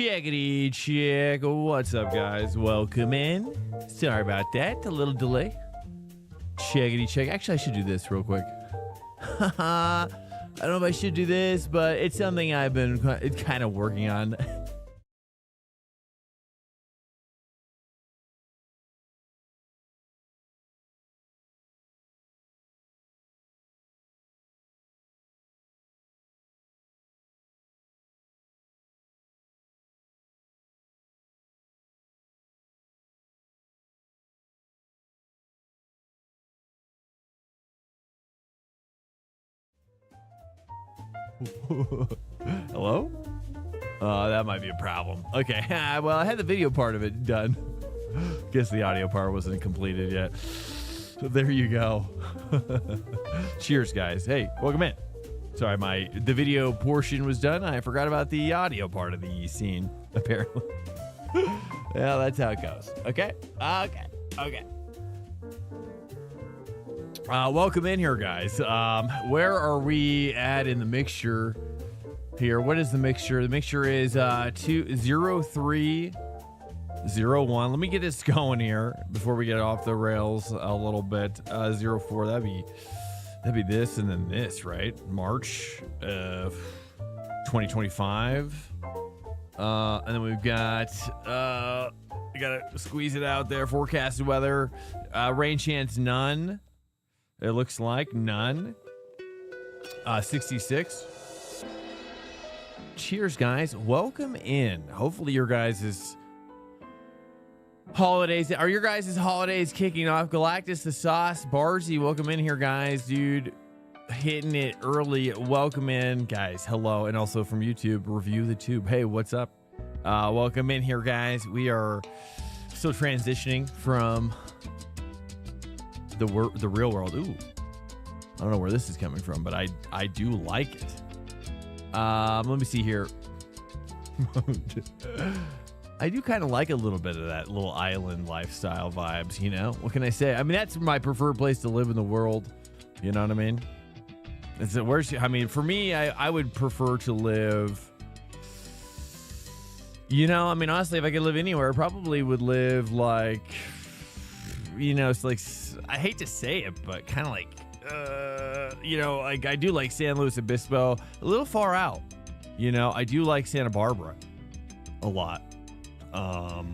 Chickity chick. What's up, guys? Welcome in. Sorry about that. A little delay. Chickity chick. Actually, I should do this real quick. I don't know if I should do this, but it's something I've been kind of working on. Hello? That might be a problem. Okay, well, I had the video part of it done. Guess the audio part wasn't completed yet. So there you go. Cheers, guys. Hey, welcome in. Sorry, the video portion was done. I forgot about the audio part of the scene, apparently. Yeah, that's how it goes. Okay. Welcome in here, guys. Where are we at in the mixture here? What is the mixture? The mixture is 20301. Let me get this going here before we get off the rails a little bit. 04. That'd be this and then this, right? March of 2025. And then we've got we gotta squeeze it out there. Forecasted weather, rain chance none. It looks like none. 66. Cheers, guys. Welcome in. Hopefully your guys' holidays. Are your guys' holidays kicking off? Galactus the Sauce. Barzy, welcome in here, guys. Dude, hitting it early. Welcome in, guys. Hello. And also from YouTube, Review the Tube. Hey, what's up? Welcome in here, guys. We are still transitioning from the real world. Ooh, I don't know where this is coming from, but I do like it. Let me see here. I do kind of like a little bit of that little island lifestyle vibes, you know? What can I say? I mean, that's my preferred place to live in the world. You know what I mean? It's the worst. I mean, for me, I would prefer to live, you know, I mean, honestly, if I could live anywhere, I probably would live like, you know, it's like, I hate to say it, but kind of like, you know, like I do like San Luis Obispo, a little far out. You know, I do like Santa Barbara a lot. I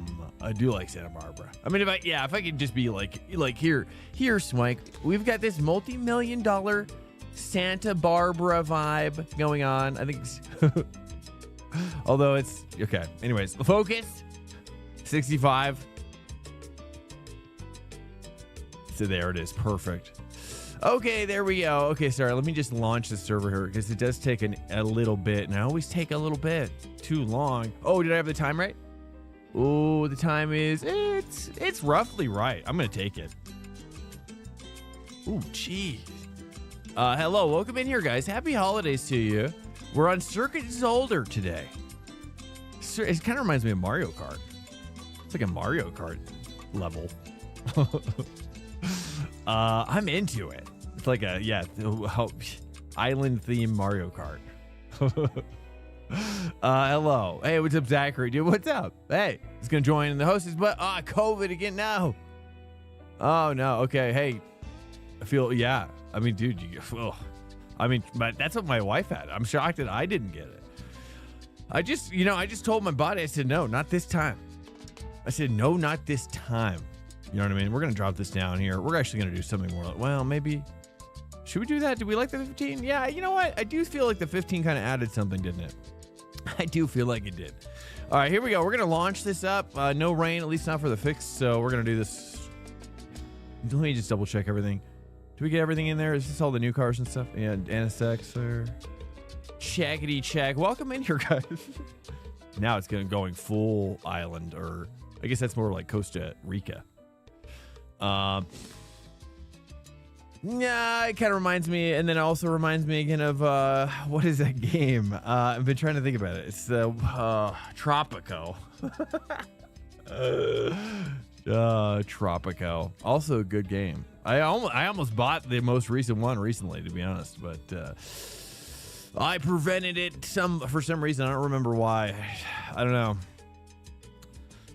do like Santa Barbara. I mean, if I could just be like here, Swank, we've got this multi-million-dollar Santa Barbara vibe going on. I think it's although it's okay. Anyways, focus 65. So there it is. Perfect. Okay, there we go. Okay, sorry. Let me just launch the server here because it does take a little bit. And I always take a little bit too long. Oh, did I have the time right? Oh, the time is, it's roughly right. I'm going to take it. Oh, geez. Hello. Welcome in here, guys. Happy holidays to you. We're on Circuit Zolder today. It kind of reminds me of Mario Kart. It's like a Mario Kart level. I'm into it. It's like a island themed Mario Kart. Hello. Hey, what's up, Zachary? Dude, what's up? Hey, he's gonna join the hostess, but COVID again now. Oh no. Okay. Hey, I feel I mean, dude, but that's what my wife had. I'm shocked that I didn't get it. I just told my body. I said no, not this time. I said no, not this time. You know what I mean? We're going to drop this down here. We're actually going to do something more. Well, maybe. Should we do that? Do we like the 15? Yeah, you know what? I do feel like the 15 kind of added something, didn't it? I do feel like it did. All right, here we go. We're going to launch this up. No rain, at least not for the fix. So we're going to do this. Let me just double check everything. Do we get everything in there? Is this all the new cars and stuff? Yeah, Anisex or Chaggity check. Welcome in here, guys. Now it's going full island, or I guess that's more like Costa Rica. Yeah, it kind of reminds me, and then it also reminds me again of what is that game? I've been trying to think about it. It's the Tropico. Tropico, also a good game. I almost bought the most recent one recently, to be honest, but I prevented it for some reason. I don't remember why. I don't know.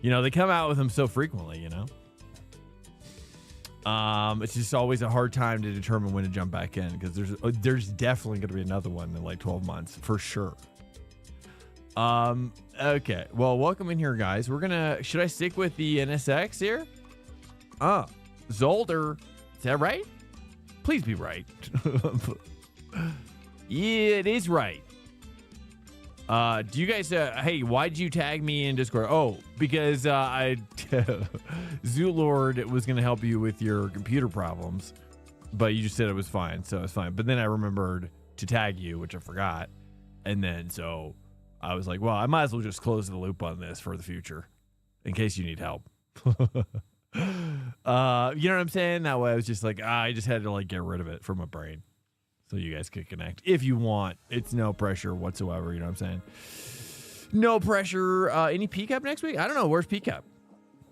You know, they come out with them so frequently, you know. It's just always a hard time to determine when to jump back in, because there's definitely going to be another one in like 12 months for sure. Okay. Well, welcome in here, guys. Should I stick with the NSX here? Zolder. Is that right? Please be right. Yeah, it is right. Do you guys, hey, why'd you tag me in Discord? Oh, because Zoolord was going to help you with your computer problems, but you just said it was fine, so it's fine. But then I remembered to tag you, which I forgot. And then, so I was like, well, I might as well just close the loop on this for the future in case you need help. You know what I'm saying? That way I was just like, I just had to like get rid of it from my brain. So you guys could connect if you want. It's no pressure whatsoever. You know what I'm saying? No pressure. Any PCAP next week? I don't know. Where's PCAP?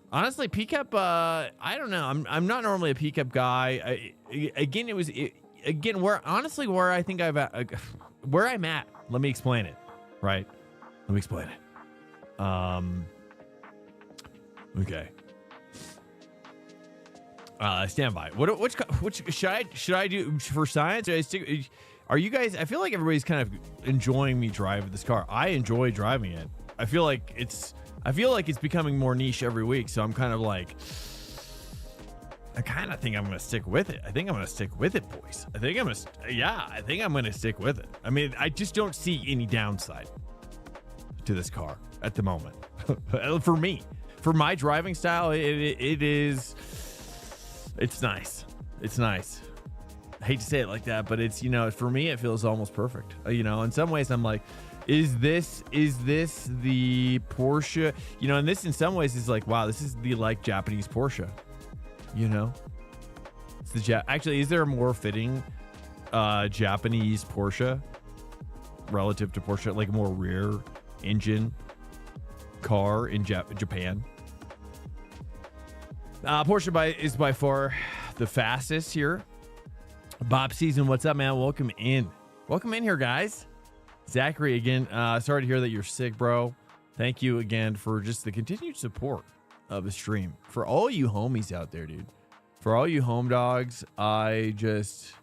Honestly, PCAP, I don't know. I'm not normally a PCAP guy. Where I think where I'm at. Let me explain it. Right? Let me explain it. Okay. Stand by. Which should I do for science? Are you guys? I feel like everybody's kind of enjoying me driving this car. I enjoy driving it. I feel like it's becoming more niche every week. So I'm kind of like, I kind of think I'm gonna stick with it. I think I'm gonna stick with it, boys. I think I'm gonna stick with it. I mean, I just don't see any downside to this car at the moment. For me, for my driving style, it is. It's nice. It's nice. I hate to say it like that, but it's, you know, for me, it feels almost perfect. You know, in some ways I'm like, is this the Porsche? You know, and this in some ways is like, wow, this is the like Japanese Porsche, you know? It's the actually, is there a more fitting Japanese Porsche relative to Porsche, like a more rear engine car in Japan? Porsche is by far the fastest here. Bob Season, what's up, man? Welcome in here, guys. Zachary again. Sorry to hear that you're sick, bro. Thank you again for just the continued support of the stream. For all you homies out there, dude. For all you home dogs, I'm just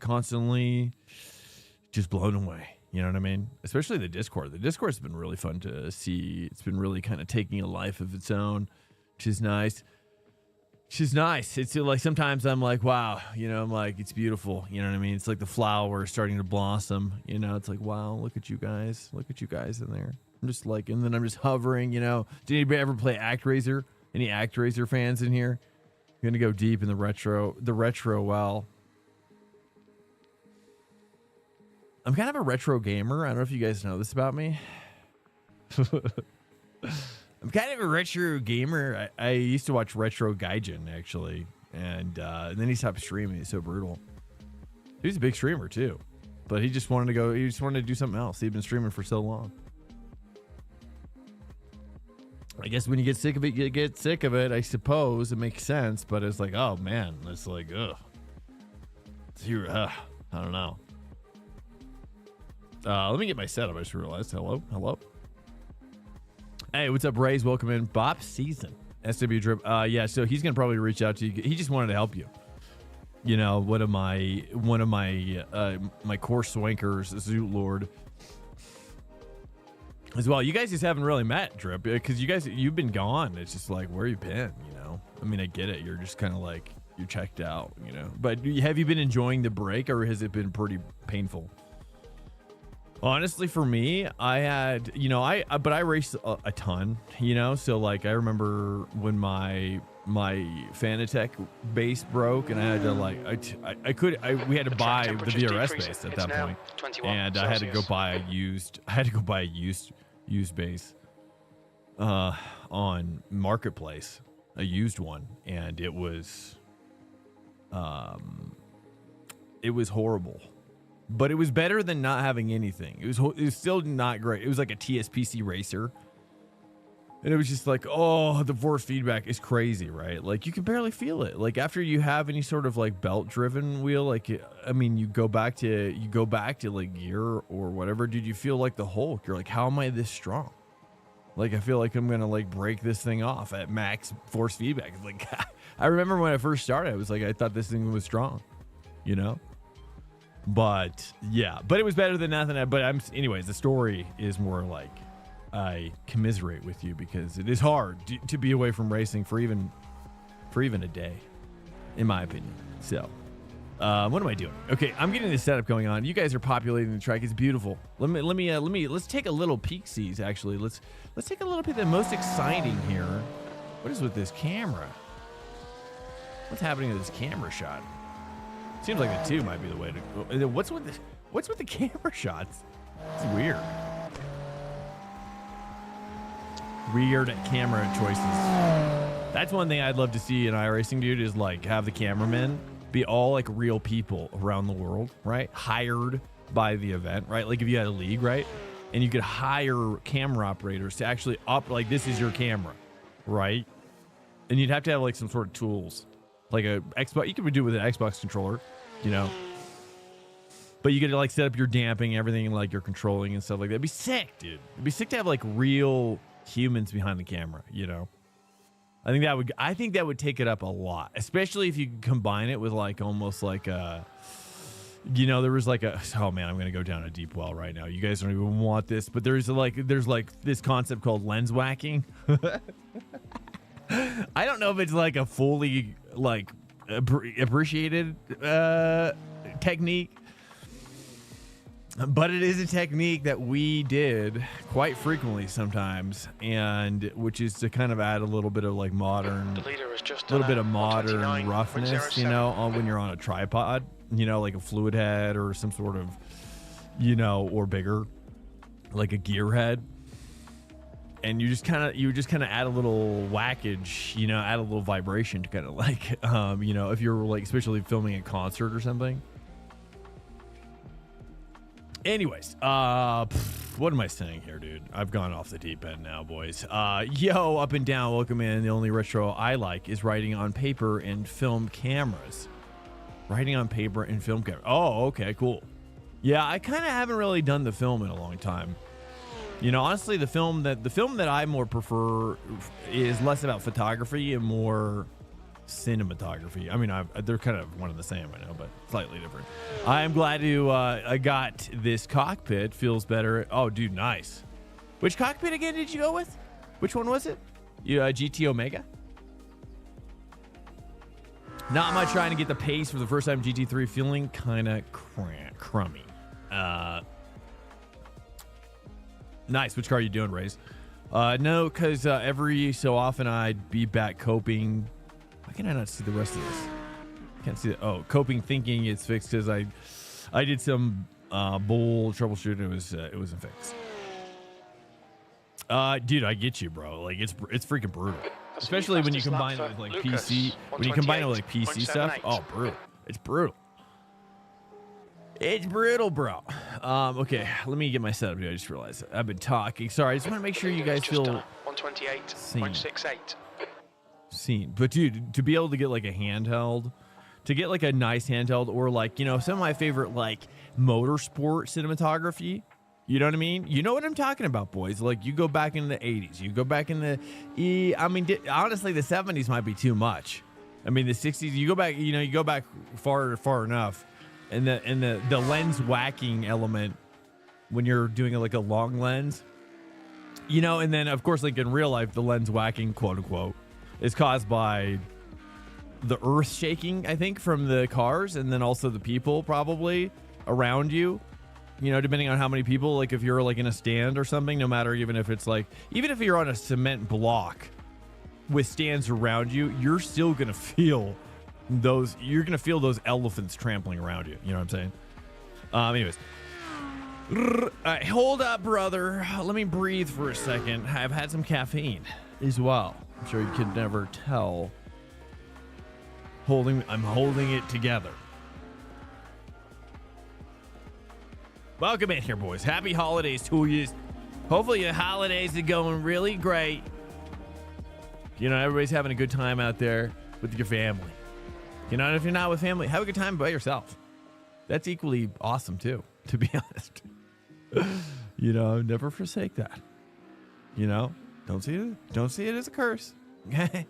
constantly just blown away. You know what I mean? Especially the Discord. The Discord's been really fun to see. It's been really kind of taking a life of its own. She's nice. It's like sometimes I'm like, wow, you know, I'm like, it's beautiful. You know what I mean? It's like the flower starting to blossom. You know, it's like, wow, look at you guys in there. I'm just like, and then I'm just hovering. You know, did anybody ever play ActRaiser? Any ActRaiser fans in here? I'm gonna go deep in the retro. Well, I'm kind of a retro gamer. I don't know if you guys know this about me. I'm kind of a retro gamer. I used to watch Retro Gaijin, actually. And then he stopped streaming. He's so brutal. He was a big streamer, too. But he just wanted to do something else. He'd been streaming for so long. I guess when you get sick of it, you get sick of it. I suppose it makes sense. But it's like, oh, man. It's like, ugh. I don't know. Let me get my setup. I just realized. Hello. Hey, what's up, Rays? Welcome in. Bop Season. SW Drip. Yeah, so he's gonna probably reach out to you. He just wanted to help you. You know, one of my my core swankers, Zoot Lord. As well. You guys just haven't really met, Drip, because you've been gone. It's just like, where you been, you know? I mean, I get it. You're just kind of like, you're checked out, you know. But have you been enjoying the break, or has it been pretty painful? Honestly, for me, I had, you know, I raced a ton, you know, so like I remember when my Fanatec base broke, and I had to like we had to buy the VRS base at that point, and I had to go buy a used base on Marketplace, a used one, and it was horrible. But it was better than not having anything. It was still not great. It was like a TSPC racer. And it was just like, oh, the force feedback is crazy, right? Like, you can barely feel it. Like, after you have any sort of like belt driven wheel, like, I mean, you go back to like gear or whatever, dude, you feel like the Hulk. You're like, how am I this strong? Like, I feel like I'm gonna like break this thing off at max force feedback. Like, I remember when I first started, I was like, I thought this thing was strong, you know? But yeah, but it was better than nothing. But anyways, the story is more like, I commiserate with you because it is hard to be away from racing for even a day, in my opinion. So, what am I doing? Okay, I'm getting this setup going on. You guys are populating the track. It's beautiful. Let's take a little peek-sees. Actually, let's take a little bit. The most exciting here. What is with this camera? What's happening to this camera shot? Seems like the 2 might be the way to go. What's with the camera shots? It's weird. Weird camera choices. That's one thing I'd love to see in iRacing, dude, is like have the cameramen be all like real people around the world, right? Hired by the event, right? Like if you had a league, right? And you could hire camera operators to actually like this is your camera, right? And you'd have to have like some sort of tools, like a Xbox. You could do it with an Xbox controller, you know. But you could like set up your damping, everything like your controlling and stuff like that. It'd be sick, dude. It'd be sick to have like real humans behind the camera, you know. I think that would take it up a lot, especially if you combine it with like almost like a, you know, there was like oh man, I'm gonna go down a deep well right now. You guys don't even want this, but there's like this concept called lens whacking. I don't know if it's like a fully like appreciated technique, but it is a technique that we did quite frequently sometimes, and which is to kind of add a little bit of like modern, roughness, you know, when you're on a tripod, you know, like a fluid head or some sort of, you know, or bigger, like a gear head. And you just kind of add a little whackage, you know, add a little vibration to kind of like, you know, if you're like, especially filming a concert or something. Anyways, what am I saying here, dude? I've gone off the deep end now, boys. Yo, up and down, welcome in. The only retro I like is writing on paper and film cameras. Writing on paper and film camera. Oh, okay, cool. Yeah, I kind of haven't really done the film in a long time. You know, honestly, the film that I more prefer is less about photography and more cinematography. I mean, they're kind of one and the same, I know, but slightly different. I am glad to I got this cockpit. Feels better. Oh, dude, nice. Which cockpit again did you go with? Which one was it? GT Omega? Not much trying to get the pace for the first time. GT3 feeling kind of crummy. Nice. Which car are you doing, Raze? No, because every so often I'd be back coping. Why can I not see the rest of this? Can't see it. Oh, coping, thinking it's fixed because I did some bull troubleshooting. It wasn't fixed. Dude, I get you, bro. Like it's freaking brutal, especially when you combine it with like PC. When you combine it with like PC stuff, oh, brutal. It's brutal. It's brutal, bro. Okay, let me get my setup here. I just realized I've been talking. Sorry, I just want to make sure you guys feel 128.68. Seen. But dude, to be able to get like a handheld, to get like a nice handheld, or like, you know, some of my favorite like motorsport cinematography, you know what I mean? You know what I'm talking about, boys. Like you go back in the 80s, you go back in the honestly the 70s might be too much. I mean the 60s, you go back far enough. And the lens whacking element when you're doing like a long lens, you know, and then of course like in real life the lens whacking, quote unquote, is caused by the earth shaking, I think, from the cars, and then also the people probably around you, you know, depending on how many people, like if you're like in a stand or something, no matter, even if you're on a cement block with stands around you, you're still gonna feel those elephants trampling around you. You know what I'm saying? Anyways. All right, hold up, brother. Let me breathe for a second. I've had some caffeine as well. I'm sure you could never tell. I'm holding it together. Welcome in here, boys. Happy holidays to you. Hopefully your holidays are going really great. You know, everybody's having a good time out there with your family. You know, and if you're not with family, have a good time by yourself. That's equally awesome too, to be honest. You know, never forsake that. You know, don't see it as a curse. Okay.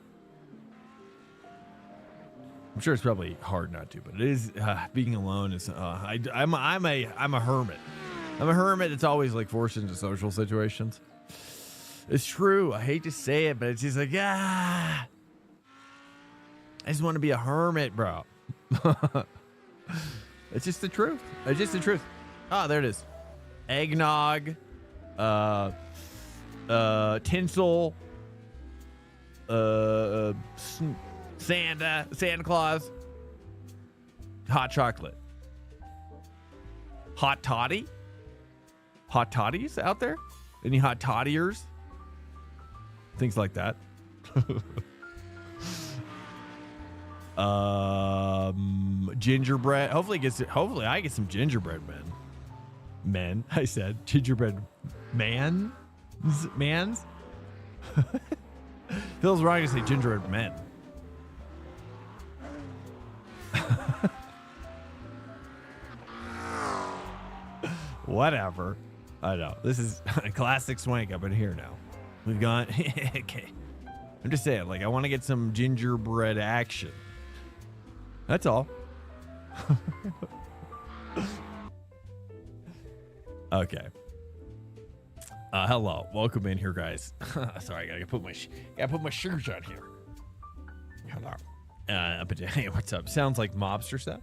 I'm sure it's probably hard not to, but it is. Being alone is. I'm a hermit. I'm a hermit that's always like forced into social situations. It's true. I hate to say it, but it's just like, I just want to be a hermit, bro. It's just the truth. It's just the truth. Oh, there it is. Eggnog, tinsel, Santa Claus, hot chocolate, hot toddy, hot toddies out there? Any hot toddiers? Things like that. Gingerbread. Hopefully I get some gingerbread men. I said gingerbread mans. Feels wrong to say gingerbread men. Whatever. I know. This is a classic Swank up in here now. We've gone. Okay. I'm just saying, like, I want to get some gingerbread action. That's all. Okay. Hello. Welcome in here, guys. Sorry, I gotta put my shoes on here. Hello. But hey, what's up? Sounds like mobster stuff.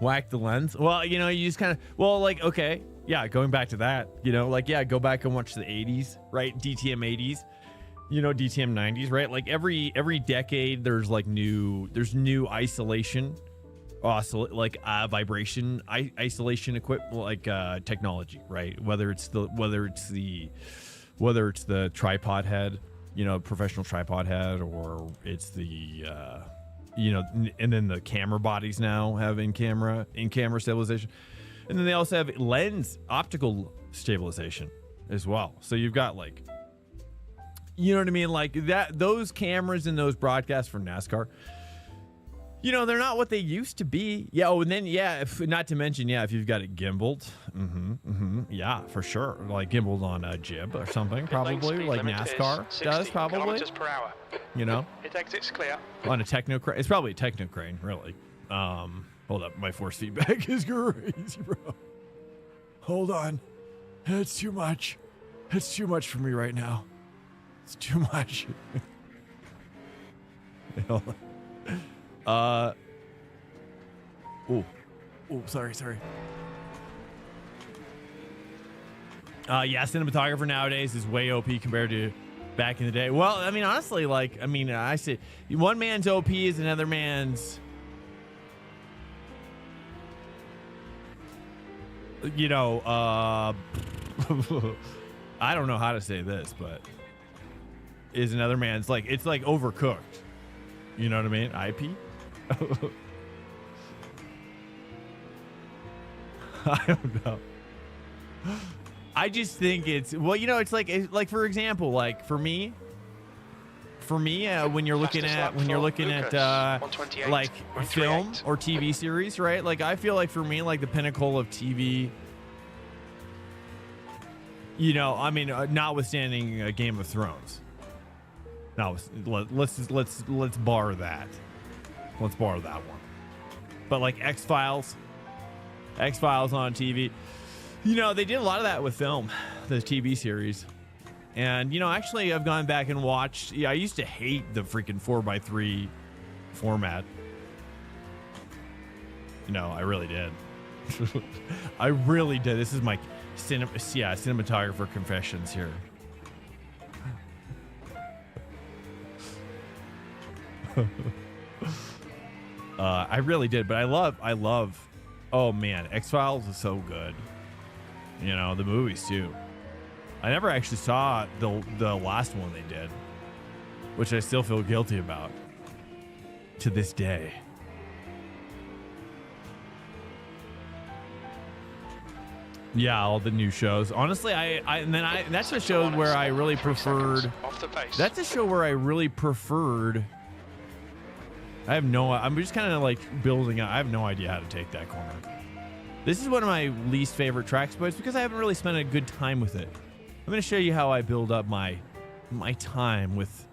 Whack the lens. Well, you know, you just kind of, like, okay. Yeah, going back to that, you know, like, yeah, go back and watch the 80s, right? DTM 80s, you know, DTM 90s, right? Like every decade, there's new isolation, vibration, isolation equipment, like technology, right? Whether it's the tripod head, you know, professional tripod head, or it's the, you know, and then the camera bodies now have in-camera stabilization. And then they also have optical stabilization as well. So you've got, like, you know what I mean? Like that, those cameras and those broadcasts from NASCAR, you know, they're not what they used to be. Yeah. Oh, and then, not to mention, if you've got it gimbaled. Yeah, for sure. Like gimbaled on a jib or something, probably, like NASCAR does, probably. Per hour. You know? It exits clear. On a techno crane. It's probably a techno crane, really. Hold up, my force feedback is crazy, bro. Hold on. It's too much. It's too much for me right now. It's too much. Hold on. Sorry. Cinematographer nowadays is way OP compared to back in the day. Well, I mean, honestly, I say one man's OP is another man's, you know, I don't know how to say this, but is another man's, like, it's like overcooked. You know what I mean? IP? I don't know. I just think it's, well, you know, it's like for example, like for me, when you're looking at like film or TV series, right? Like I feel like for me, like the pinnacle of TV, you know, I mean, notwithstanding Game of Thrones. No, let's bar that. Let's bar that one. But like X-Files on TV. You know, they did a lot of that with film, the TV series. And, you know, actually, I've gone back and watched. Yeah, I used to hate the freaking 4x3 format. You know, I really did. I really did. This is my cinematographer confessions here. I really did, but I love. Oh man, X-Files is so good. You know, the movies too. I never actually saw the last one they did, which I still feel guilty about to this day. Yeah, all the new shows. Honestly, that's a show where I really preferred. That's a show where I really preferred. I'm just kind of like building up. I have no idea how to take that corner. This is one of my least favorite tracks, but it's because I haven't really spent a good time with it. I'm going to show you how I build up my time with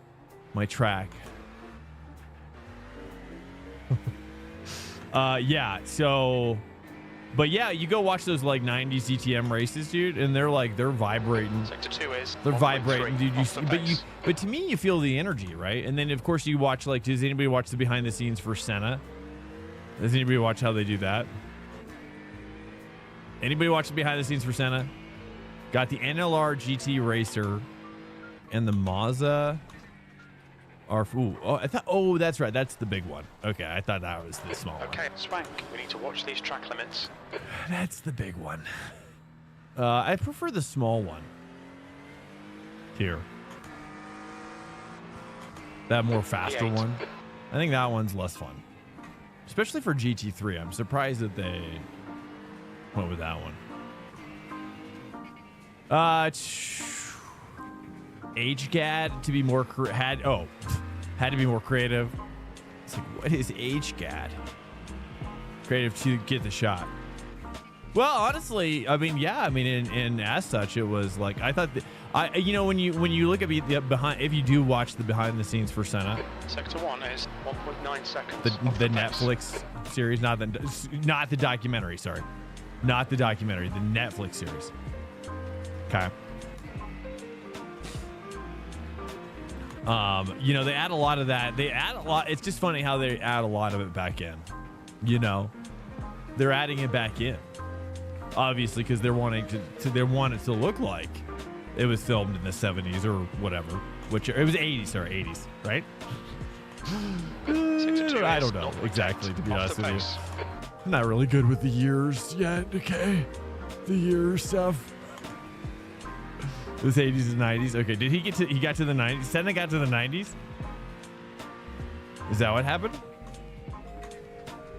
my track. Yeah, so, but yeah, you go watch those like 90s DTM races, dude, and they're vibrating. Sector 2 is. They're vibrating, dude. But to me, you feel the energy, right? And then of course you watch, like, does anybody watch the behind the scenes for Senna? Does anybody watch how they do that? Anybody watch the behind the scenes for Senna? Got the NLR GT Racer and the Mazda. Oh, that's right. That's the big one. Okay, I thought that was the small one. Okay, Swank, we need to watch these track limits. That's the big one. I prefer the small one. Here. That more faster one. I think that one's less fun. Especially for GT3. I'm surprised that they went with that one. HGAD to be more had to be more creative. It's like, what is HGAD? Creative to get the shot. Well, honestly, I mean, yeah, I mean, and as such, it was like I thought that when you look at the behind, if you do watch the behind the scenes for Senna, Sector 1 is 1.9 seconds. The Netflix series, not the documentary. Sorry, not the documentary. The Netflix series. Okay. They add a lot of that. They add a lot. It's just funny how they add a lot of it back in. They're adding it back in. Obviously, because they're wanting they want it to look like it was filmed in the 70s or whatever. Which it was 80s, sorry, 80s, right? I don't know exactly, to be honest with you. I'm not really good with the years yet. Okay, the year stuff. It was 80s and 90s. Okay, did he got to the 90s? Senna got to the 90s? Is that what happened?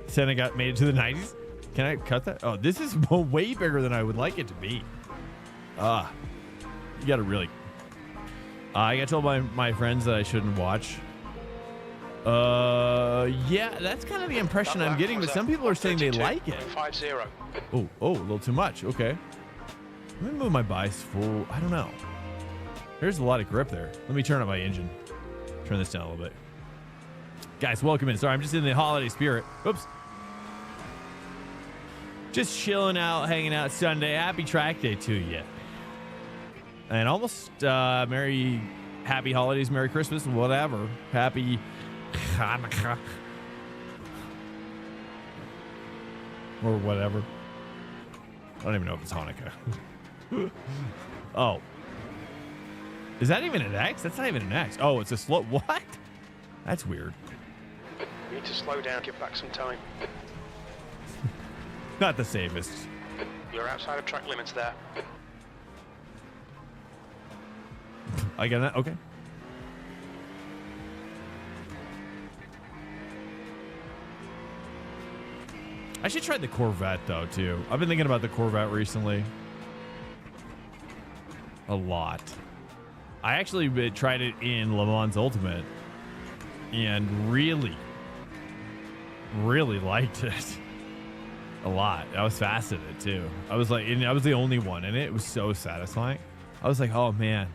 Senna made it to the 90s? Can I cut that? Oh, this is way bigger than I would like it to be. You gotta really... I got told by my friends that I shouldn't watch. Yeah, that's kind of the impression I'm getting, but some people are saying they like it. 5-0. Oh, a little too much. Okay. Let me move my bias full. I don't know. There's a lot of grip there. Let me turn up my engine. Turn this down a little bit. Guys, welcome in. Sorry, I'm just in the holiday spirit. Oops. Just chilling out, hanging out Sunday. Happy track day to you. And almost happy holidays, Merry Christmas, whatever. Happy Hanukkah. Or whatever. I don't even know if it's Hanukkah. Oh. Is that even an X? That's not even an X. Oh, it's a slow. What? That's weird. You need to slow down, give back some time. Not the safest. You're outside of track limits there. I got that? Okay. I should try the Corvette, though, too. I've been thinking about the Corvette recently. A lot. I actually tried it in Le Mans Ultimate and really liked it a lot. I was fascinated, too. I was like, and I was the only one in it. It was so satisfying. I was like, oh, man.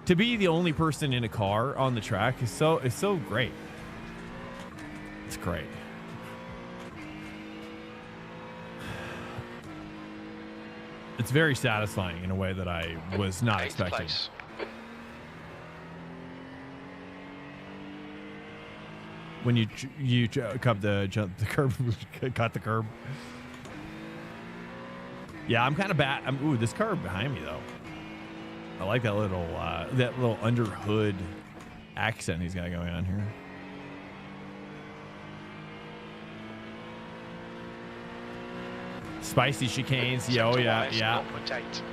To be the only person in a car on the track is so great. It's great. It's very satisfying in a way that I was not expecting. When you cut the curb, cut the curb. Yeah, I'm kind of bad. Ooh, this car behind me though. I like that little under hood accent he's got going on here. Spicy chicanes. Yeah, oh yeah.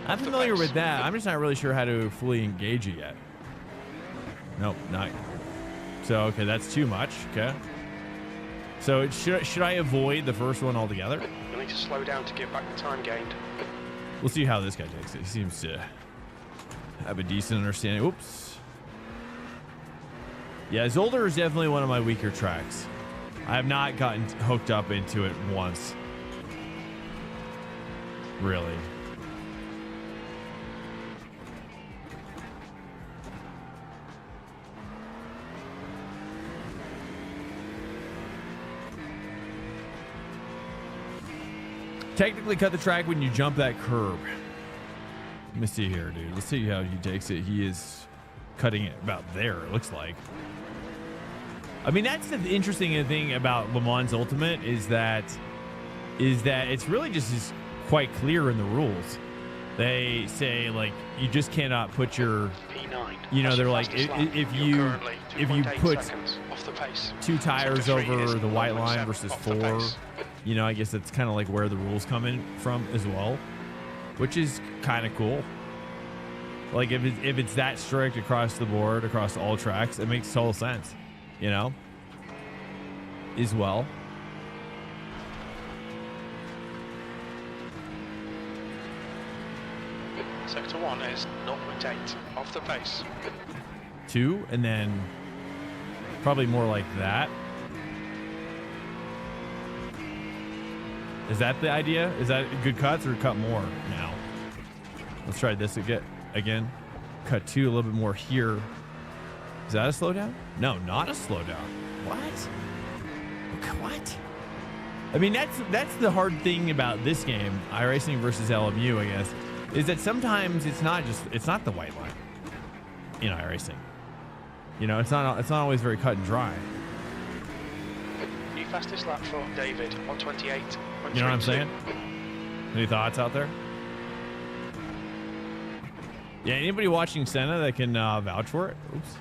I'm familiar with that. I'm just not really sure how to fully engage it yet. Nope, not. So, okay, that's too much. Okay. So should I avoid the first one altogether? You'll need to slow down to give back the time gained. We'll see how this guy takes it. He seems to have a decent understanding. Oops. Yeah, Zolder is definitely one of my weaker tracks. I have not gotten hooked up into it once. Really. Technically cut the track when you jump that curb. Let me see here, dude. Let's see how he takes it. He is cutting it about there, it looks like. I mean, that's the interesting thing about Le Mans Ultimate is that it's really just is quite clear in the rules. They say, like, you just cannot put your P9. You know, they're like, if you put off the pace. 2 tires over the white line versus 4, you know, I guess that's kind of like where the rules come in from as well, which is kind of cool. Like if it's that strict across the board, across all tracks, it makes total sense, you know, as well. Sector 1 is 0.8 off the pace. 2, and then probably more like that. Is that the idea? Is that good cuts or cut more now? Let's try this again. Cut 2 a little bit more here. Is that a slowdown? No, not a slowdown. What? What? I mean, that's the hard thing about this game, iRacing versus LMU, I guess, is that sometimes it's not the white line in iRacing. You know, it's not always very cut and dry. New fastest lap for David, 128. You know what I'm saying? Any thoughts out there? Yeah, anybody watching Senna that can vouch for it? Oops.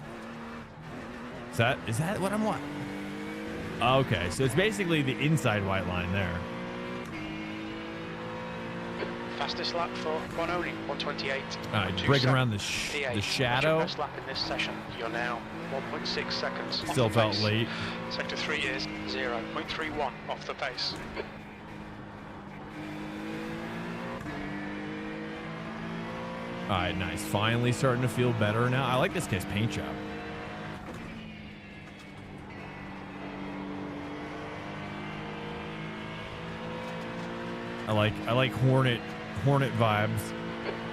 Is that what I'm watching? Okay, so it's basically the inside white line there. Fastest lap for Bononi, 128. All right, breaking around the shadow. Best lap in this session. You're now 1.6 seconds. Still felt late. Sector 3 is 0.31 off the pace. All right, nice. Finally starting to feel better now. I like this guy's paint job. I like Hornet vibes.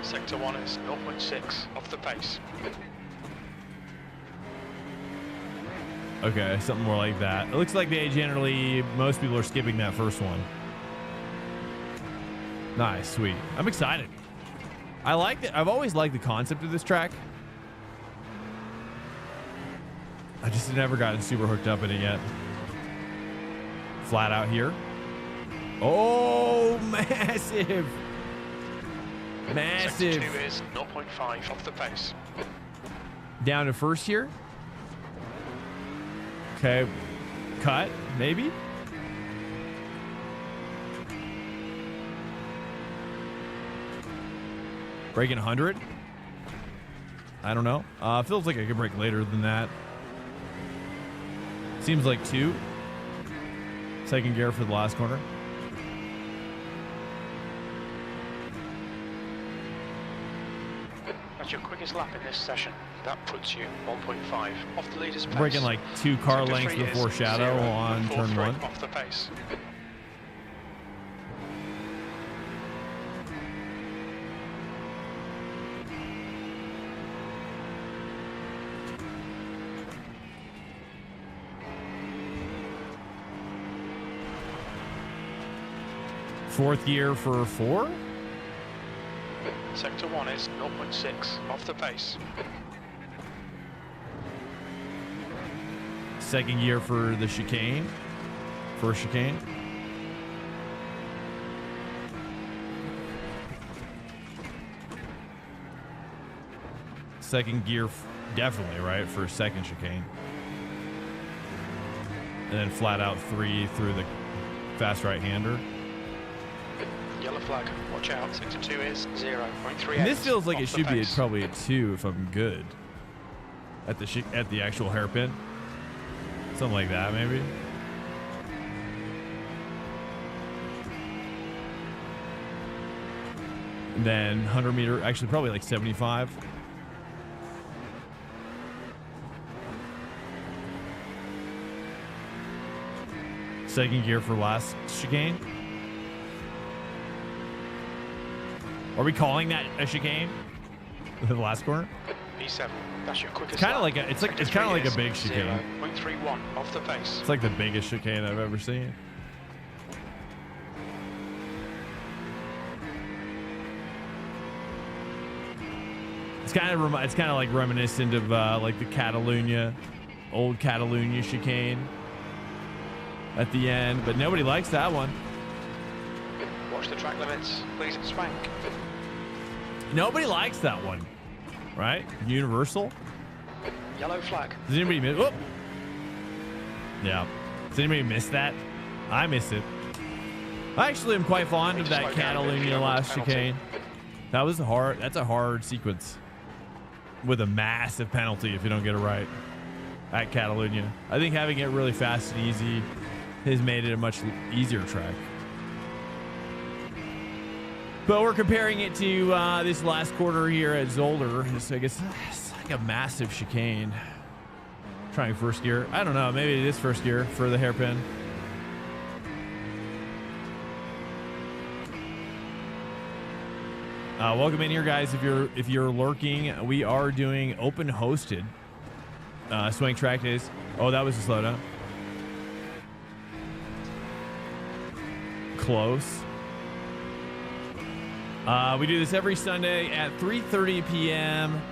Sector 1 is 0.6 off the pace. Okay, something more like that. It looks like most people are skipping that first one. Nice, sweet. I'm excited. I like it. I've always liked the concept of this track. I just have never gotten super hooked up in it yet. Flat out here. Oh, massive. Massive. Sector 2 is 0.5 off the pace. Down to first here. Okay. Cut, maybe. Breaking 100. I don't know. Feels like I could break later than that. Seems like 2. Second gear for the last corner. That's your quickest lap in this session. That puts you 1.5 off the leader's pace. Breaking like 2 car Sector lengths 3 before is shadow on turn 1. Off the pace. Fourth gear for 4. Sector 1 is 0.6 off the pace. Second gear for the chicane. First chicane. Second gear, definitely, right? For second chicane. And then flat out 3 through the fast right-hander. Yellow flag, watch out. Sector 2 is 0.3. And this feels like it should be probably a 2 if I'm good. At the actual hairpin. Something like that, maybe. And then 100 meter, actually probably like 75. Second gear for last chicane. Are we calling that a chicane? The last corner? P7. That's your quickest. Kind of like a, it's kind of like a big chicane. 0.31 off the pace. It's like the biggest chicane I've ever seen. It's kind of like reminiscent of like the old Catalunya chicane at the end, but nobody likes that one. Watch the track limits, please. Swank. Nobody likes that one, right? Universal. Yellow flag. Does anybody miss? Oh. Yeah. Does anybody miss that? I miss it. I actually am quite fond of that Catalunya last chicane. That was hard. That's a hard sequence with a massive penalty if you don't get it right at Catalunya. I think having it really fast and easy has made it a much easier track. But we're comparing it to this last quarter here at Zolder. So I guess it's like a massive chicane. Trying first gear. I don't know. Maybe it is first gear for the hairpin. Welcome in here, guys. If you're lurking, we are doing open hosted Swank track days. Oh, that was a slowdown. Close. We do this every Sunday at 3:30 p.m.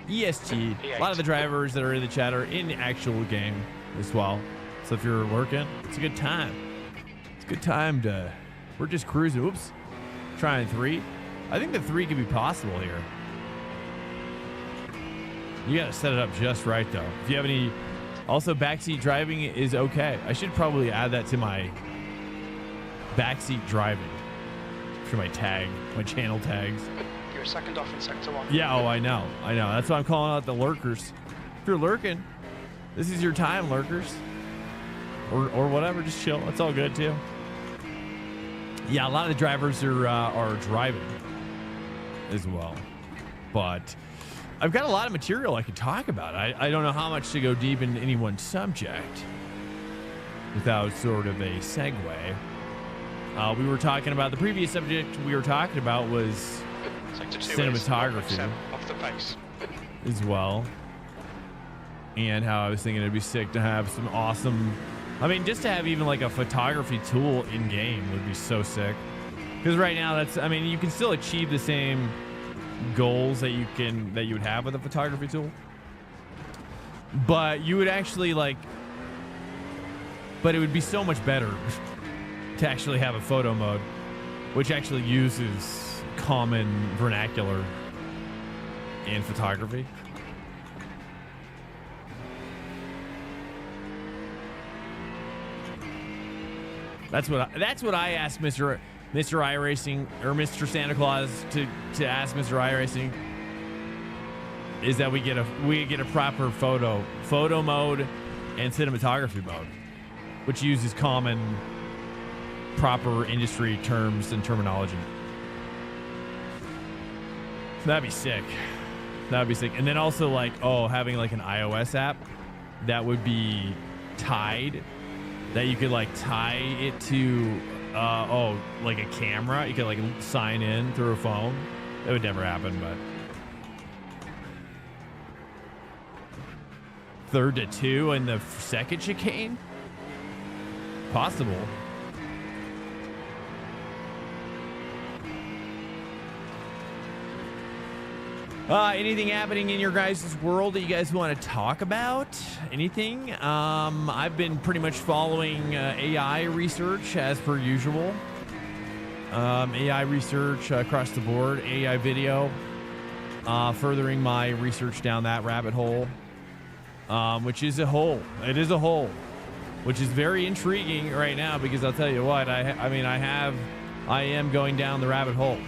EST. A lot of the drivers that are in the chat are in the actual game as well. So if you're lurking, it's a good time. It's a good time to. We're just cruising. Oops. Trying 3. I think the 3 could be possible here. You got to set it up just right, though. If you have any... Also, backseat driving is okay. I should probably add that to my backseat driving. For my channel tags. You're a second off in sector 1. Yeah, oh, I know. That's why I'm calling out the lurkers. If you're lurking, this is your time, lurkers. Or whatever, just chill. It's all good, too. Yeah, a lot of the drivers are driving as well. But I've got a lot of material I could talk about. I don't know how much to go deep into any one subject without sort of a segue. We were talking about the previous subject we were talking about was cinematography off the pace as well. And how I was thinking it'd be sick to have some awesome... I mean, just to have even like a photography tool in game would be so sick. Because right now, you can still achieve the same goals that you would have with a photography tool, but you would actually but it would be so much better to actually have a photo mode, which actually uses common vernacular in photography. That's what I asked Mr. iRacing or Mr. Santa Claus to ask Mr. iRacing, is that we get a proper photo mode and cinematography mode, which uses common proper industry terms and terminology. So that'd be sick. And then also having like an iOS app that would be tied, that you could tie it to like a camera. You could sign in through a phone. That would never happen, but 3rd to 2 and the second chicane? Possible. Anything happening in your guys' world that you guys want to talk about? Anything? I've been pretty much following AI research as per usual. AI research across the board, AI video, furthering my research down that rabbit hole, which is a hole. It is a hole, which is very intriguing right now because I'll tell you what, I am going down the rabbit hole.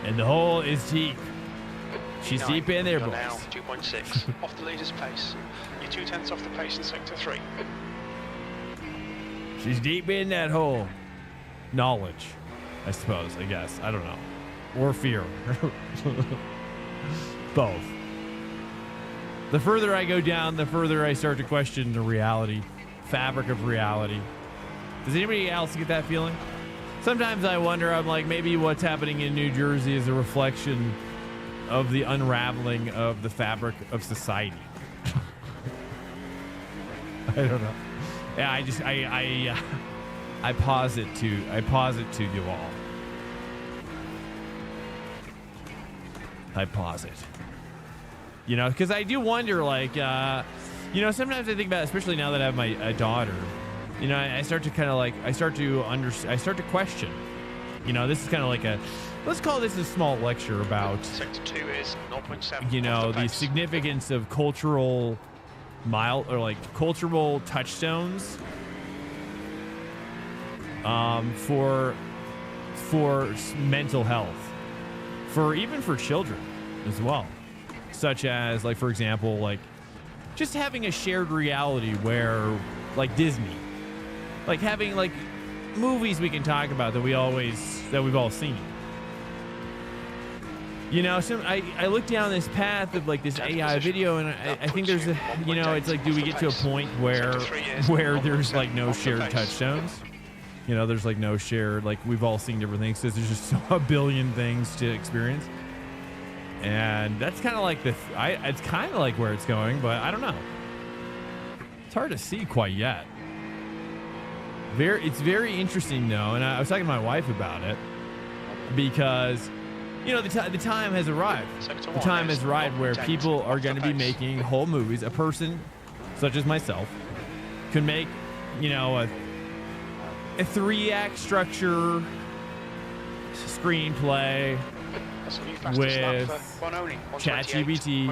And the hole is deep. She's deep in there, boys. Now 2.6 off the leader's pace. You're 0.2 off the pace in sector 3. She's deep in that hole. Knowledge. I suppose, I guess. I don't know. Or fear. Both. The further I go down, the further I start to question the reality, fabric of reality. Does anybody else get that feeling? Sometimes I wonder, I'm like, maybe what's happening in New Jersey is a reflection of the unraveling of the fabric of society. I don't know. Yeah, I posit to you all. I posit. You know, because I do wonder, like, you know, sometimes I think about, especially now that I have my daughter, you know, I start to kind of like, I start to question. You know, this is kind of like let's call this a small lecture about, Sector 2 is 0.7. you know, the significance of cultural cultural touchstones for mental health, even for children as well. Such as, like, for example, like just having a shared reality where, like, Disney, like having like movies we can talk about that we've all seen. You know, I look down this path of like this AI video, and I think there's a, you know, it's like, do we get to a point where there's like no shared touchstones? You know, there's like no shared, like, we've all seen different things, because there's just a billion things to experience. And that's kind of like it's kind of like where it's going, but I don't know. It's hard to see quite yet. It's very interesting though, and I was talking to my wife about it, because, you know, the time has arrived. The time has arrived where people are going to be making whole movies. A person such as myself could make, you know, a 3-act structure screenplay with ChatGPT.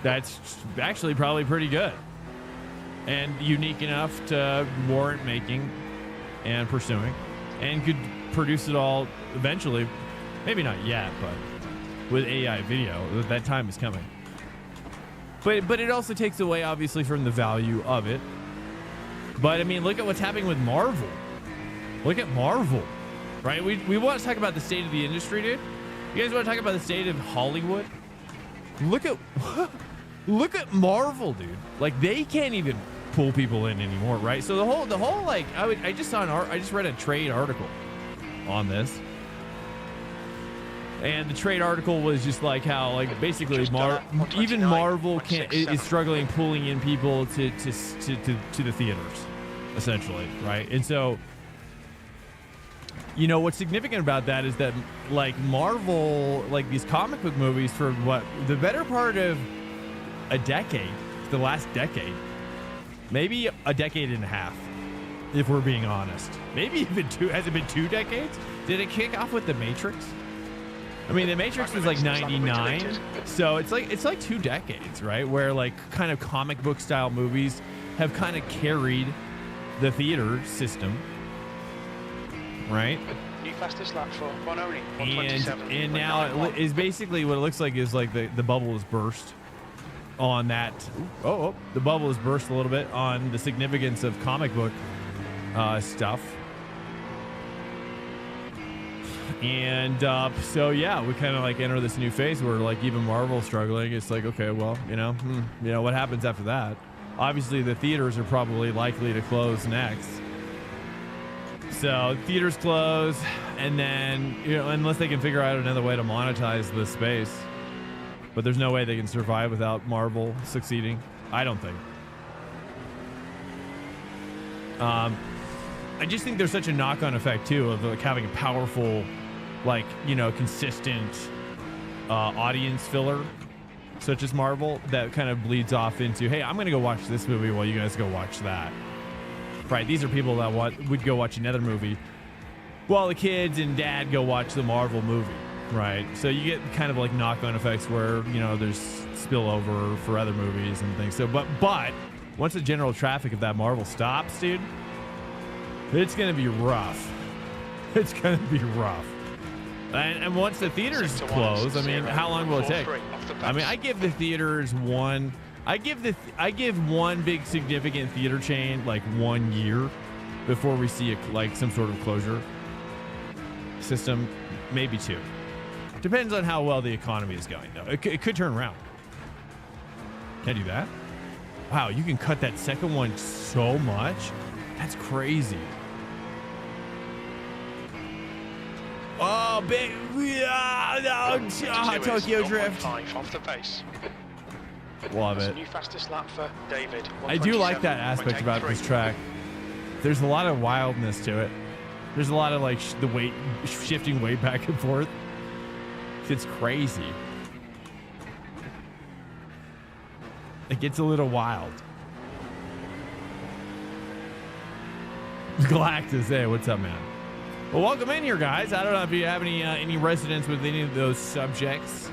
That's actually probably pretty good and unique enough to warrant making and pursuing, and could produce it all eventually. Maybe not yet, but with AI video, that time is coming. But it also takes away, obviously, from the value of it. But I mean, look at what's happening with Marvel. Look at Marvel, right? We want to talk about the state of the industry, dude. You guys want to talk about the state of Hollywood? Look at Marvel, dude. Like, they can't even pull people in anymore, right? So the whole like, I just read a trade article on this. And the trade article was just like how, like, basically even Marvel is struggling pulling in people to the theaters, essentially, right? And so, you know, what's significant about that is that, like, Marvel, like, these comic book movies for what, the better part of a decade, the last decade, maybe a decade and a half, if we're being honest. Maybe even has it been 2 decades? Did it kick off with The Matrix? I mean, The Matrix was like 99, so it's like 2 decades, right? Where, like, kind of comic book style movies have kind of carried the theater system, right? New fastest lap for Bononi, 127. And now it is basically what it looks like is like the bubble has burst on that. The bubble has burst a little bit on the significance of comic book stuff. And so, yeah, we kind of like enter this new phase where, like, even Marvel's struggling. It's like, okay, well, you know, what happens after that? Obviously, the theaters are probably likely to close next. So theaters close, and then, you know, unless they can figure out another way to monetize the space. But there's no way they can survive without Marvel succeeding. I don't think. I just think there's such a knock-on effect too of, like, having a powerful, like, you know, consistent audience filler such as Marvel that kind of bleeds off into, hey, I'm gonna go watch this movie while you guys go watch that. Right? These are people that would go watch another movie while the kids and dad go watch the Marvel movie, right? So you get kind of like knock-on effects where, you know, there's spillover for other movies and things. So, but once the general traffic of that Marvel stops, dude, it's going to be rough. It's going to be rough. And once the theaters close, I mean, how long will it take? I mean, I give the theaters one. I give one big significant theater chain like 1 year before we see like some sort of closure. system, maybe 2. Depends on how well the economy is going, though. It could turn around. Can I do that? Wow, you can cut that second one so much. That's crazy. Oh, big. Tokyo Drift. Off the pace. Love That's it. the new fastest lap for David. I do like that aspect about this track. There's a lot of wildness to it. There's a lot of like the weight, shifting weight back and forth. It's crazy. It gets a little wild. Galactus, hey, what's up, man? Well, welcome in here, guys. I don't know if you have any resonance with any of those subjects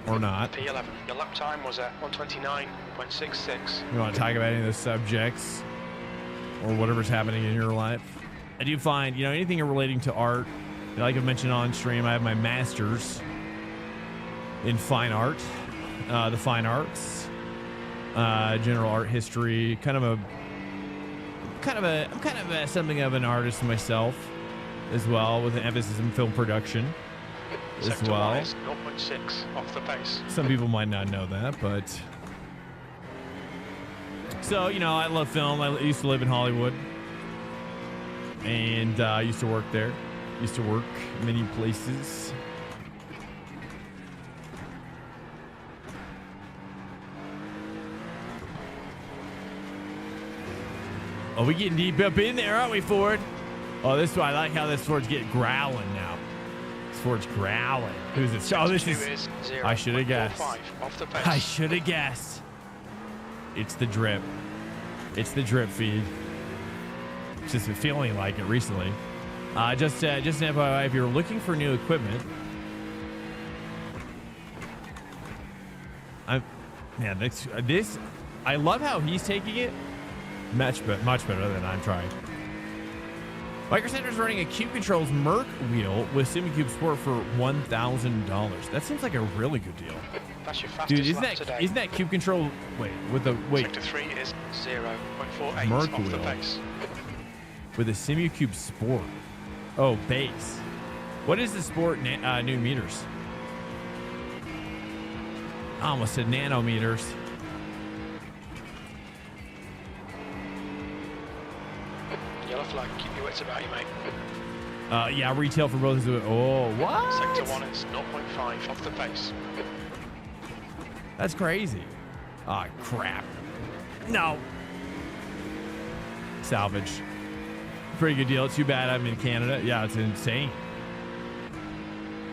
or not. P11. Your lap time was at 129.66. You want to talk about any of those subjects or whatever's happening in your life? I do find, anything relating to art, like I mentioned on stream, I have my master's in fine art, the fine arts, general art history, I'm something of an artist myself as well, with an emphasis in film production as well. 0.6 off the pace. Some people might not know that, but so, I love film. I used to live in Hollywood and I used to work there. Used to work many places. Oh, we getting deep up in there, aren't we, Ford? Oh, this one, I like how this Ford's getting growling now. This Ford's growling. Who's it? Oh, this is. I should have guessed. Off the pace. I should have guessed. It's the drip. It's the drip feed. It's just been feeling like it recently. Just an FYI, if you're looking for new equipment, this. I love how he's taking it. Much better than I'm trying. Micro Center's running a Cube Controls Merc wheel with SimCube Sport for $1,000. That seems like a really good deal. That's your fastest dude, lap today. isn't that Cube Control? Wait. Sector 3 is 0.48 Merc off wheel the pace. With a SimCube Sport. Oh, base. What is the Sport new meters? I almost said nanometers. Yellow flag, keep your wits about you, mate. Yeah, retail for both. Oh, what? Sector 1 is 0.5 off the pace. That's crazy. Oh, crap. No. Salvage. Pretty good deal. Too bad I'm in Canada. Yeah, it's insane.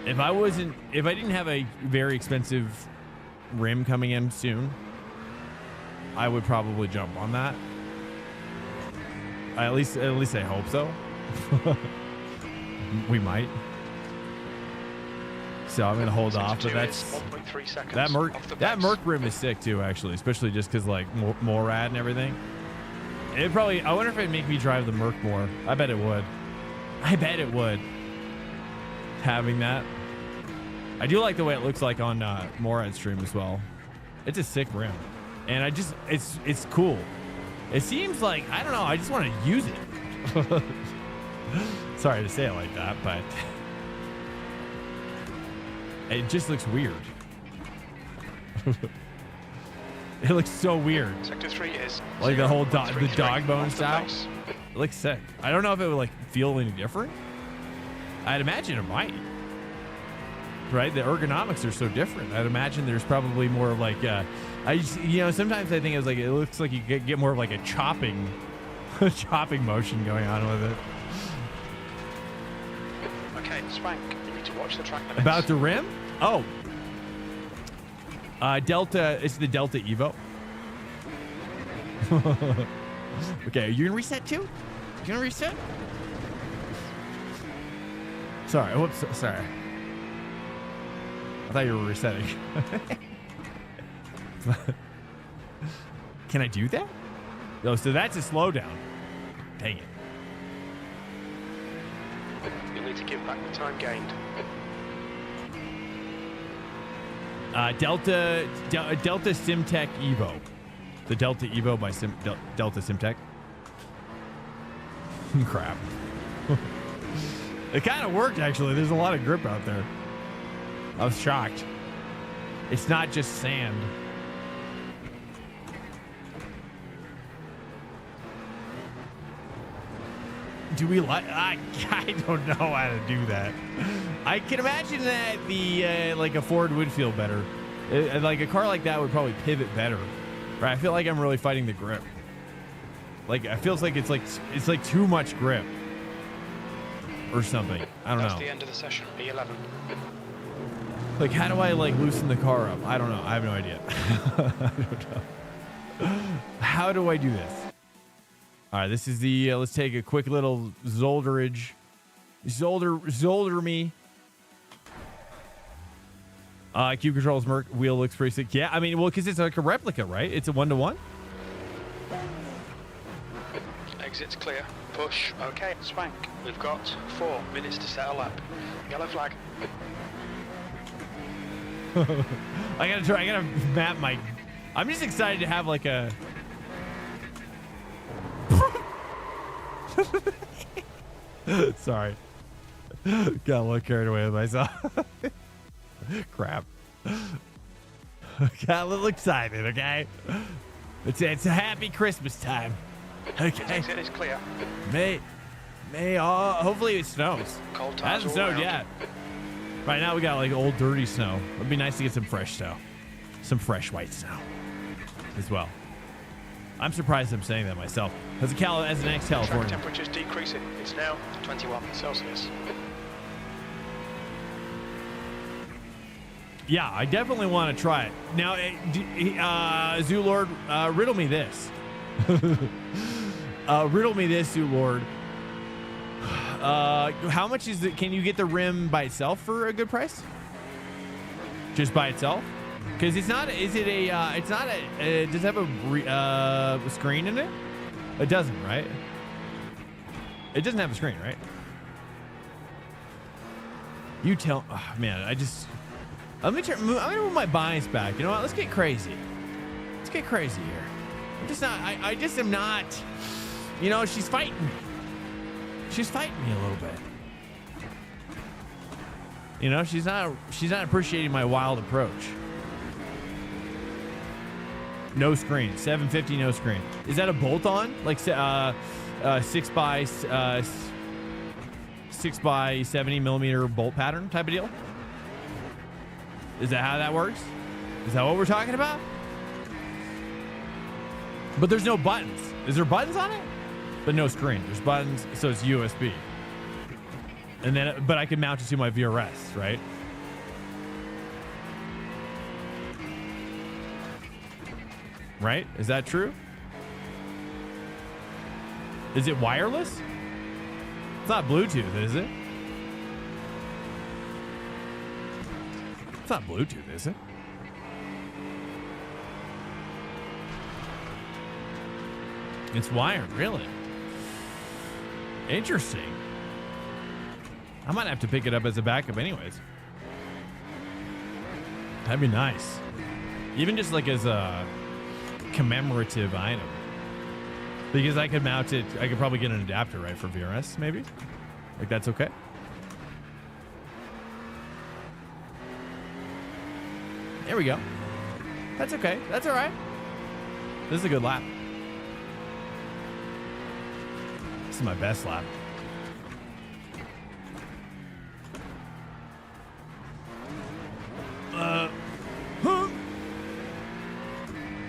If I didn't have a very expensive rim coming in soon, I would probably jump on that. At least I hope so. We might. So I'm gonna hold off, but that's 1.3 seconds. That Merc rim is sick too, actually, especially just because like Morad and everything. It probably. I wonder if it'd make me drive the Merc more. I bet it would. Having that. I do like the way it looks like on Morad's stream as well. It's a sick rim, and it's cool. It seems like, I don't know, I just want to use it. Sorry to say it like that, but it just looks weird. It looks so weird. Sector 3 is like the whole the dog bone style. It looks sick. I don't know if it would like feel any different. I'd imagine it might. Right? The ergonomics are so different. I'd imagine there's probably more of like, sometimes I think it looks like you get more of like a chopping motion going on with it. Okay, Swank, you need to watch the track limits. About the rim? Oh. Delta, it's the Delta Evo. Okay, are you gonna reset too? You gonna reset? Sorry, whoops, sorry. I thought you were resetting. Can I do that? Oh, so that's a slowdown. Dang it. You'll need to give back the time gained. Delta SimTech Evo. The Delta Evo by Delta SimTech. Crap. It kind of worked, actually. There's a lot of grip out there. I was shocked. It's not just sand. Do we like? I don't know how to do that. I can imagine that the like a Ford would feel better. Like a car like that would probably pivot better, right? I feel like I'm really fighting the grip. Like it feels like it's like too much grip or something. I don't know. That's the end of the session. B11. Like how do I like loosen the car up? I don't know. I have no idea. I don't know. How do I do this? All right, this is the, let's take a quick little zolderage. Zolder me. Cube controls wheel looks pretty sick. Yeah, I mean, well, because it's like a replica, right? It's a 1-to-1. Exit's clear. Push. Okay. Swank. We've got 4 minutes to set a lap. Yellow flag. I gotta map my, I'm just excited to have like a, sorry. Got a little carried away with myself. Crap. Got a little excited, okay? It's a happy Christmas time. Okay. Exit is clear. May, hopefully it snows. Cold It tires hasn't all snowed around. yet. Right now we got like old dirty snow. It'd be nice to get some fresh snow. Some fresh white snow as well. I'm surprised I'm saying that myself. As an Track ex-California. temperature's decreasing. It's now 21 Celsius. Yeah, I definitely want to try it. Now, Zoo Lord, riddle me this. Riddle me this, Zoo Lord. How much is it? Can you get the rim by itself for a good price? Just by itself? Because it's not. Is it a? It's not a. Does it have a screen in it? It doesn't, right? It doesn't have a screen, right? You tell. Oh, man, I just. I'm gonna move my bias back. You know what? Let's get crazy. Let's get crazy here. I'm just not. I just am not. You know, she's fighting me. She's fighting me a little bit. You know, she's not appreciating my wild approach. No screen. 750 no screen. Is that a bolt on? Like 6 by 70 millimeter bolt pattern type of deal? Is that how that works? Is that what we're talking about? But there's no buttons. Is there buttons on it? But no screen. There's buttons, so it's USB. And then, but I can mount it to my VRS, right? Right? Is that true? Is it wireless? It's not Bluetooth, is it? It's not Bluetooth, is it? It's wired, really? Interesting. I might have to pick it up as a backup anyways. That'd be nice. Even just like as a commemorative item. Because I could mount it, I could probably get an adapter, right, for VRS, maybe? Like, that's okay? There we go. That's okay. That's all right. This is a good lap. This is my best lap.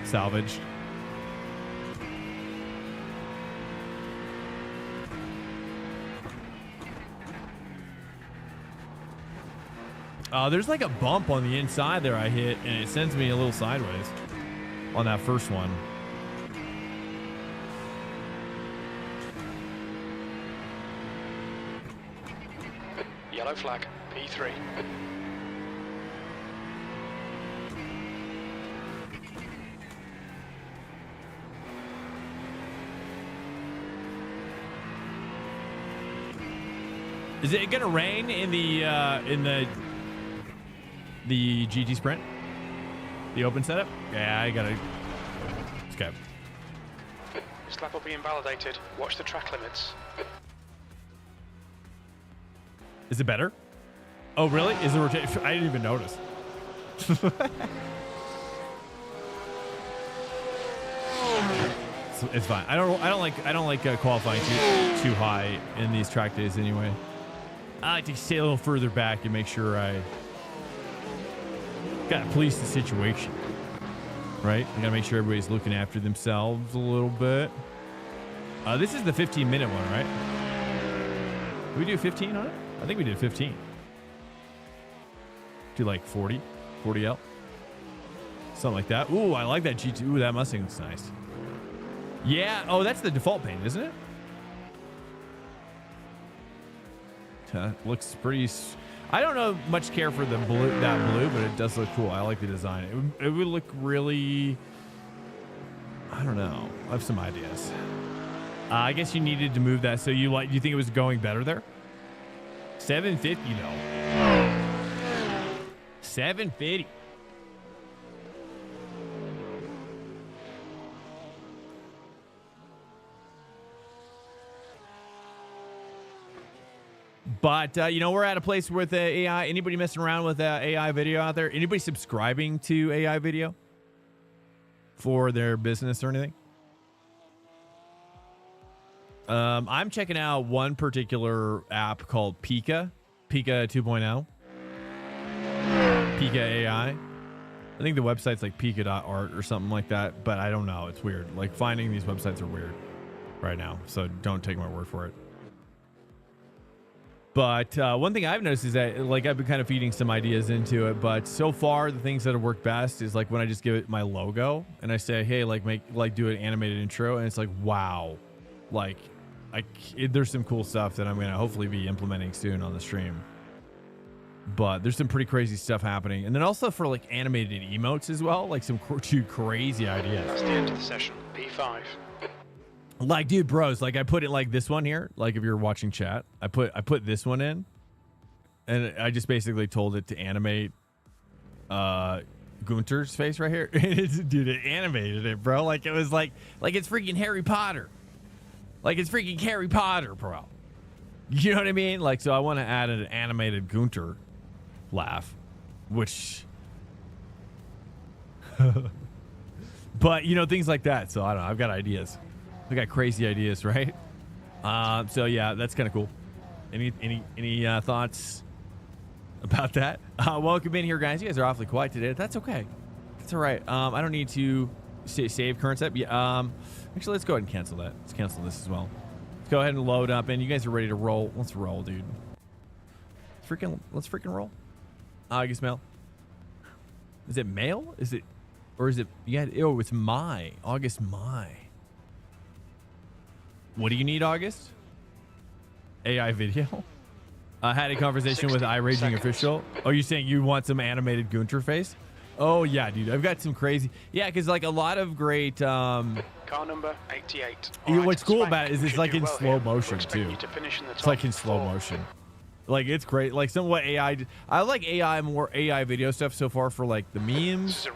Salvaged. There's like a bump on the inside there I hit, and it sends me a little sideways on that first one. Yellow flag. P3. Is it gonna rain in the GT Sprint? The open setup? Yeah, I gotta. Okay. This lap will be invalidated. Watch the track limits. Is it better? Oh, really? Is the rotation? I didn't even notice. It's fine. I don't like qualifying too high in these track days anyway. I like to stay a little further back and make sure I gotta police the situation, right? I gotta make sure everybody's looking after themselves a little bit. This is the 15-minute one, right? Did we do 15 on it? I think we did 15. Do like 40L, something like that. Ooh, I like that GT. Ooh, that Mustang looks nice. Yeah. Oh, that's the default paint, isn't it? Looks pretty. I don't know much care for the blue, that blue, but it does look cool. I like the design. It would look really. I don't know. I have some ideas. I guess you needed to move that. So you think it was going better there? 750 though. 750. But, we're at a place with AI. Anybody messing around with AI video out there? Anybody subscribing to AI video for their business or anything? I'm checking out one particular app called Pika 2.0. Pika AI. I think the website's like pika.art or something like that, but I don't know. It's weird. Like finding these websites are weird right now, so don't take my word for it. But one thing I've noticed is that like I've been kind of feeding some ideas into it, but so far the things that have worked best is like when I just give it my logo and I say, hey, do an animated intro, and it's like, wow, like there's some cool stuff that I'm gonna hopefully be implementing soon on the stream. But there's some pretty crazy stuff happening, and then also for like animated emotes as well, like some crazy ideas. That's the end of the session. P5. Like, dude, bros, like I put it like this one here. Like if you're watching chat, I put this one in, and I just basically told it to animate Gunter's face right here. Dude, it animated it, bro. Like it was like it's freaking Harry Potter. Like it's freaking Harry Potter, bro. You know what I mean? Like, so I want to add an animated Gunter laugh, which, but things like that. So I don't know. I've got ideas. I got crazy ideas, right? So yeah, that's kind of cool. Any thoughts about that? Welcome in here, guys. You guys are awfully quiet today. That's okay. That's all right. I don't need to save current set. Yeah. Actually, let's go ahead and cancel that. Let's cancel this as well. Let's go ahead and load up, and you guys are ready to roll. Let's roll, dude. Let's freaking roll. August mail. Is it mail? Is it, or is it? Yeah. Oh, it's my August. My. What do you need, August? AI video. I had a conversation with iRacing official. Oh, you're saying you want some animated Gunter face? Oh yeah, dude. I've got some crazy. Yeah, because like a lot of great. Car number 88. What's cool about it is it's like in slow motion too. It's like in slow motion. Like it's great. Like some of what AI. I like more AI video stuff so far for like the memes.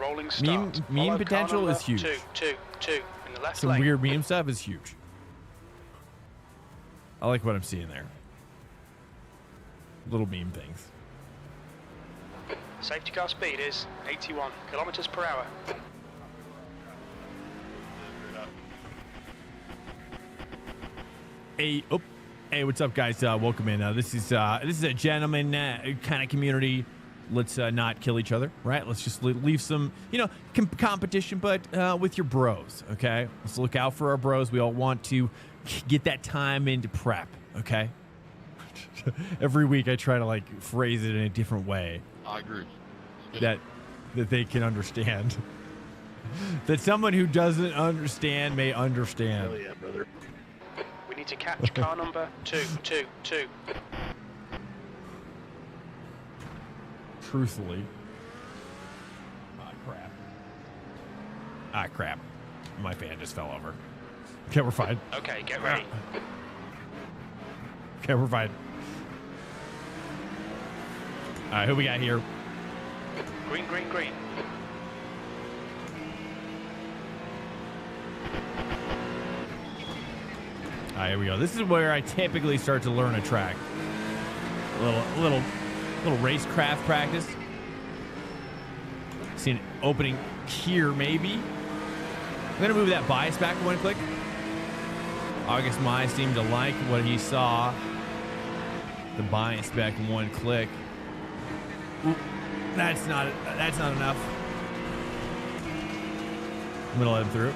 Meme potential is huge. Two in the left some lane. Weird meme stuff is huge. I like what I'm seeing there. Little meme things. Safety car speed is 81 kilometers per hour. Hey, what's up, guys? Welcome in. This is a gentleman kind of community. Let's not kill each other, right? Let's just leave some, competition, but with your bros, okay? Let's look out for our bros. We all want to get that time into prep, okay? Every week I try to like phrase it in a different way. I agree. That they can understand. That someone who doesn't understand may understand. Hell yeah, brother. We need to catch car number 222. Truthfully. Crap. My fan just fell over. Okay, we're fine. Okay, get ready. Okay, we're fine. All right, who we got here? Green. All right, here we go. This is where I typically start to learn a track. Little racecraft practice. See an opening here, maybe. I'm gonna move that bias back one click. August Mai seemed to like what he saw. The bias back one click. Ooh, that's not enough. I'm gonna let him through.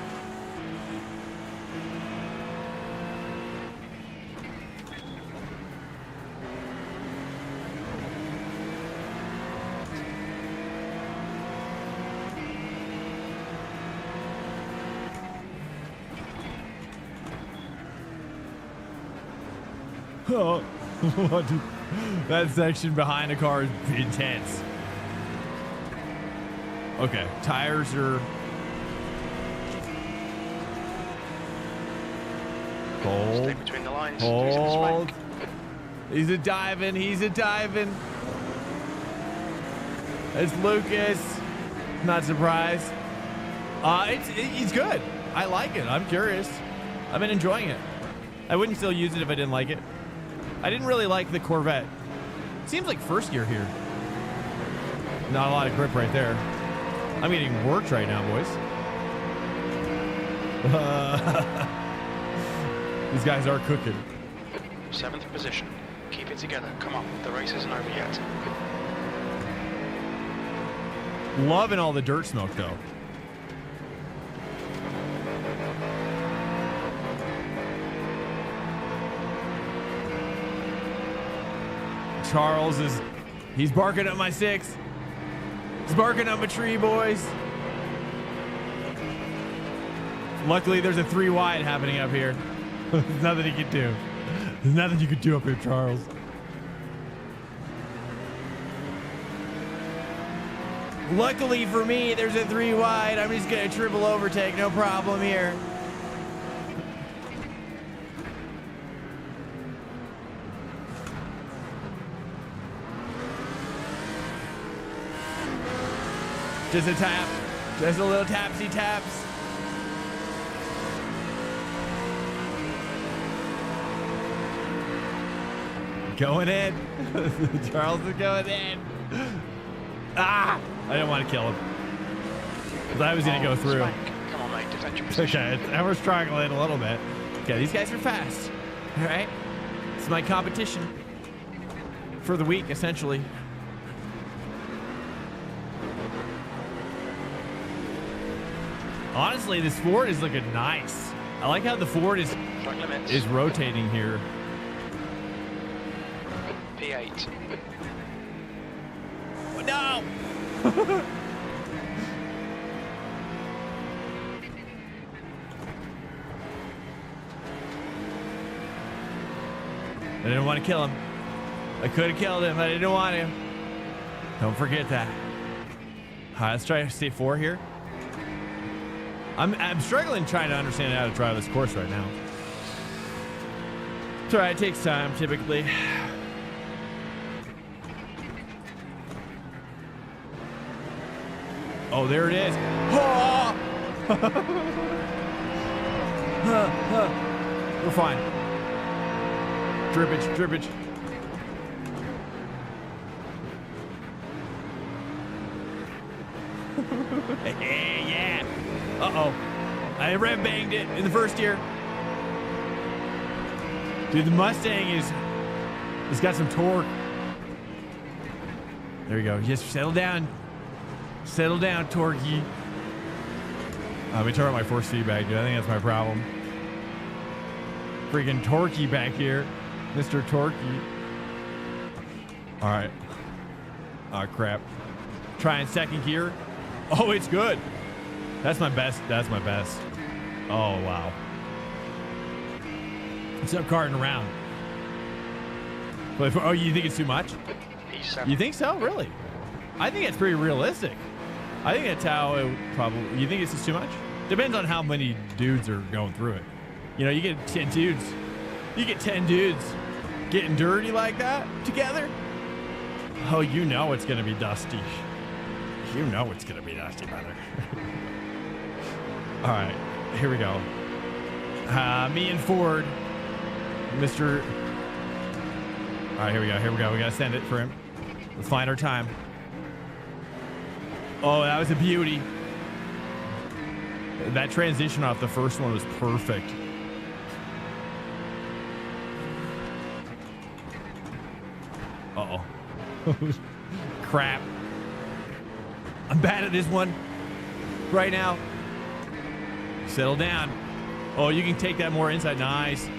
Oh, that section behind the car is intense. Okay, tires are hold. Stay between the lines. Hold. He's a diving. It's Lucas. Not surprised. He's good. I like it. I'm curious. I've been enjoying it. I wouldn't still use it if I didn't like it. I didn't really like the Corvette. Seems like first gear here. Not a lot of grip right there. I'm getting worked right now, boys. These guys are cooking. 7th position. Keep it together. Come on. The race isn't over yet. Loving all the dirt smoke, though. Charles he's barking up my 6. He's barking up a tree, boys. Luckily, there's a 3 wide happening up here. There's nothing he can do. There's nothing you can do up here, Charles. Luckily for me, there's a 3 wide. I'm just gonna triple overtake, no problem here. Just a tap. Just a little tapsy taps. Going in. Charles is going in. Ah! I didn't want to kill him. Because I was going to go through. Swank. Come on, mate. Defend your position. Okay, I was struggling a little bit. Okay, these guys are fast. All right? It's my competition for the week, essentially. Honestly, this Ford is looking nice. I like how the Ford is rotating here. P8. Oh, no! I didn't want to kill him. I could have killed him, but I didn't want to. Don't forget that. All right, let's try to stay 4 here. I'm struggling trying to understand how to drive this course right now. It's all right, it takes time typically. Oh, there it is. Oh! We're fine. Drippage, drippage. Hey, yeah. Uh-oh. I rev banged it in the first year. Dude, the Mustang it's got some torque. There you go. Just settle down. Settle down, Torquey. Let me turn on my force feedback, dude. I think that's my problem. Freaking Torquey back here. Mr. Torquey. All right. Oh, crap. Trying second gear. Oh, it's good. That's my best. That's my best. Oh, wow. It's up carting around. But oh, you think it's too much? You think so? Really? I think it's pretty realistic. I think that's how it probably. You think it's just too much? Depends on how many dudes are going through it. You know, you get 10 dudes. You get 10 dudes getting dirty like that together. Oh, you know it's gonna be dusty. You know it's gonna be dusty, brother. All right, here we go. Me and Ford, Mr. All right, here we go. Here we go. We got to send it for him. Let's find our time. Oh, that was a beauty. That transition off the first one was perfect. Uh-oh. Crap. I'm bad at this one right now. Settle down. Oh, you can take that more inside. Nice.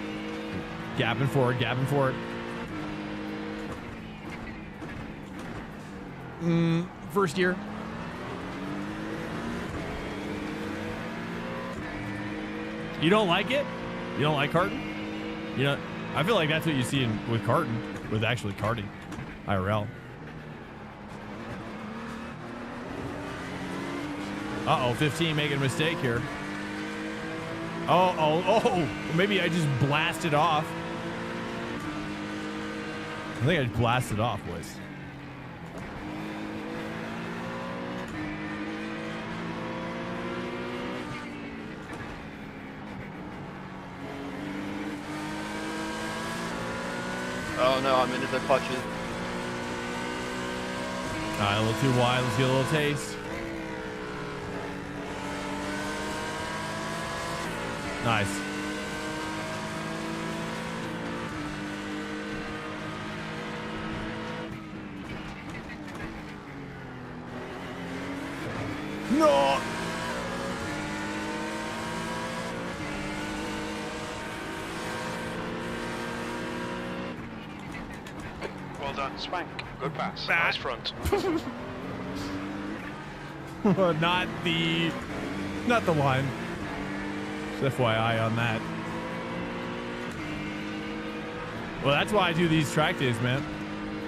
Gapping forward, gapping forward. First year. You don't like it? You don't like karting? You know, I feel like that's what you see with karting, with actually karting, IRL. Uh-oh, 15 making a mistake here. Oh, maybe I just blasted off. I think I just blasted off, boys. Oh no, I'm into the clutches. All right, a little too wide. Let's get a little taste. Nice. No. Well done, Swank. Good pass. Nice front. Not the line. Just FYI on that. Well, that's why I do these track days, man.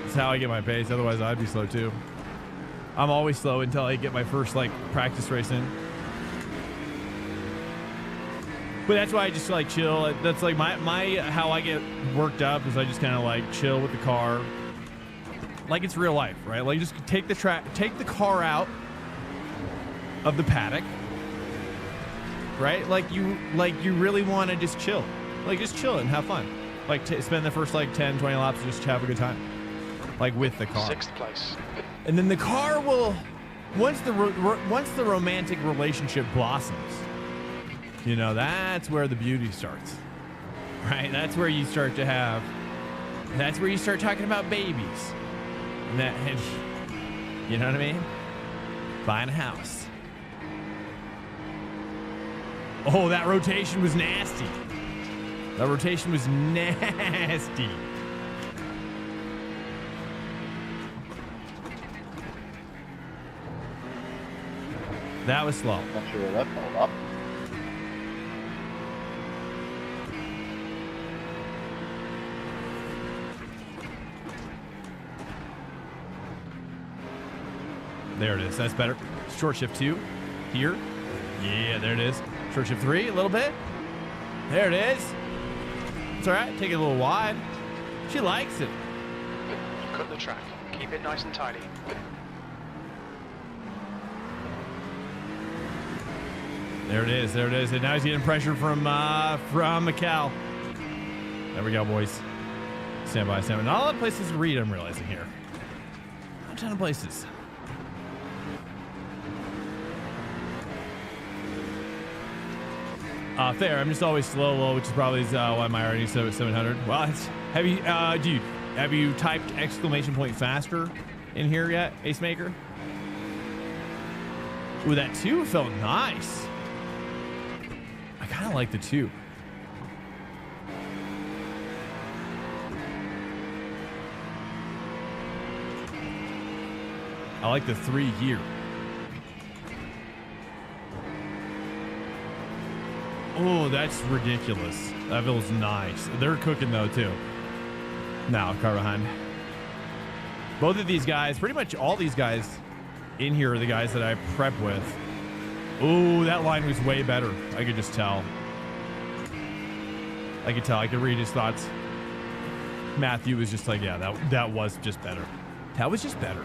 That's how I get my pace. Otherwise, I'd be slow too. I'm always slow until I get my first like practice race in. But that's why I just like chill. That's like my how I get worked up is I just kind of like chill with the car. Like it's real life, right? Like just take the car out of the paddock, right? Like you really want to just chill. Like just chill and have fun. Like spend the first like 10, 20 laps and just have a good time. Like with the car. 6th place. And then the car will, once the romantic relationship blossoms, you know, that's where the beauty starts, right? That's where you start talking about babies. And you know what I mean? Buying a house. Oh, that rotation was nasty. That rotation was nasty. That was slow. Not sure where that fell up. There it is. That's better. Short shift 2 here. Yeah, there it is. Short shift 3 a little bit. There it is. It's all right. Take it a little wide. She likes it. Cut the track. Keep it nice and tidy. There it is. There it is. And now he's getting pressure from Mikal. There we go, boys. Stand by, stand by. Not a lot of places to read, I'm realizing here. Not a ton of places. Fair. I'm just always slow, which is probably why my already 700. Well, have you typed exclamation point faster in here yet, Ace Maker? Ooh, that 2 felt nice. I kind of like the 2. I like the 3 here. Oh, that's ridiculous. That feels nice. They're cooking though too. Now, car behind. Both of these guys, pretty much all these guys in here are the guys that I prep with. Oh, that line was way better. I could just tell. I could tell. I could read his thoughts. Matthew was just like, yeah, that was just better. That was just better.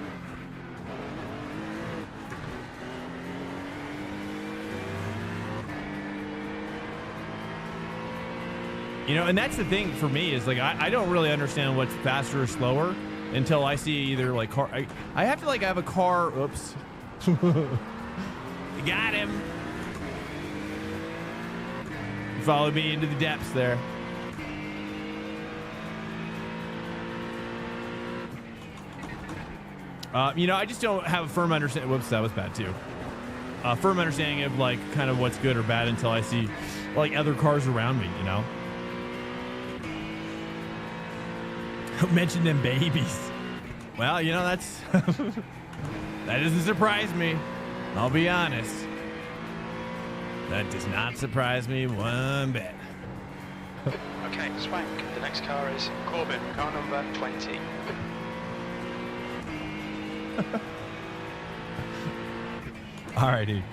You know, and that's the thing for me is like I don't really understand what's faster or slower until I see either like car. I have to like have a car. Oops. Got him. Followed me into the depths there. You know, I just don't have a firm understanding. Whoops, that was bad too. Firm understanding of like kind of what's good or bad until I see like other cars around me, you know. Mention them babies. Well, you know, that's that doesn't surprise me. I'll be honest. That does not surprise me one bit. Okay, Swank. The next car is Corbin, car number 20. All right, dude.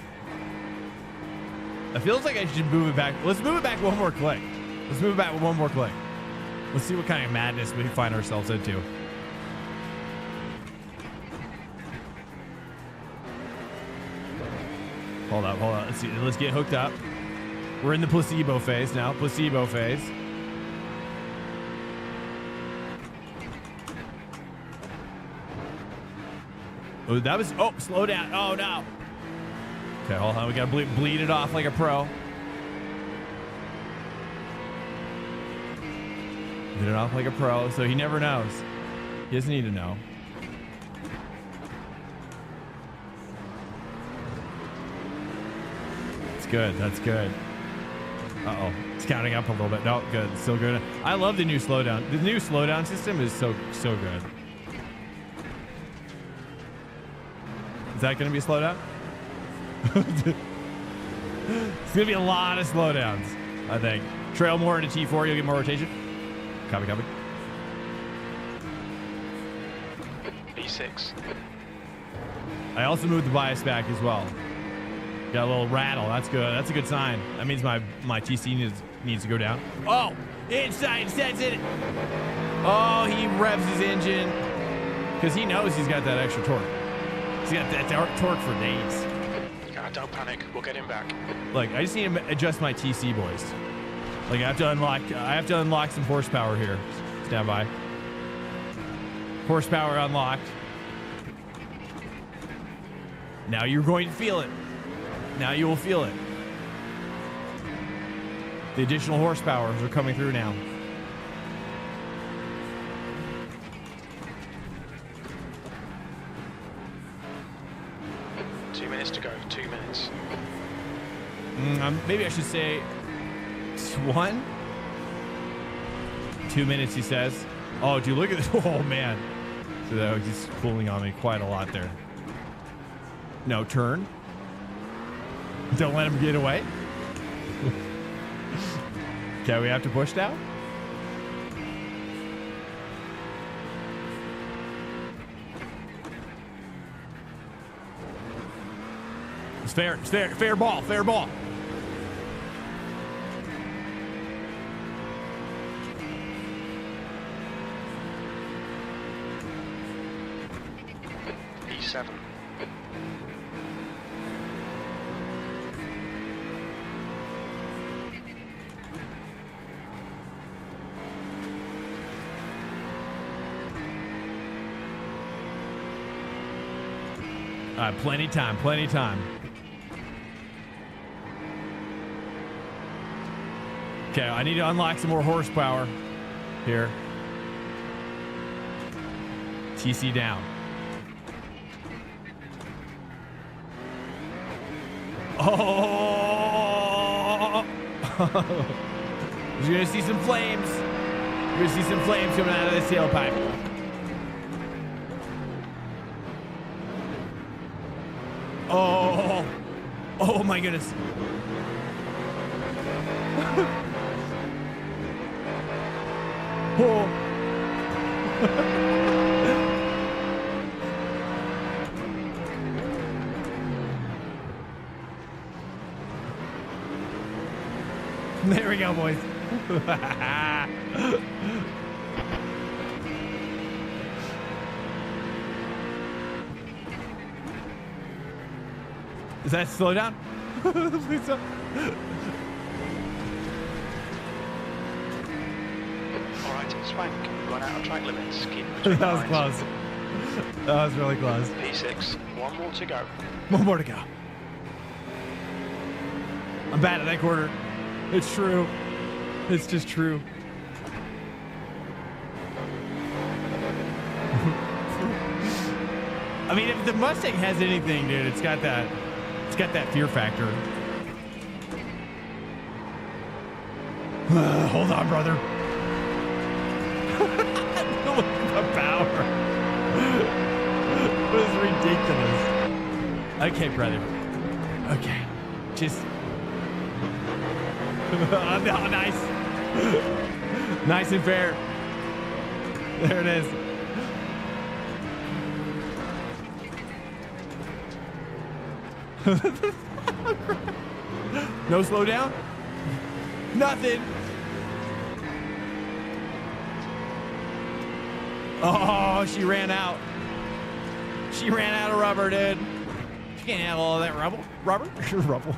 It feels like I should move it back. Let's move it back one more click. Let's move it back one more click. Let's see what kind of madness we find ourselves into. Hold up, hold on. Let's see. Let's get hooked up. We're in the placebo phase now. Placebo phase. Oh, that was. Oh, slow down. Oh no. Okay, hold on. We gotta bleed it off like a pro. Bleed it off like a pro, so he never knows. He doesn't need to know. That's good. That's good. Uh-oh. It's counting up a little bit. No, good. Still good. I love the new slowdown. The new slowdown system is so good. Is that going to be a slowdown? It's going to be a lot of slowdowns, I think. Trail more into T4, you'll get more rotation. Copy, copy. B6. I also moved the bias back as well. Got a little rattle. That's good. That's a good sign. That means my TC needs to go down. Oh, inside sets it. Oh, he revs his engine because he knows he's got that extra torque. He's got that torque for days. Don't panic. We'll get him back. Look, I just need to adjust my TC, boys. Like I have to unlock some horsepower here. Stand by. Horsepower unlocked. Now you're going to feel it. Now you will feel it. The additional horsepowers are coming through now. To go. 2 minutes. Maybe I should say 1. 2 minutes, he says. Oh, dude, look at this. Oh, man. So that was just cooling on me quite a lot there. No, turn. Don't let him get away. Okay, we have to push now. It's fair. It's fair. Fair ball. Fair ball. E7. Plenty time. Plenty time. Okay, I need to unlock some more horsepower here. TC down. Oh! You're gonna see some flames. You're gonna see some flames coming out of the tailpipe. Oh! Oh my goodness. Oh. There we go, boys. Is that slow down? Please don't. Swank, going out of track limits. Keep it between That was the close. lines. That was really close. P6, one more to go. One more to go. I'm bad at that corner. It's true. It's just true. I mean, if the Mustang has anything, dude, it's got that fear factor. Hold on, brother. Look at the power. It was ridiculous. Okay, brother. Okay. Just. Oh, nice. Nice and fair. There it is. No slowdown? Nothing. Oh, she ran out. She ran out of rubber, dude. She can't handle all that rubber. Rubble.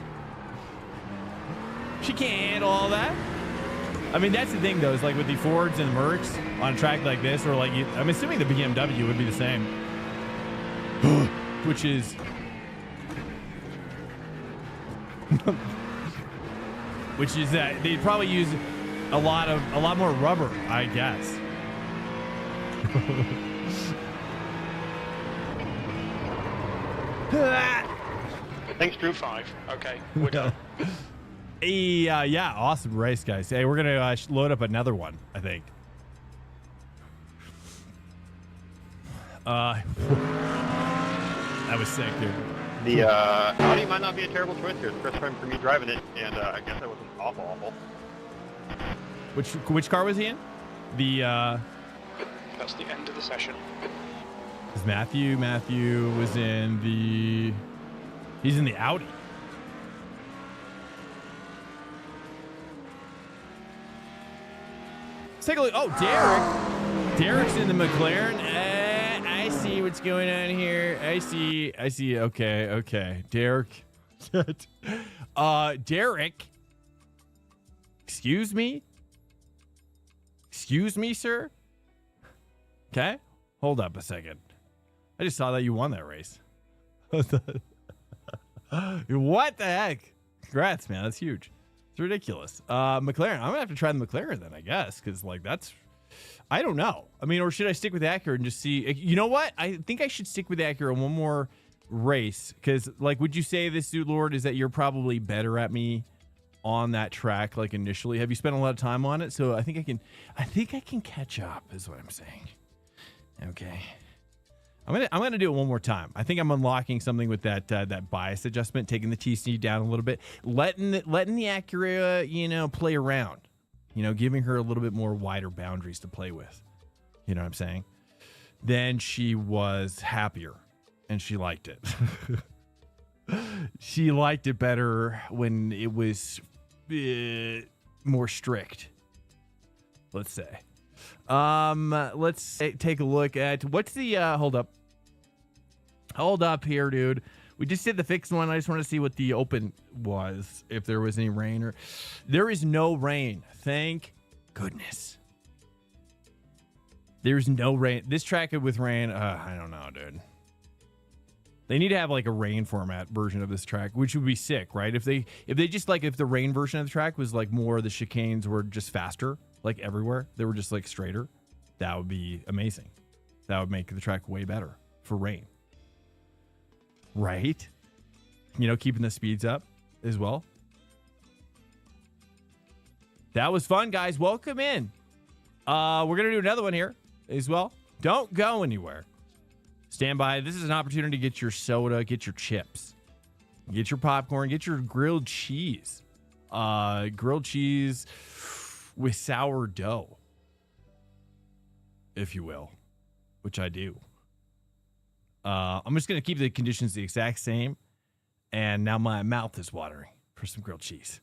She can't handle all that. I mean, that's the thing, though, is like with the Fords and the Mercs on a track like this, or like, I'm assuming the BMW would be the same. Which is... which is that they'd probably use a lot more rubber, I guess. Thanks, Drew. 5. Okay, we're done. Yeah, awesome race, guys. Hey, we're gonna load up another one, I think. That was sick, dude. The Audi might not be a terrible choice here. It's the first time for me driving it, and I guess I wasn't awful. Which car was he in? The That's the end of the session. is Matthew was in the... He's in the Audi. Let's take a look. Oh, Derek's in the McLaren. I see what's going on here. I see. Okay. Derek. Derek. Excuse me, sir. Okay. Hold up a second. I just saw that you won that race. What the heck? Congrats, man. That's huge. It's ridiculous. McLaren. I'm gonna have to try the McLaren then, I guess, because like that's... I don't know. I mean, or should I stick with Acura and just see? You know what? I think I should stick with Acura one more race, because like, would you say this, dude, Lord, is that you're probably better at me on that track, like initially? Have you spent a lot of time on it? So I think I can catch up, is what I'm saying. Okay. I'm gonna do it one more time. I think I'm unlocking something with that bias adjustment, taking the TC down a little bit, letting the Acura, play around, giving her a little bit more wider boundaries to play with. You know what I'm saying? Then she was happier, and she liked it. She liked it better when it was more strict, let's say. Let's take a look at what's the hold up here, dude. We just did the fixed one. I just want to see what the open was, if there was any rain. Or there is no rain, thank goodness. There's no rain. This track with rain, I don't know, dude. They need to have like a rain format version of this track, which would be sick, right? If the rain version of the track was like more, the chicanes were just faster, like everywhere, they were just like straighter, that would be amazing. That would make the track way better for rain, right? Keeping the speeds up as well. That was fun, guys. Welcome in. We're gonna do another one here as well. Don't go anywhere. Stand by. This is an opportunity to get your soda, get your chips, get your popcorn, get your grilled cheese. Grilled cheese with sourdough, if you will, which I do. I'm just going to keep the conditions the exact same. And now my mouth is watering for some grilled cheese.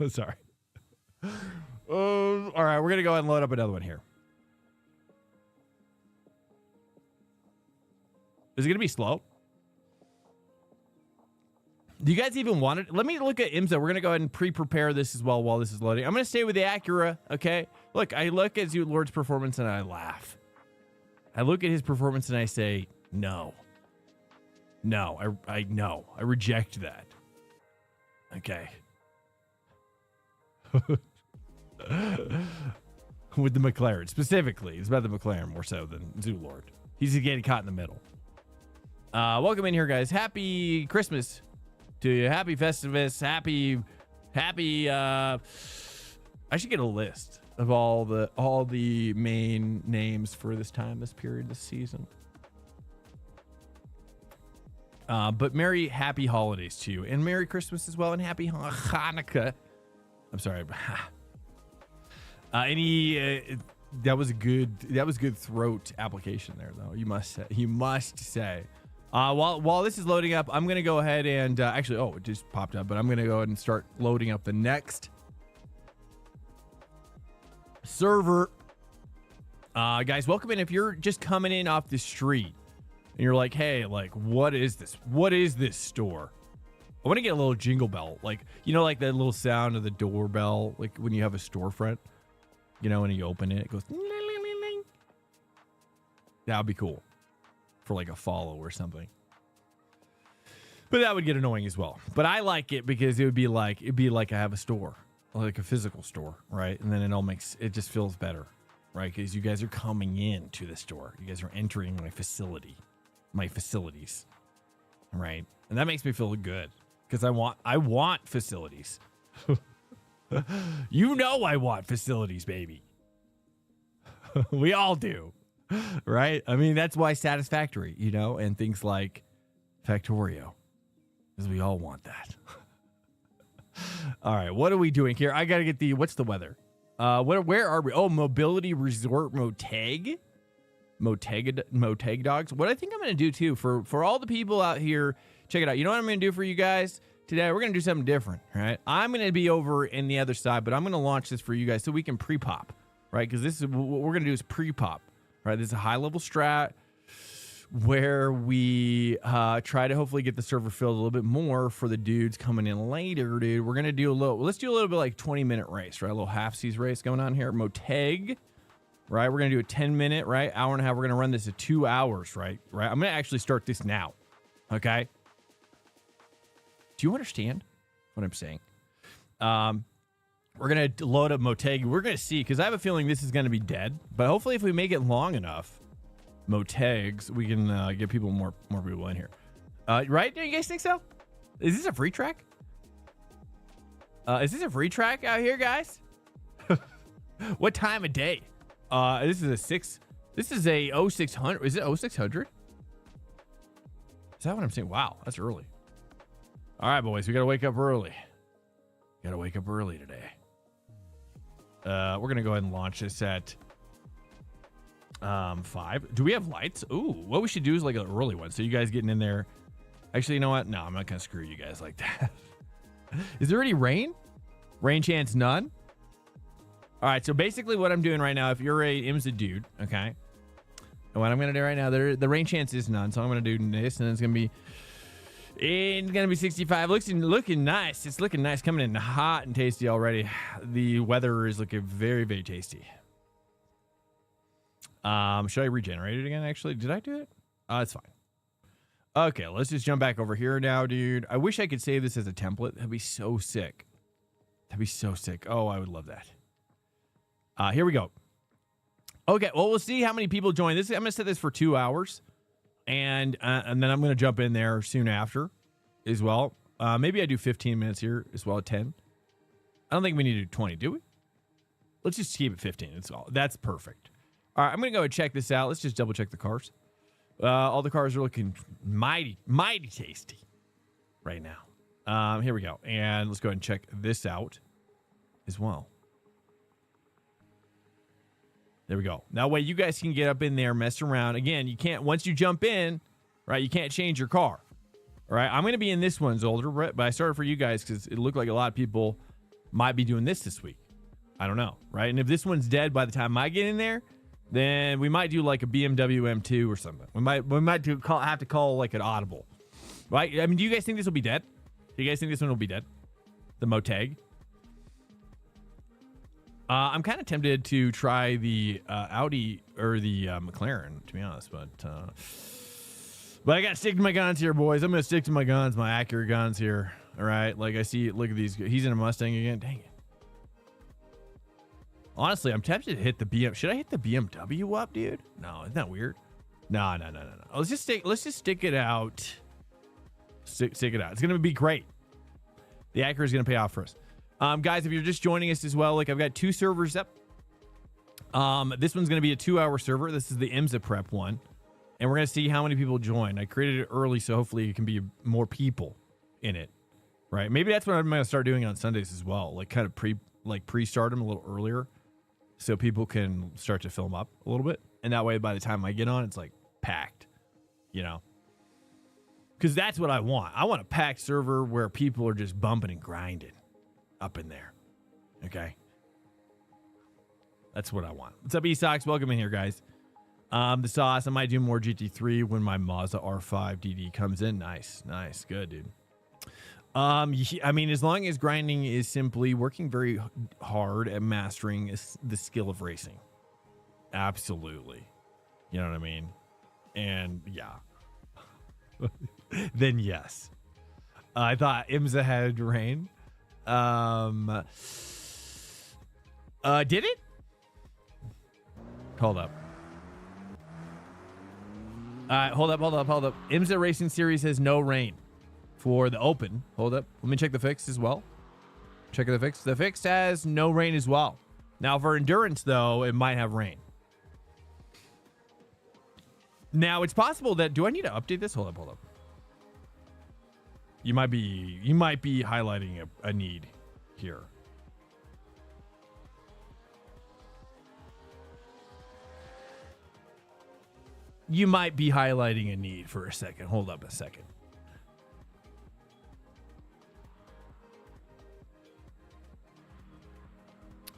Sorry. All right, we're going to go ahead and load up another one here. Is it going to be slow? Do you guys even want it? Let me look at IMSA. We're going to go ahead and pre-prepare this as well while this is loading. I'm going to stay with the Acura, okay? Look, I look at Lord's performance and I laugh. I look at his performance and I say, no. No, I no. I reject that. Okay. With the McLaren, specifically. It's about the McLaren more so than Zoolord. He's getting caught in the middle. Welcome in here, guys. Happy Christmas to you. Happy Festivus. Happy. I should get a list of all the main names for this period, this season. But happy holidays to you, and Merry Christmas as well, and Happy Hanukkah. I'm sorry. That was good throat application there, though. You must say. While this is loading up, I'm gonna go ahead and actually, it just popped up, but I'm gonna go ahead and start loading up the next server. Guys, welcome in. If you're just coming in off the street and you're like, hey, like, what is this? What is this store? I want to get a little jingle bell, like, you know, like that little sound of the doorbell, like when you have a storefront, you know, when you open it, it goes. Ling, ling, ling, ling. That would be cool for like a follow or something. But that would get annoying as well. But I like it because it'd be like I have a store, like a physical store, right? And then it just feels better, right? Because you guys are coming in to the store. You guys are entering my facilities, right? And that makes me feel good because I want facilities. You know I want facilities, baby. We all do, right? I mean, that's why Satisfactory, you know, and things like Factorio, because we all want that. All right, what are we doing here? I got to get what's the weather? Where are we? Oh, Mobility Resort Moteg dogs. What I think I'm going to do too for all the people out here, check it out. You know what I'm going to do for you guys today? We're going to do something different, right? I'm going to be over in the other side, but I'm going to launch this for you guys so we can pre-pop, right? Because this is what we're going to do is pre-pop, right? This is a high-level strat where we try to hopefully get the server filled a little bit more for the dudes coming in later, dude. We're going to do let's do a little bit like 20-minute race, right? A little half-seas race going on here. Moteg, right? We're going to do a 10-minute, right? Hour and a half. We're going to run this at 2 hours, right? I'm going to actually start this now, okay? Do you understand what I'm saying? We're going to load up Moteg. We're going to see, because I have a feeling this is going to be dead. But hopefully if we make it long enough, Motegs, we can get more people in here. Right? Do you guys think so? Is this a free track? Is this a free track out here, guys? What time of day? This is a 0600. Is it 0600? Is that what I'm saying? Wow, that's early. All right, boys, we got to wake up early. Got to wake up early today. We're going to go ahead and launch this at 5. Do we have lights? Ooh, what we should do is like an early one. So you guys getting in there. Actually, you know what? No, I'm not going to screw you guys like that. Is there any rain? Rain chance none? All right, so basically what I'm doing right now, if you're a IMSA dude, okay, and what I'm going to do right now, the rain chance is none. So I'm going to do this, and it's going to be 65. Looking nice. It's looking nice. Coming in hot and tasty already. The weather is looking very, very tasty. Should I regenerate it again, actually? Did I do it? It's fine. Okay, let's just jump back over here now, dude. I wish I could save this as a template. That'd be so sick. That'd be so sick. Oh, I would love that. Here we go. Okay, well, we'll see how many people join this. I'm going to set this for 2 hours. And then I'm going to jump in there soon after as well. Maybe I do 15 minutes here as well at 10. I don't think we need to do 20, do we? Let's just keep it 15. That's perfect. All right, I'm going to go and check this out. Let's just double check the cars. All the cars are looking mighty, mighty tasty right now. Here we go. And let's go ahead and check this out as well. There we go. That way you guys can get up in there, mess around. Again, you can't, once you jump in, right, you can't change your car. All right, I'm going to be in this one, Zolder, but I started for you guys because it looked like a lot of people might be doing this week. I don't know, right? And if this one's dead by the time I get in there, then we might do like a BMW M2 or something. We might have to call like an audible, right? I mean, do you guys think this will be dead? Do you guys think this one will be dead? The Moteg? I'm kind of tempted to try the Audi or the McLaren, to be honest, but I got to stick to my guns here, boys. I'm going to stick to my guns, my accurate guns here. All right, like I see, look at these. He's in a Mustang again. Dang it. Honestly, I'm tempted to hit the BM. Should I hit the BMW up, dude? No, isn't that weird? No. Let's just stick it out. Stick it out. It's going to be great. The Acura is going to pay off for us. Guys, if you're just joining us as well, like I've got 2 servers up. This one's going to be a 2-hour server. This is the IMSA prep one. And we're going to see how many people join. I created it early, so hopefully it can be more people in it. Right? Maybe that's what I'm going to start doing on Sundays as well. Like kind of pre-start them a little earlier so people can start to fill them up a little bit. And that way, by the time I get on, it's like packed, you know? Because that's what I want. I want a packed server where people are just bumping and grinding up in there. Okay? That's what I want. What's up, eSox? Welcome in here, guys. The sauce, I might do more GT3 when my Mazda R5 DD comes in. Nice. Good, dude. I mean, as long as grinding is simply working very hard at mastering the skill of racing. Absolutely. You know what I mean? And yeah. Then yes. I thought IMSA had rain. Did it? Hold up. Hold up. IMSA Racing Series has no rain for the open. Hold up. Let me check the fix as well. Check the fix. The fix has no rain as well. Now for endurance, though, it might have rain. Now it's possible that, do I need to update this? Hold up. You might be highlighting a need here. You might be highlighting a need for a second. Hold up a second.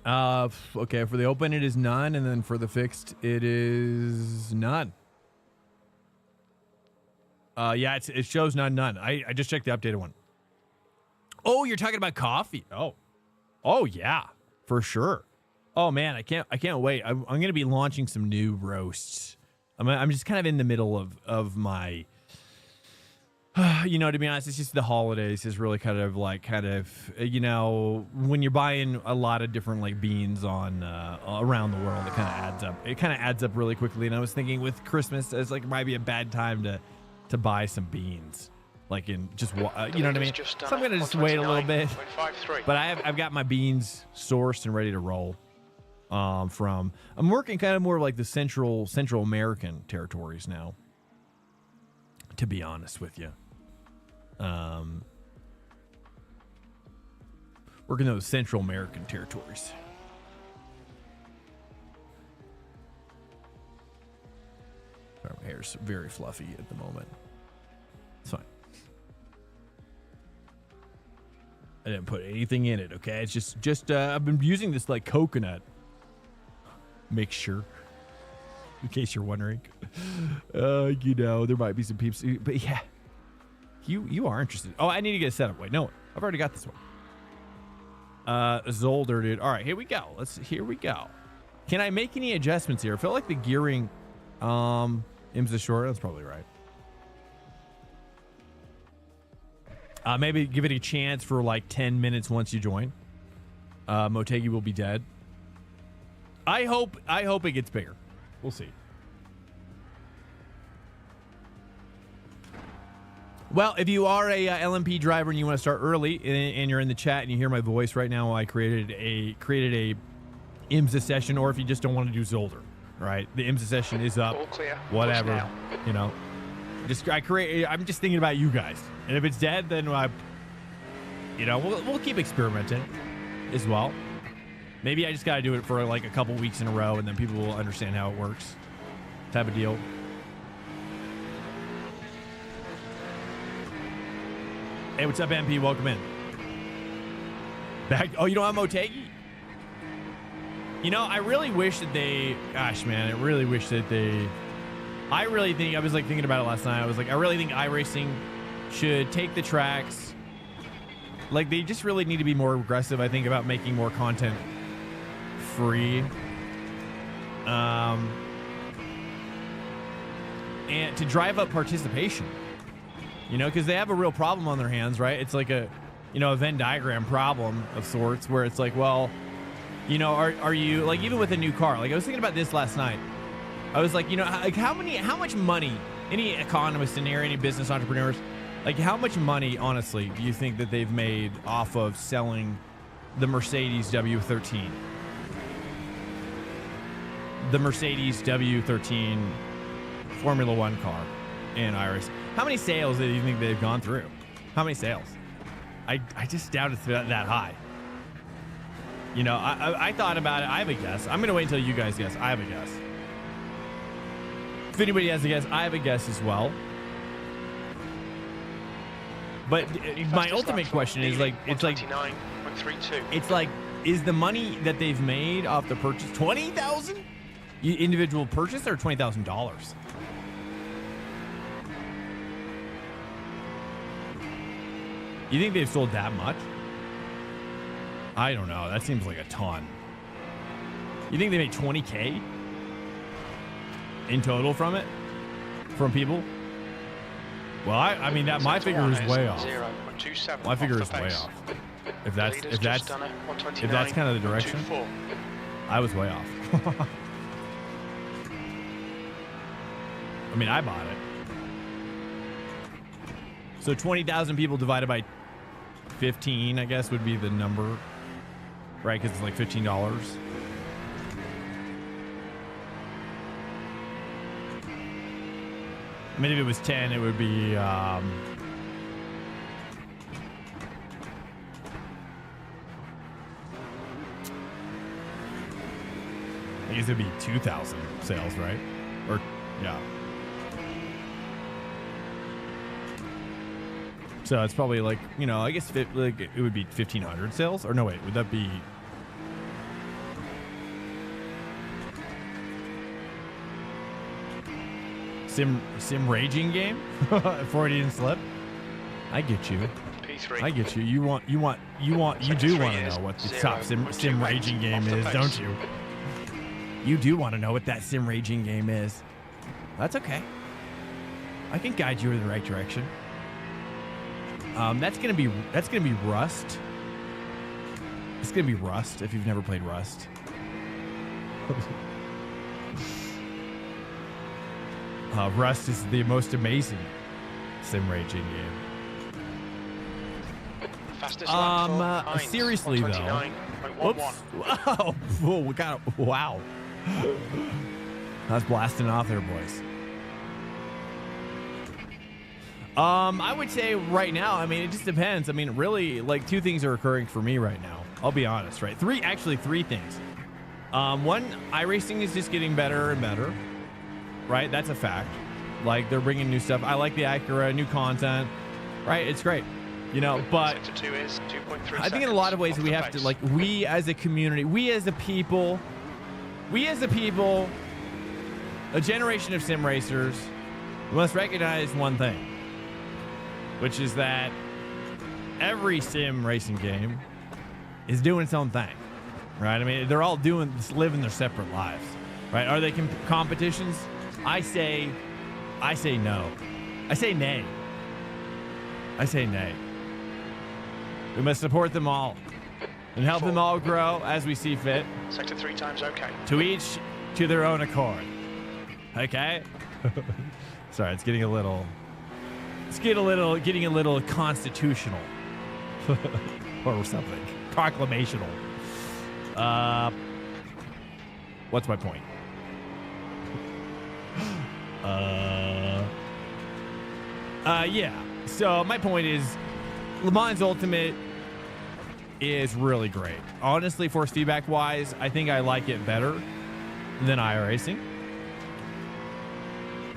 Okay, for the open it is none, and then for the fixed it is none. Yeah, it shows none. I just checked the updated one. Oh, you're talking about coffee. Oh yeah, for sure. Oh man, I can't wait. I'm gonna be launching some new roasts. I'm just kind of in the middle of my, you know, to be honest, it's just the holidays is really kind of, you know, when you're buying a lot of different like beans on around the world, it kind of adds up. It kind of adds up really quickly. And I was thinking with Christmas, it's like it might be a bad time to buy some beans, like in just you know what I mean. So I'm gonna just wait a little bit. But I've got my beans sourced and ready to roll. I'm working kind of more like the Central American territories now, to be honest with you. Working those Central American territories. Sorry, my hair's very fluffy at the moment. It's fine. I didn't put anything in it, okay? It's just I've been using this like coconut mixture, in case you're wondering. You know, there might be some peeps, but yeah, you are interested. Oh, I need to get a setup. Wait, no, I've already got this one. Zolder, dude. All right, here we go. Here we go. Can I make any adjustments here? I feel like the gearing, IMSA short. That's probably right. Maybe give it a chance for like 10 minutes once you join. Motegi will be dead. I hope it gets bigger. We'll see. Well, if you are a LMP driver and you want to start early and you're in the chat and you hear my voice right now, I created a IMSA session, or if you just don't want to do Zolder, right? The IMSA session is up. All clear. Whatever, you know. I'm just thinking about you guys, and if it's dead, then we'll keep experimenting as well. Maybe I just got to do it for like a couple weeks in a row, and then people will understand how it works. Type of deal. Hey, what's up, MP? Welcome in. Back. Oh, you don't have Motegi? You know, I really wish that gosh, man, I really wish that I really think, I was like thinking about it last night. I was like, I really think iRacing should take the tracks Like, they just really need to be more aggressive, I think, about making more content free. And to drive up participation, you know, because they have a real problem on their hands, right? It's like a, you know, a Venn diagram problem of sorts where it's like, well, you know, are you, like, even with a new car, like I was thinking about this last night. I was like, you know, like how much money, any economists in here, any business entrepreneurs, like how much money, honestly, do you think that they've made off of selling the Mercedes W13? The Mercedes W13 Formula One car in iRacing. How many sales do you think they've gone through? How many sales? I just doubt it's that high. You know, I thought about it. I have a guess. I'm going to wait until you guys guess. I have a guess. If anybody has a guess, I have a guess as well. But my ultimate question is like, it's like, it's like, is the money that they've made off the purchase $20,000 individual purchase or $20,000? You think they've sold that much? I don't know. That seems like a ton. You think they made $20K in total from it? From people? Well, I mean that my figure is way off. My figure is way off. If that's kind of the direction, I was way off. I mean, I bought it. So 20,000 people divided by 15, I guess, would be the number, right? Because it's like $15. I mean, if it was 10, it would be, I guess it'd be 2,000 sales, right? Or, yeah. So it's probably like, you know, I guess it would be 1,500 sales. Or no, wait, would that be... SIMRACING game? Freudian slip? I get you. P3. I get you. You do want to know what the top SIMRACING game is, don't you? You do want to know what that SIMRACING game is. That's okay. I can guide you in the right direction. That's gonna be Rust. It's gonna be Rust if you've never played Rust. Rust is the most amazing SIMRACING game. Seriously though. Whoops. Wow. Whoa, wow. I was blasting off there, boys. I would say right now, I mean, it just depends. I mean, really, like, two things are occurring for me right now. I'll be honest, right? Three things. One, iRacing is just getting better and better, right? That's a fact. Like, they're bringing new stuff. I like the Acura, new content, right? It's great, you know, but I think in a lot of ways we have to, like, we as a community, we as a people, a generation of sim racers, we must recognize one thing, which is that every sim racing game is doing its own thing, right? I mean, they're all living their separate lives, right? Are they competitions? I say no. I say nay. We must support them all and help them all grow as we see fit. Sector 3 times okay. To each to their own accord. Okay? Sorry, it's getting a little constitutional or something. Proclamational. What's my point? Yeah. So my point is Le Mans Ultimate is really great. Honestly, force feedback wise, I think I like it better than iRacing.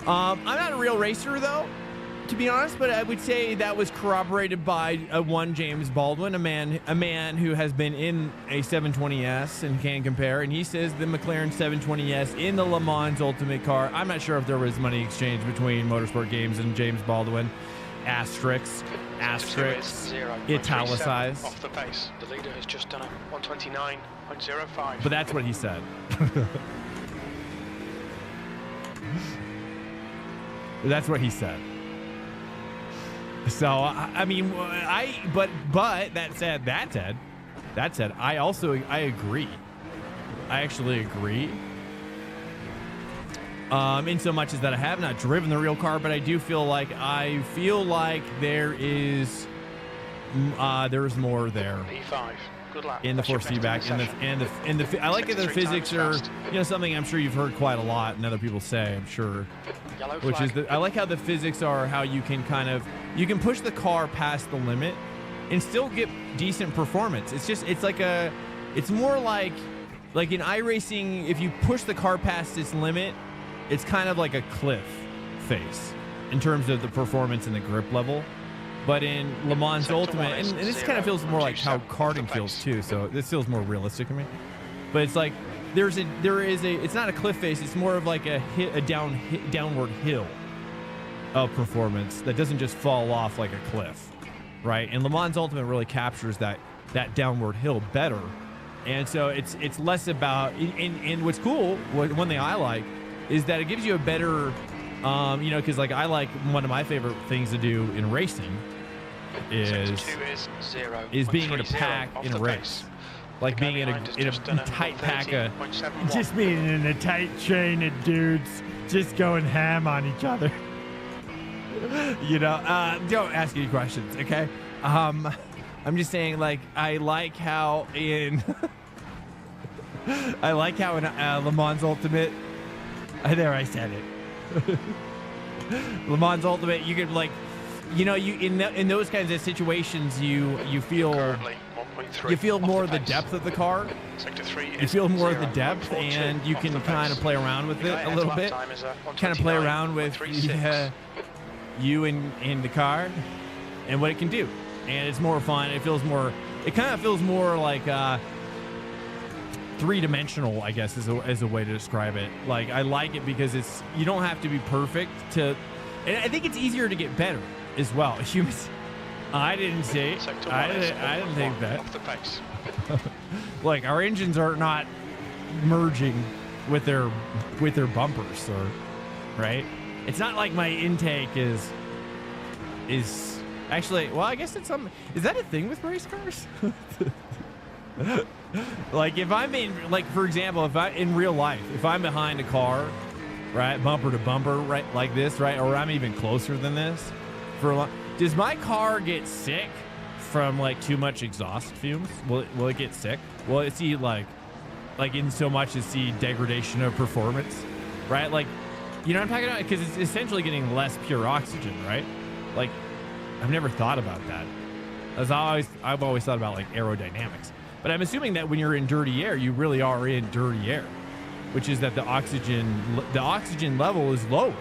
I'm not a real racer though, to be honest, but I would say that was corroborated by one James Baldwin, a man who has been in a 720S and can compare, and he says the McLaren 720S in the Le Mans Ultimate car. I'm not sure if there was money exchange between Motorsport Games and James Baldwin, asterisk, zero, italicized. off the pace. The leader has just done a 129.05. But that's what he said. That's what he said. So I mean, but that said, I agree. I actually agree. In so much as that I have not driven the real car, but I do feel like there is more there. P5. Good luck. In the force feedback, and the I like that the physics are, something I'm sure you've heard quite a lot, and other people say, I'm sure, which is I like how the physics are how you can push the car past the limit and still get decent performance. It's more like in iRacing, if you push the car past its limit, it's kind of like a cliff face in terms of the performance and the grip level. But in Le Mans Ultimate, and this kind of feels more like how karting feels too, so this feels more realistic to me. But it's like it's not a cliff face, it's more of like a downward hill of performance that doesn't just fall off like a cliff, right? And Le Mans Ultimate really captures that downward hill better. And so it's less about, and what's cool, one thing I like, is that it gives you a better, because like I like, one of my favorite things to do in racing is being in a pack in a race. Like being in a tight pack of, just being in a tight chain of dudes just going ham on each other. Don't ask any questions, okay? I'm just saying, like, I like how in Le Mans Ultimate, there I said it. Le Mans Ultimate, you could like, in those kinds of situations, you feel more of the depth of the car. You feel more of the depth, and you can kind of play around with it a little bit. Kind of play around with you in the car and what it can do, and it's more fun. It kind of feels more like three-dimensional, I guess, is a way to describe it. Like, I like it because you don't have to be perfect and I think it's easier to get better as well. Humans, I didn't say, I didn't think that. Off the pace. Like, our engines are not merging with their bumpers, right? It's not like my intake is actually, well, I guess it's something. Is that a thing with race cars? Like, if I'm for example, in real life, if I'm behind a car, right, bumper to bumper, right, like this, right, or I'm even closer than this, does my car get sick from like too much exhaust fumes? Will it get sick? Will it see like in so much as see degradation of performance, right? Like, you know what I'm talking about? Because it's essentially getting less pure oxygen, right? Like, I've never thought about that. I've always thought about like aerodynamics. But I'm assuming that when you're in dirty air, you really are in dirty air, which is that the oxygen level is lower.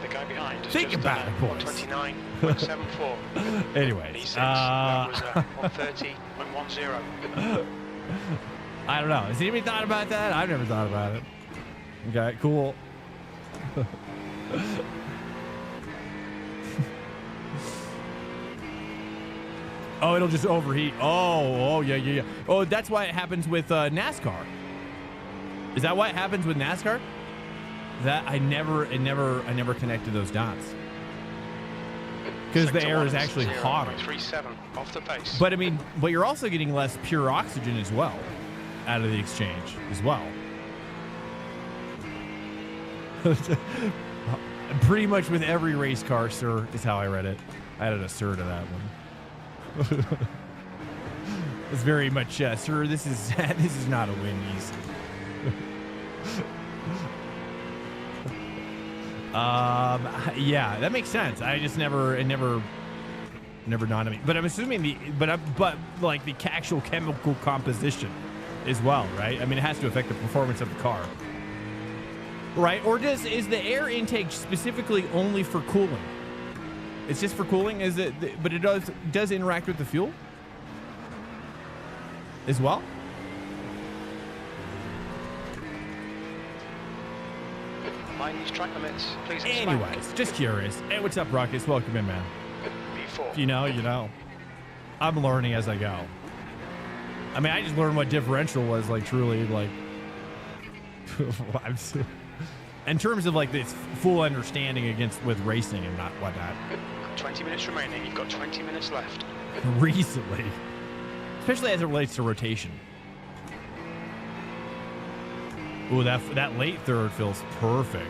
The guy behind. Think about it, boys. 29.74. Anyways, that was 130.10. I don't know. Has anybody thought about that? I've never thought about it. Okay, cool. Oh, it'll just overheat. Oh, yeah. Oh, that's why it happens with NASCAR. Is that why it happens with NASCAR? That I never connected those dots. Because the air is actually hotter. 37 off the pace. But I mean, you're also getting less pure oxygen as well out of the exchange as well. Pretty much with every race car, sir, is how I read it. I added a sir to that one. It's very much, sir, this is not a Wendy's. Yeah, that makes sense. It never dawned on me. But I'm assuming but like the actual chemical composition as well, right? I mean, it has to affect the performance of the car, right? Or is the air intake specifically only for cooling? It's just for cooling, is it? But it does interact with the fuel as well. Mind these track limits, please. Anyways, just curious. Hey, what's up, Ruckus? Welcome in, man. B4. You know. I'm learning as I go. I mean, I just learned what differential was, like, truly, like, in terms of, like, this full understanding with racing and not whatnot. 20 minutes remaining. You've got 20 minutes left. Recently. Especially as it relates to rotation. Ooh, that late third feels perfect.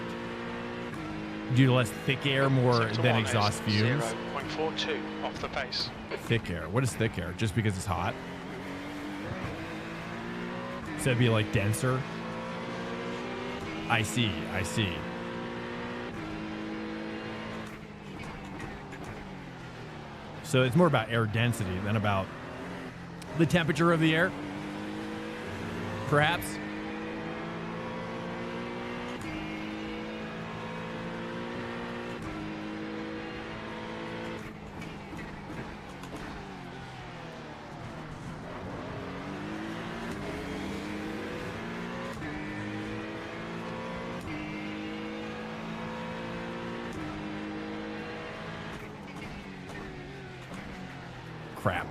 Due to less thick air, more than exhaust fumes. 0.42 off the pace. Thick air. What is thick air? Just because it's hot? So it'd be like denser? I see. So it's more about air density than about the temperature of the air? Perhaps? Crap.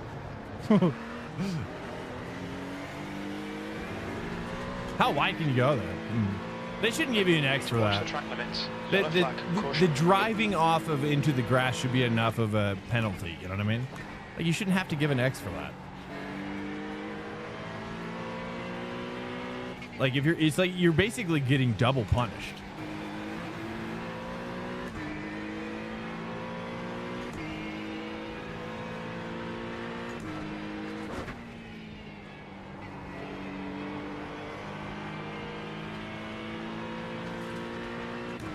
How wide can you go there? They shouldn't give you an X for that. The track limits. The driving off of into the grass should be enough of a penalty. You know what I mean? Like, you shouldn't have to give an X for that. Like, it's like you're basically getting double punished.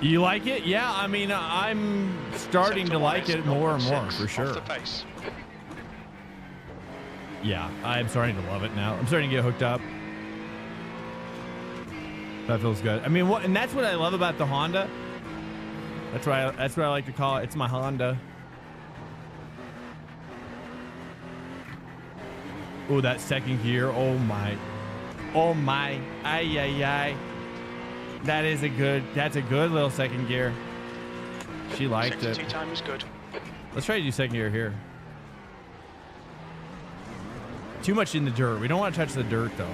You like it? Yeah, I mean, I'm starting to like it more and more, for sure. Yeah, I'm starting to love it now. I'm starting to get hooked up. That feels good. I mean, and that's what I love about the Honda. That's what I like to call it. It's my Honda. Oh, that second gear. Oh my. Ay. That's a good little second gear. She liked it. 62 time is good. Let's try to do second gear here. Too much in the dirt. We don't want to touch the dirt, though.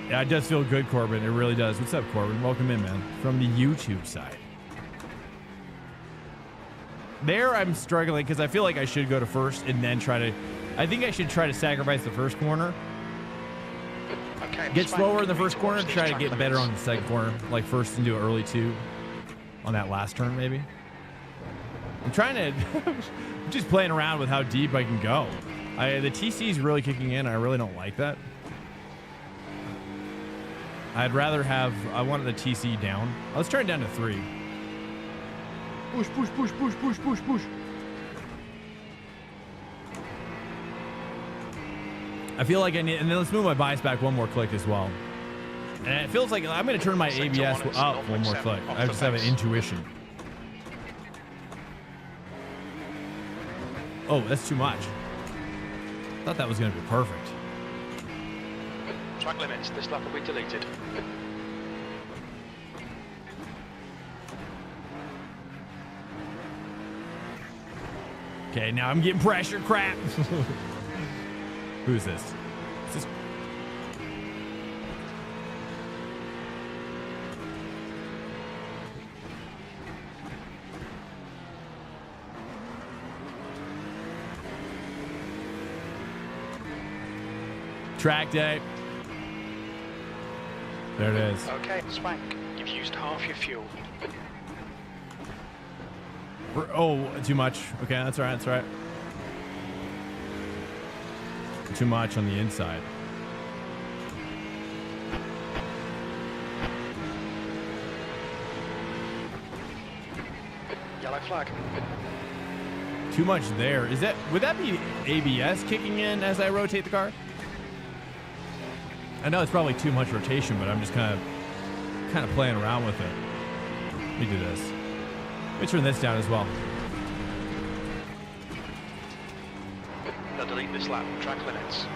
Yeah, it does feel good, Corbin. It really does. What's up, Corbin? Welcome in, man. From the YouTube side. There, I'm struggling because I feel like I should go to first and then I think I should try to sacrifice the first corner. Okay, get slower in the first corner and try to get better on the second corner. Like first and do early 2 on that last turn, maybe. I'm trying to... I'm just playing around with how deep I can go. The TC is really kicking in. I really don't like that. I'd rather have... I wanted the TC down. Let's turn it down to 3. Push. I feel like I need... And then let's move my bias back one more click as well. And it feels like I'm going to turn my ABS up one more click. I just have an intuition. Oh, that's too much. Thought that was going to be perfect. Track limits. This lap will be deleted. Okay, now I'm getting pressure. Crap. Who's this? Is this? Trackday. There it is. Okay, Swank, you've used half your fuel. Oh, too much. Okay, that's all right. That's all right. Too much on the inside. Yellow flag. Too much there. Would that be ABS kicking in as I rotate the car? I know it's probably too much rotation, but I'm just kind of playing around with it. Let me do this. Let me turn this down as well. Now delete this lap. Track limits.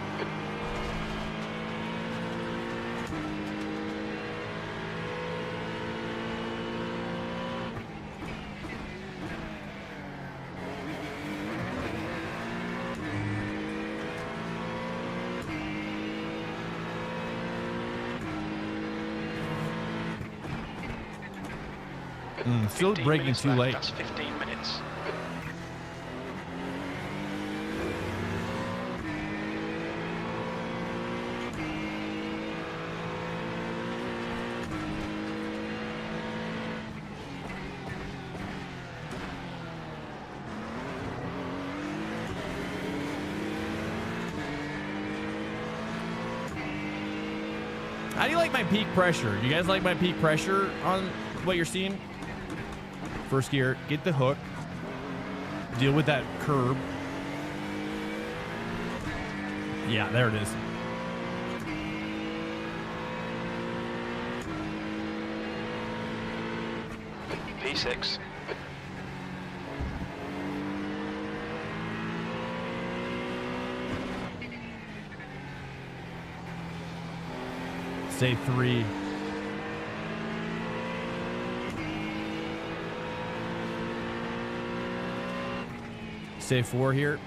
Still 15 braking minutes too left. late. That's 15 minutes. How do you like my peak pressure? You guys like my peak pressure on what you're seeing? First gear, get the hook. Deal with that curb. Yeah, there it is. P6. Say 3. Say 4 here.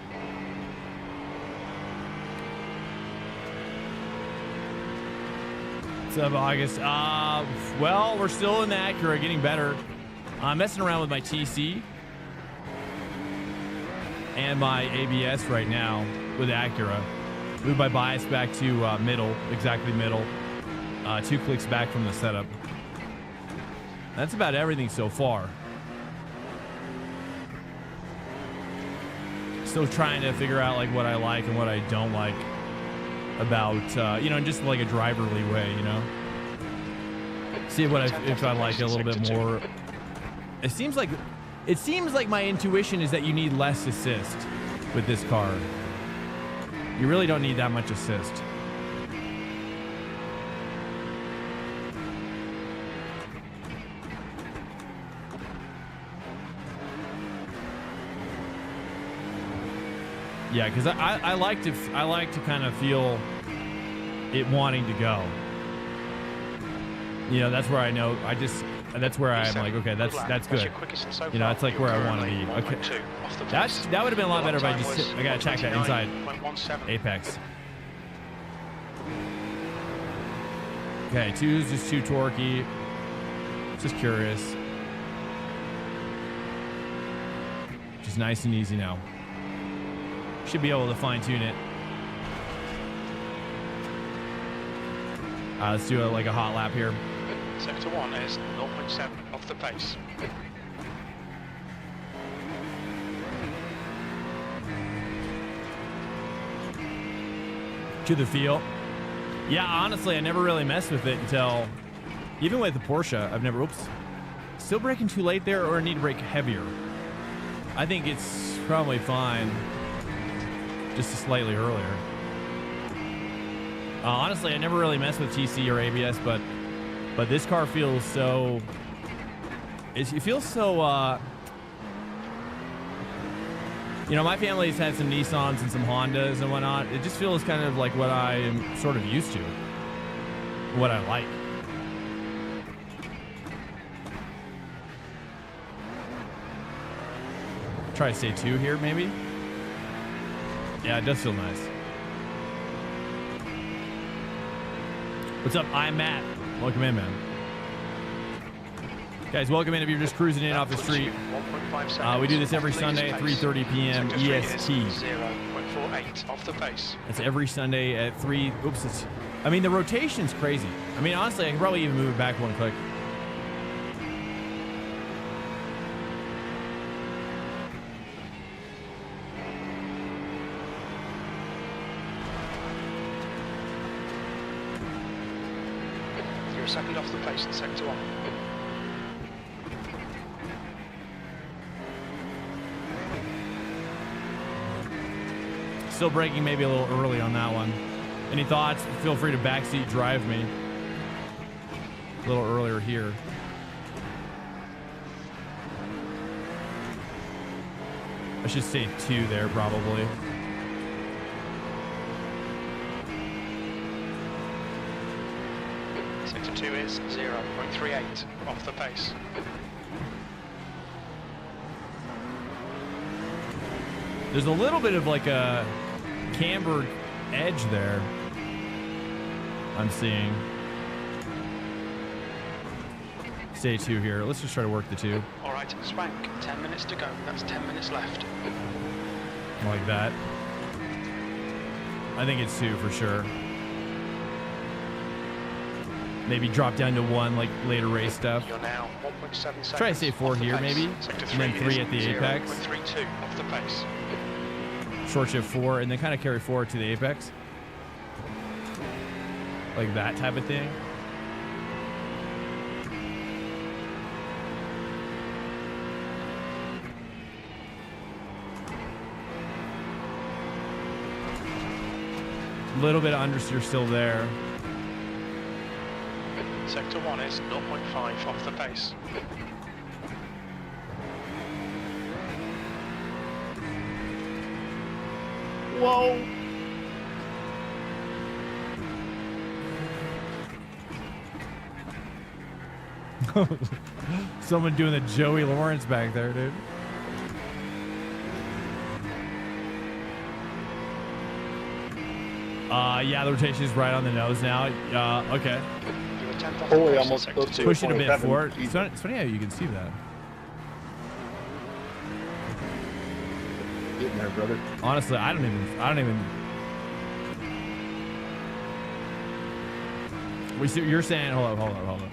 What's up, August? Well, we're still in the Acura, getting better. I'm messing around with my TC and my ABS right now with the Acura. Move my bias back to middle, exactly middle. 2 clicks back from the setup. That's about everything so far. Still trying to figure out like what I like and what I don't like about just like a driverly way, See what if I like it a little bit more. It seems like my intuition is that you need less assist with this car. You really don't need that much assist. Yeah, because I like to kind of feel it wanting to go. That's where I know. That's where I'm like, okay, that's good. That's like where I want to be. Okay, that would have been a lot better if I gotta check that inside apex. Okay, 2 is just too torquey. Just curious. Just nice and easy now. Should be able to fine tune it. Let's do like a hot lap here. Sector 1 is 0.7 off the pace. To the feel. Yeah, honestly, I never really messed with it until, even with the Porsche, I've never, still braking too late there, or I need to brake heavier. I think it's probably fine. Just slightly earlier. Honestly, I never really messed with TC or ABS, but this car feels so. It feels so. My family's had some Nissans and some Hondas and whatnot. It just feels kind of like what I am sort of used to, what I like. Try to stay 2 here, maybe. Yeah, it does feel nice. What's up? I'm Matt. Welcome in, man. Guys, welcome in if you're just cruising in off the street. We do this every Sunday at 3:30 p.m. EST. 0.48 off the pace. It's every Sunday at 3. The rotation's crazy. Honestly, I can probably even move it back 1 click. You're a second off the pace in sector 1. Still braking maybe a little early on that one. Any thoughts? Feel free to backseat drive me. A little earlier here. I should say 2 there probably. Sector 2 is 0.38 off the pace. There's a little bit of like a cambered edge there I'm seeing. stay 2 here. Let's just try to work the 2. All right, Swank, 10 minutes to go. That's 10 minutes left. Like that. I think it's 2 for sure. Maybe drop down to 1 like later race stuff. You're now 1.7 seconds. Try to stay 4 here maybe. Sector And then 3 at the 0. apex. 32 off the pace. Short shift 4 and then kind of carry forward to the apex. Like that type of thing. A little bit of understeer still there. Sector 1 is 0.5 off the pace. Whoa! Someone doing the Joey Lawrence back there, dude. Yeah, the rotation is right on the nose now. Okay. Holy, almost close to Push it a bit 27. forward. It's funny how you can see that. Getting there, brother. Honestly, I don't even. You're saying, hold on.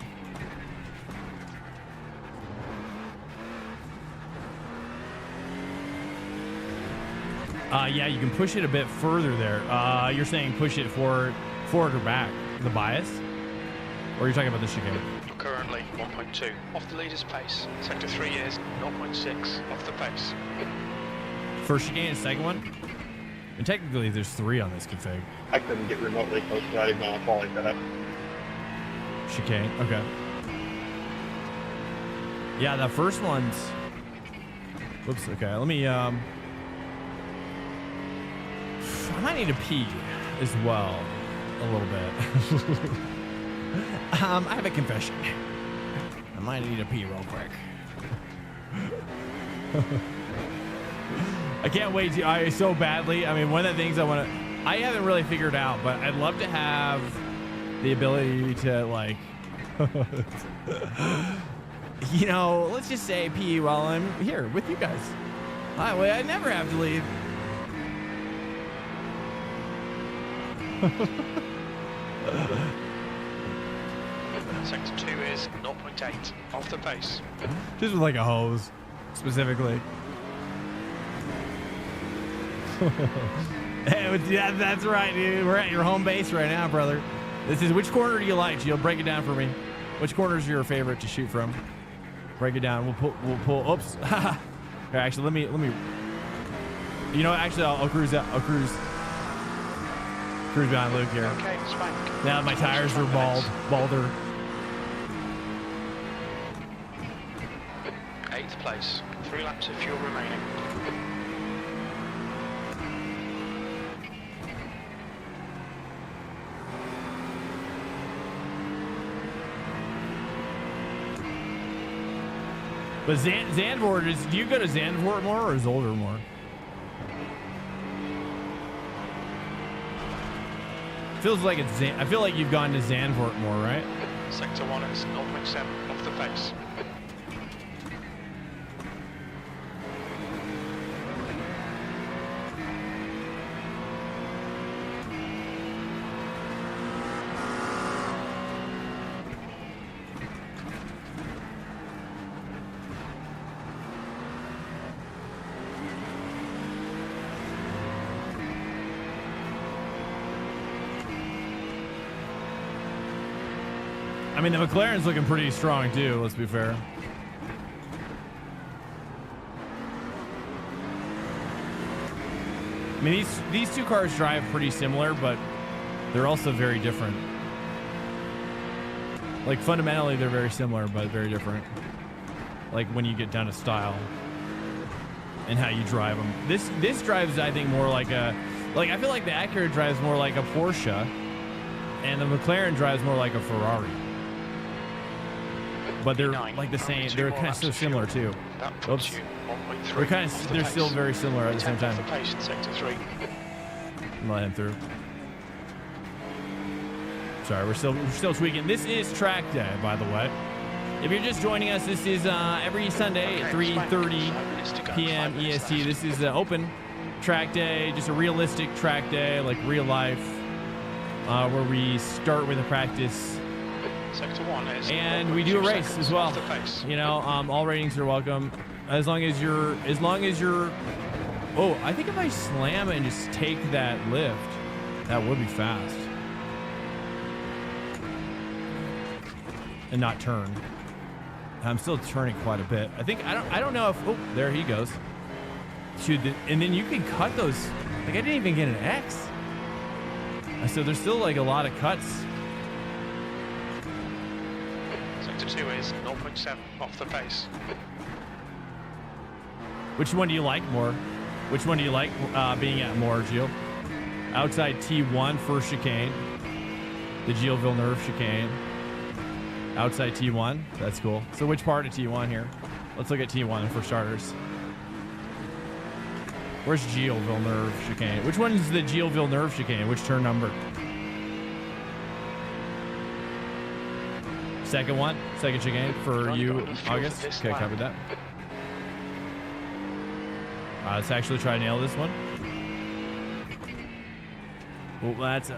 Yeah, you can push it a bit further there. You're saying push it forward or back, the bias? Or are you talking about the chicane? Currently 1.2 off the leader's pace. Sector 3 is 0.6 off the pace. First chicane and second one? And technically there's 3 on this config. I couldn't get remotely close to that even on a fall like that. Chicane, okay. Yeah, the first one's... Whoops, okay, let me, I might need to pee as well, a little bit. I have a confession. I might need to pee real quick. I can't wait to, I so badly, I mean, one of the things I haven't really figured out, but I'd love to have the ability to like, you know, let's just say pee while I'm here with you guys. I never have to leave. Sector 2 is 0.8 off the pace. Just with like a hose, specifically. Hey, yeah, that's right, dude. We're at your home base right now, brother. This is, which corner do you like, Gio? Break it down for me. Which corner is your favorite to shoot from? Break it down. We'll pull. Oops. Here, actually, let me. You know, actually, I'll cruise out. I'll cruise behind Luke here. Okay, Swank. Now my tires are balder. 8th place. 3 laps of fuel remaining. But Zandvoort is. Do you go to Zandvoort more or Zolder more? Feels like it's. I feel like you've gone to Zandvoort more, right? Sector 1 is 0.7 off the pace. I mean, the McLaren's looking pretty strong too, let's be fair. I mean, these two cars drive pretty similar, but they're also very different. Like, fundamentally, they're very similar, but very different. Like, when you get down to style and how you drive them. This drives, I think, more like a... Like, I feel like the Acura drives more like a Porsche, and the McLaren drives more like a Ferrari. But they're like the same. They're kind of so similar too. Oops. They're still very similar at the same time. Sector 3. Let him through. Sorry, we're still tweaking. This is track day, by the way. If you're just joining us, this is every Sunday at 3:30 p.m. EST. This is open track day, just a realistic track day, like real life, where we start with a practice. Sector 1 is and we do a race as well. You know, all ratings are welcome as long as you're. Oh, I think if I slam it and just take that lift, that would be fast and not turn. I'm still turning quite a bit. I think I don't know if. Oh, there he goes. Shoot, and then you can cut those. Like I didn't even get an X. So there's still like a lot of cuts. Sector 2 is 0.7 off the pace. Which one do you like more? Which one do you like being at more, Gilles? Outside T1 first chicane. The Gilles Villeneuve chicane. Outside T1. That's cool. So which part of T1 here? Let's look at T1 for starters. Where's Gilles Villeneuve chicane? Which one is the Gilles Villeneuve chicane? Which turn number? Second one? Second chicane for you, August? Okay, covered that. Let's actually try to nail this one. Well, that's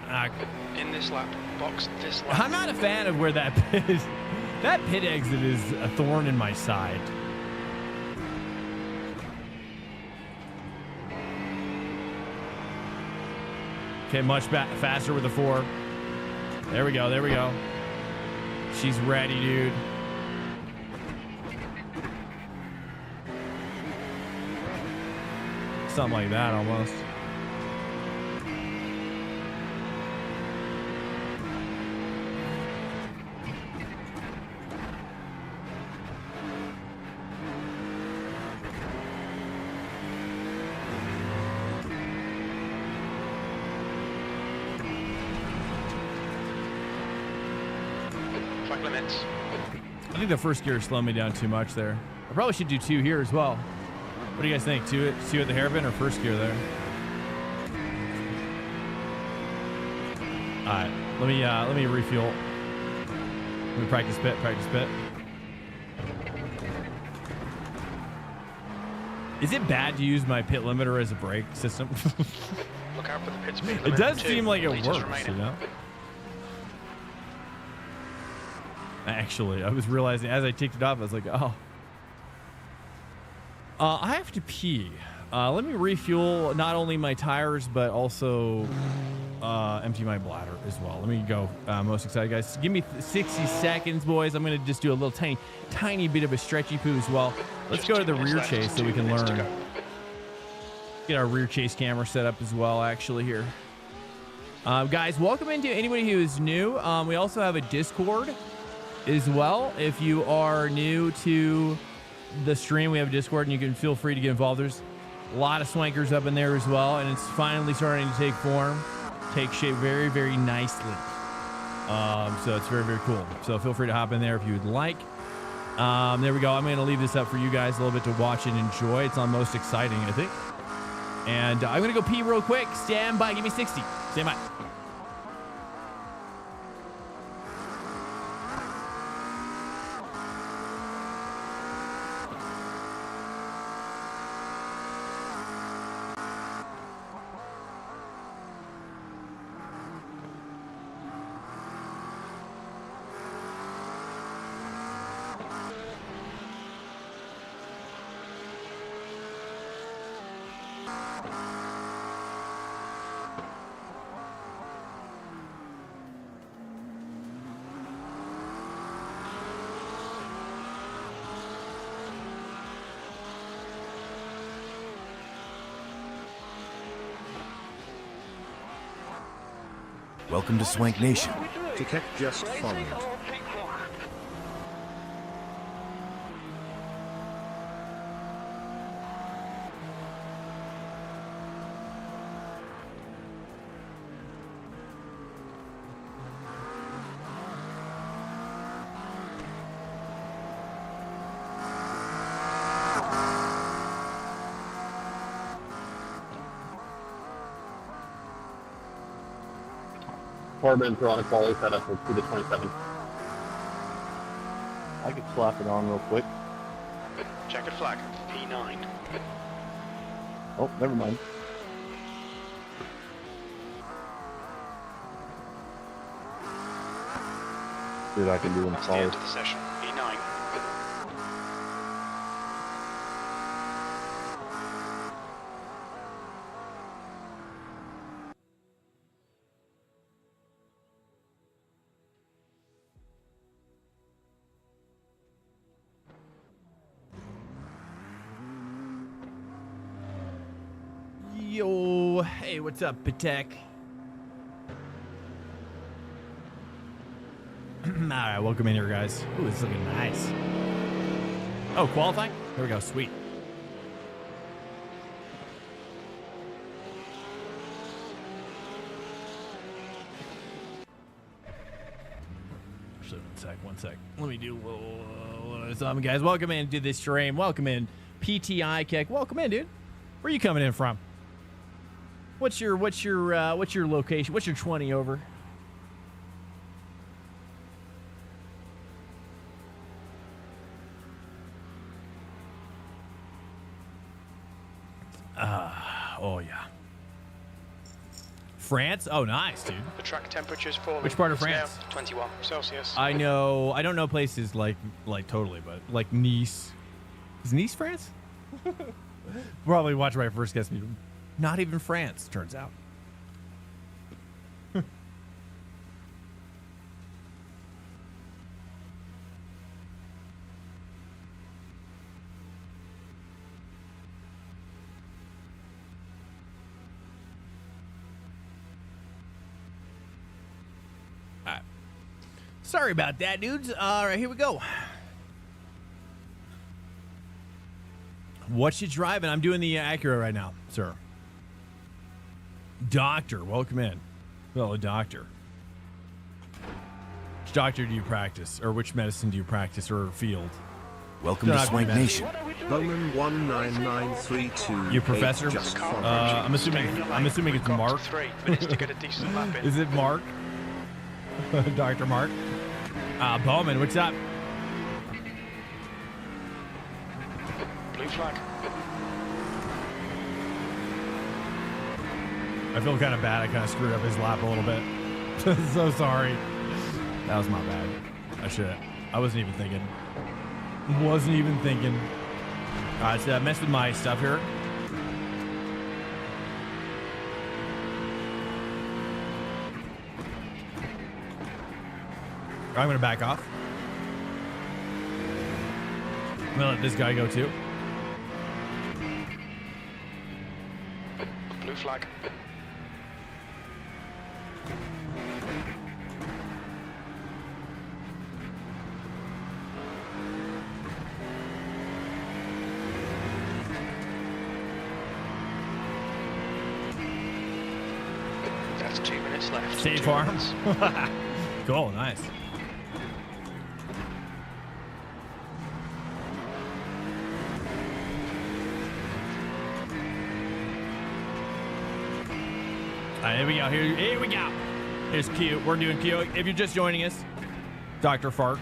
in this lap, box this lap. I'm not a fan of where that pit is. That pit exit is a thorn in my side. Okay, much faster with the 4. There we go. There we go. She's ready, dude. Something like that almost. Track limits. I think the first gear slowed me down too much there. I probably should do 2 here as well. What do you guys think? Two at the hairpin or first gear there? All right, let me refuel. Let me practice pit. Is it bad to use my pit limiter as a brake system? Look out for the pit speed limit. It does 2 seem like it liters works, remaining. you know? Actually, I was realizing as I ticked it off, I was like, oh. I have to pee. Let me refuel not only my tires, but also empty my bladder as well. Let me go. Most excited, guys. Give me 60 seconds, boys. I'm going to just do a little tiny bit of a stretchy poo as well. Let's go to the rear chase so we can learn. Get our rear chase camera set up as well, actually, here. Guys, welcome into anybody who is new. We also have a Discord as well. If you are new to the stream, we have a Discord and you can feel free to get involved. There's a lot of swankers up in there as well, and it's finally starting to take form, take shape very, very nicely. So it's very, very cool. So feel free to hop in there if you would like. There we go. I'm going to leave this up for you guys a little bit to watch and enjoy. It's on most exciting, I think. And I'm going to go pee real quick. Stand by. Give me 60. Stand by. Welcome to Swank Nation. Ticket just followed. Corbin's on a quality setup for 2 to 27. I I could slap it on real quick. Checkered flag, P9. Oh, never mind. See what I can do in That's the end solid. of the session, P9. Yo, hey, what's up, Patek? All right, welcome in here, guys. Ooh, it's looking nice. Oh, qualifying? Here we go, sweet. Actually, one sec. Let me do a little something, guys. Welcome in to this stream. Welcome in, PTI Kick. Welcome in, dude. Where are you coming in from? What's your location? What's your 20 over? Oh yeah. France? Oh, nice, dude. The track temperature's falling. Which part of It's now France? 21 Celsius. I know. I don't know places like totally, but like Nice. Is Nice France? Probably watch my first guess. Not even France, turns out. Alright. Sorry about that, dudes. All right, here we go. What you driving? I'm doing the Acura right now, sir. Doctor, welcome in. Fellow doctor. Which doctor do you practice? Or which medicine do you practice or field? Welcome Don't to have to be Swank medicine. Nation. Bowman 19932. You professor? Just fine. I'm assuming it's We've got Mark. 3 minutes to get a decent lap in. Is it Mark? Dr. Mark? Bowman, what's up? Blue flag. I feel kind of bad. I kind of screwed up his lap a little bit. So sorry. That was my bad. I wasn't even thinking. All right, so I messed with my stuff here. I'm going to back off. I'm going to let this guy go too. Blue flag. That's 2 minutes left. State 2 Farm. minutes. Cool, nice. All right, here we go. Here we go. Here's Q. We're doing Q. If you're just joining us, Dr. Fark.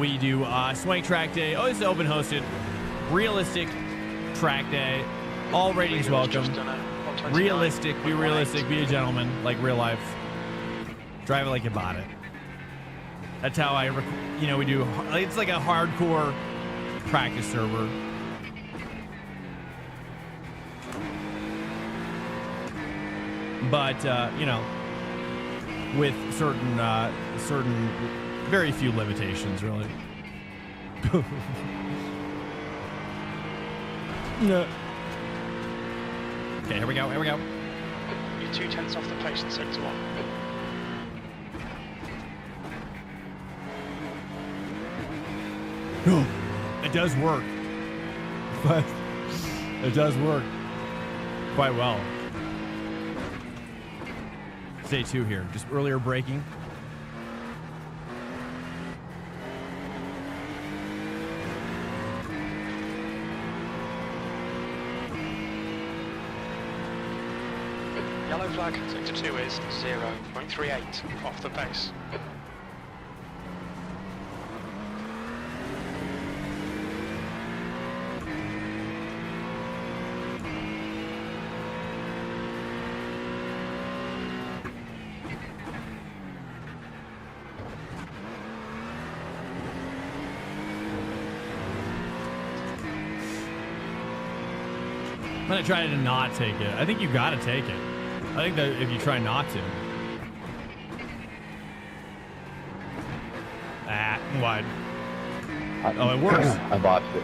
We do Swank Trackday. Oh, this is open hosted. Realistic Trackday. All ratings welcome. Just done a 129. Realistic. Be realistic. Be a gentleman. Like real life. Drive it like you bought it. That's how we do. It's like a hardcore practice server. But with certain very few limitations, really. No. Okay, here we go. You're 2/10 off the pace in sector 1. It does work. But it does work quite well. Stay 2 here. Just earlier braking. Yellow flag, sector 2 is 0.38 off the pace. gonna try to not take it. I think you gotta take it. I think that if you try not to. Ah, wide. Oh, it works. I botched it.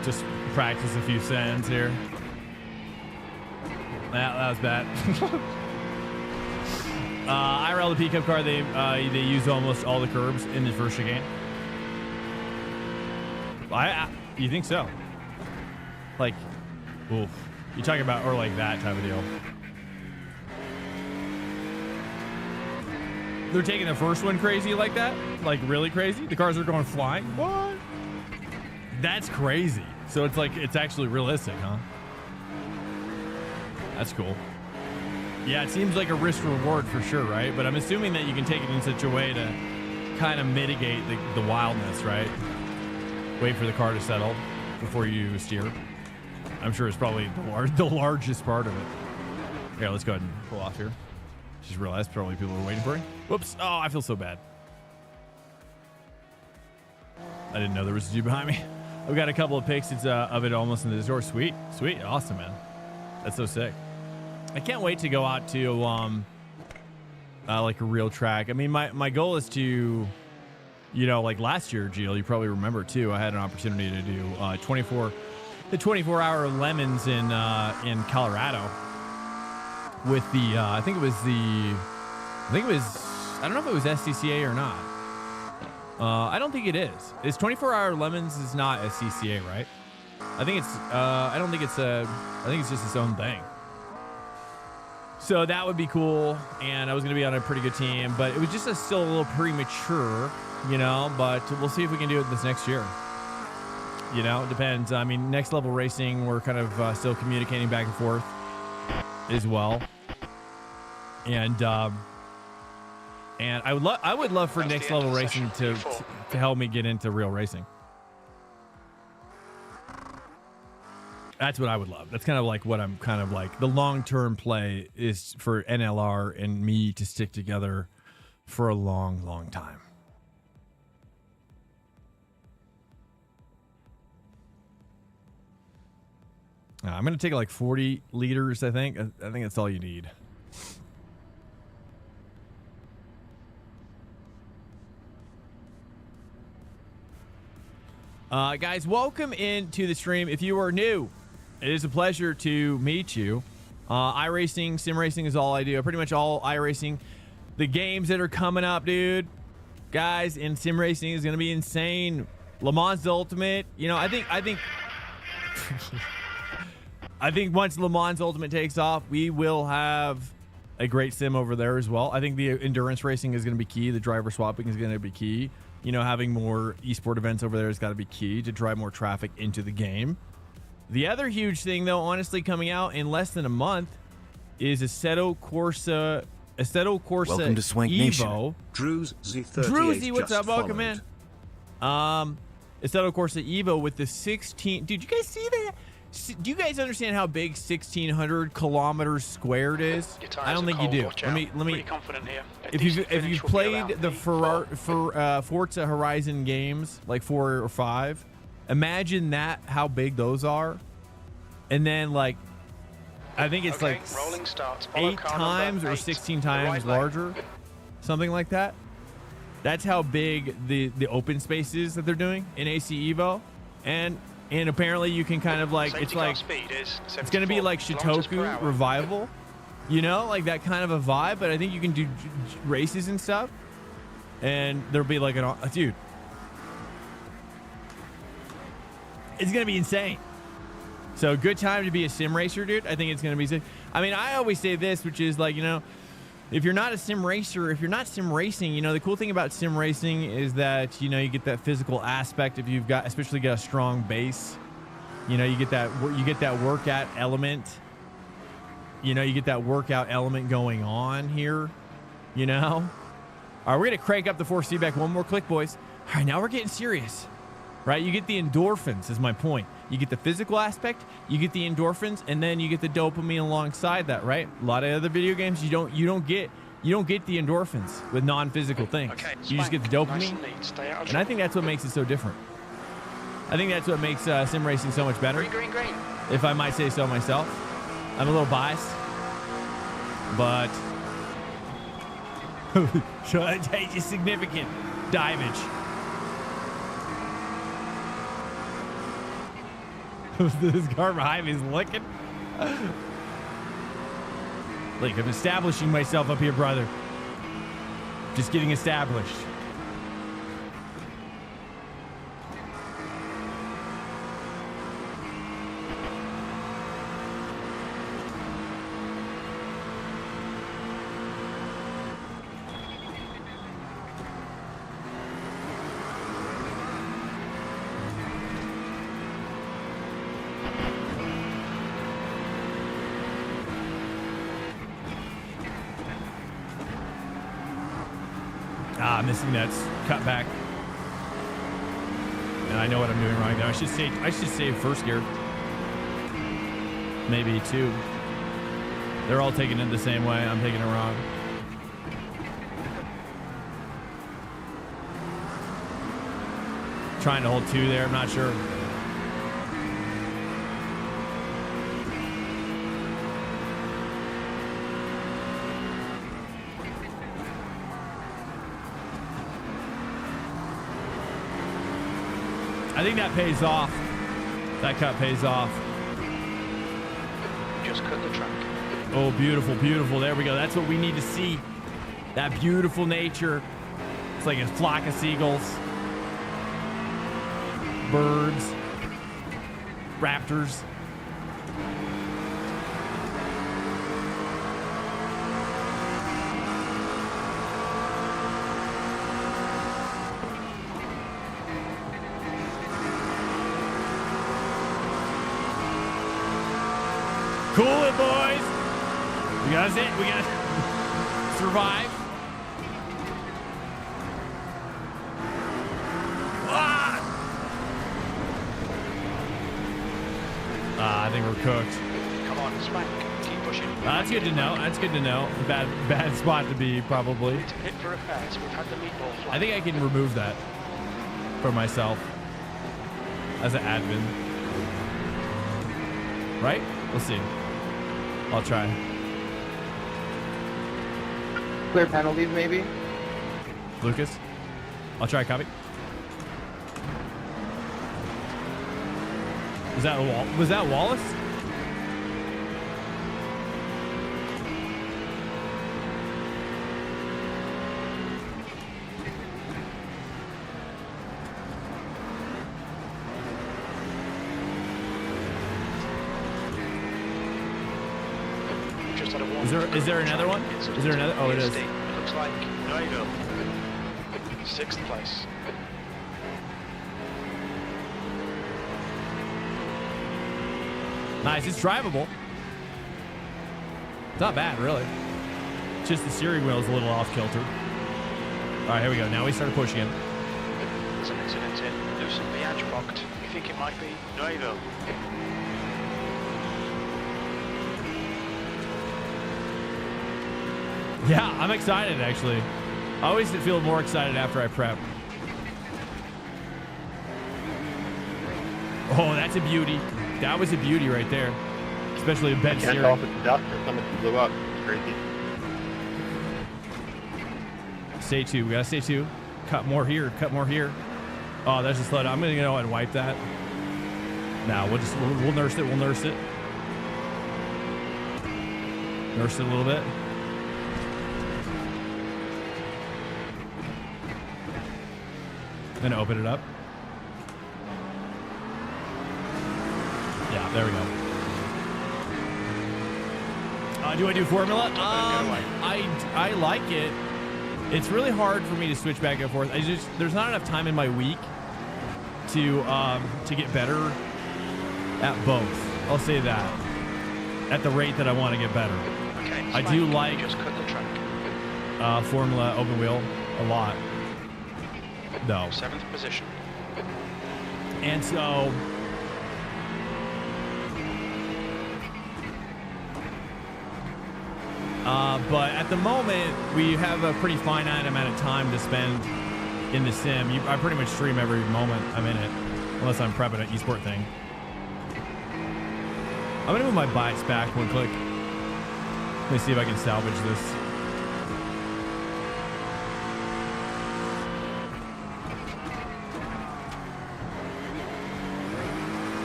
Just practice a few sends here. That was bad. IRL, the P Cup car, they use almost all the curbs in the first chicane. You think so? Like, oof. You talking about, or like that type of deal. They're taking the first one crazy like that? Like really crazy? The cars are going flying? What? That's crazy. So it's like, it's actually realistic, huh? That's cool. Yeah, it seems like a risk reward for sure, right? But I'm assuming that you can take it in such a way to kind of mitigate the wildness, right? Wait for the car to settle before you steer. I'm sure it's probably the largest part of it. Here, let's go ahead and pull off here. Just realized probably people were waiting for me. Whoops. Oh, I feel so bad. I didn't know there was a G behind me. I've got a couple of pics of it almost in the door. Sweet. Sweet. Awesome, man. That's so sick. I can't wait to go out to like a real track. I mean, my goal is to, you know, like last year, Jill, you probably remember too, I had an opportunity to do 24-hour lemons in Colorado with the I don't know if it was SCCA or not. I don't think it is. It's 24-hour lemons is not SCCA, right? I think it's I think it's just its own thing. So that would be cool, and I was going to be on a pretty good team, but it was just still a little premature, you know, but we'll see if we can do it this next year. You know, it depends. I mean, Next Level Racing, we're kind of still communicating back and forth as well. And I would love for Next Level Racing to help me get into real racing. That's what I would love. That's kind of like what I'm kind of like. The long-term play is for NLR and me to stick together for a long, long time. I'm going to take like 40 liters, I think. I think that's all you need. Guys, welcome into the stream. If you are new, it is a pleasure to meet you. iRacing, SIMRACING is all I do. Pretty much all iRacing. The games that are coming up, dude. Guys, and SIMRACING is going to be insane. Le Mans the Ultimate. You know, I think I think once Le Mans Ultimate takes off, we will have a great sim over there as well. I think the endurance racing is going to be key. The driver swapping is going to be key. You know, having more esport events over there has got to be key to drive more traffic into the game. The other huge thing, though, honestly, coming out in less than a month is Assetto Corsa Welcome to Swank Evo. Nation. Druzy, what's up? Welcome in. Assetto Corsa Evo with the 16. Dude, you guys see that? Do you guys understand how big 1,600 kilometers squared is? I don't think you do. Let me. Pretty confident here. If you've played the Forza Horizon games, like 4 or 5, imagine that how big those are, and then like I think it's like rolling starts, 8 times or 16 times larger, something like that. That's how big the open space is that they're doing in AC Evo, and apparently you can kind of like it's going to be like Shitoku Revival, you know, like that kind of a vibe. But I think you can do races and stuff, and there'll be like dude, it's going to be insane. So good time to be a sim racer, dude. I think it's going to be sick. I mean, I always say this, which is like, you know, if you're not a sim racer, if you're not sim racing, you know, the cool thing about sim racing is that, you know, you get that physical aspect. If you've got, especially got a strong base, you know, you get that workout element. You know, you get that workout element going on here, you know. All right, we're going to crank up the force feedback one more click, boys. All right, now we're getting serious, right? You get the endorphins is my point. You get the physical aspect, you get the endorphins, and then you get the dopamine alongside that, right? A lot of other video games you don't get You don't get the endorphins with non-physical things. Okay, You just get the Nice dopamine. and neat. Stay out of And I think that's what makes it so different. I think that's what makes sim racing so much better, green, green, green. if I might say so myself. I'm a little biased, but it's significant divage. This car behind me is licking. Like, I'm establishing myself up here, brother. Just getting established. Missing that cut back. And I know what I'm doing wrong there. I should save first gear. Maybe two. They're all taking it the same way. I'm taking it wrong. Trying to hold two there. I'm not sure. I think that pays off. That cut pays off. Just cut the track. Oh, beautiful, beautiful. There we go. That's what we need to see. That beautiful nature. It's like a flock of seagulls. Birds. Raptors. Cool it, boys. We got it. We got to survive. I think we're cooked. Come on, Swank. Keep pushing. That's good to know. That's good to know. Bad spot to be, probably. It's hit for affairs. We've had the meatball fly. I think I can remove that for myself as an admin. Right? We'll see. I'll try. Clear penalties, maybe? Lucas? I'll try copy. Was that Wallace? Just had a Is there another one? Is there another? Oh, it is. Looks like No, you don't. 6th place. Nice. It's drivable. It's not bad, really. Just the steering wheel is a little off kilter. All right, here we go. Now we start pushing it. There's an incident in loosened the edge blocked. You think it might be? No, you don't. Yeah, I'm excited, actually. I always feel more excited after I prep. Oh, that's a beauty. That was a beauty right there. Especially a bed Can't steering. tell if it's dust or something blew up. It's crazy. Stay two. We gotta stay two. Cut more here. Cut more here. Oh, there's a slowdown. I'm gonna go ahead and wipe that. Now we'll nurse it. We'll nurse it. Nurse it a little bit. Then open it up. Yeah, there we go. Do I do formula? I like it. It's really hard for me to switch back and forth. There's not enough time in my week to get better at both. I'll say that. At the rate that I want to get better. Okay. I do like just cut the track. Formula open wheel a lot. No. 7th position. And so But at the moment, we have a pretty finite amount of time to spend in the sim. I pretty much stream every moment I'm in it, unless I'm prepping an esport thing. I'm gonna move my bias back one click. Let me see if I can salvage this.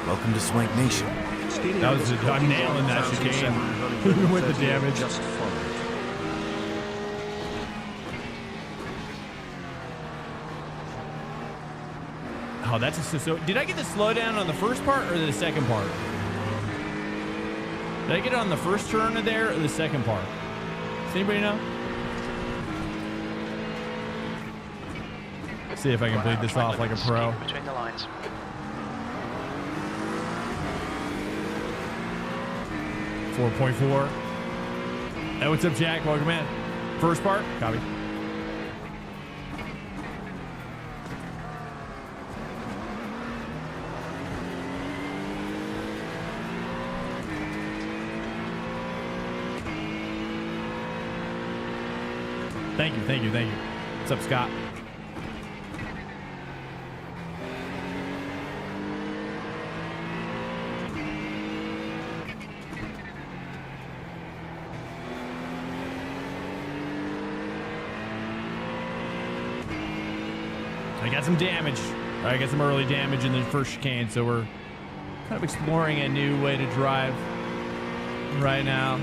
Welcome to Swank Nation. That was I'm nailing that chicane with the damage. Just followed. Oh, that's so. Did I get the slowdown on the first part or the second part? Did I get it on the first turn of there or the second part? Does anybody know? Let's see if I can bleed this off like a pro. Between the lines. .4. Hey, what's up, Jack? Welcome in. First part, copy. Thank you, thank you, thank you. What's up, Scott? I got some damage. I got some early damage in the first chicane, so we're kind of exploring a new way to drive right now.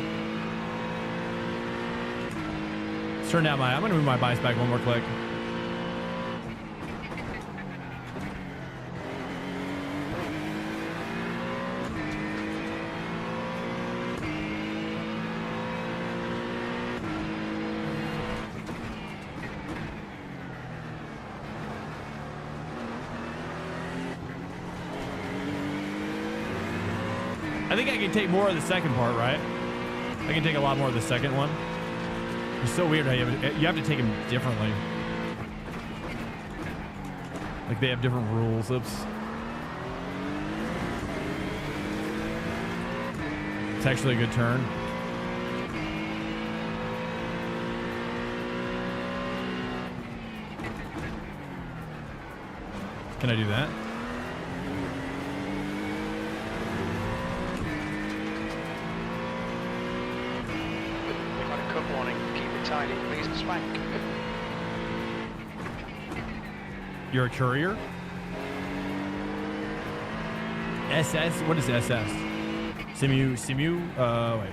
Let's turn down I'm gonna move my bias back one more click. I think I can take more of the second part, right? I can take a lot more of the second one. It's so weird how you have to take them differently. Like they have different rules. Oops. It's actually a good turn. Can I do that? Tidy, please, Swank. You're a courier? SS? What is SS? Simu? Wait.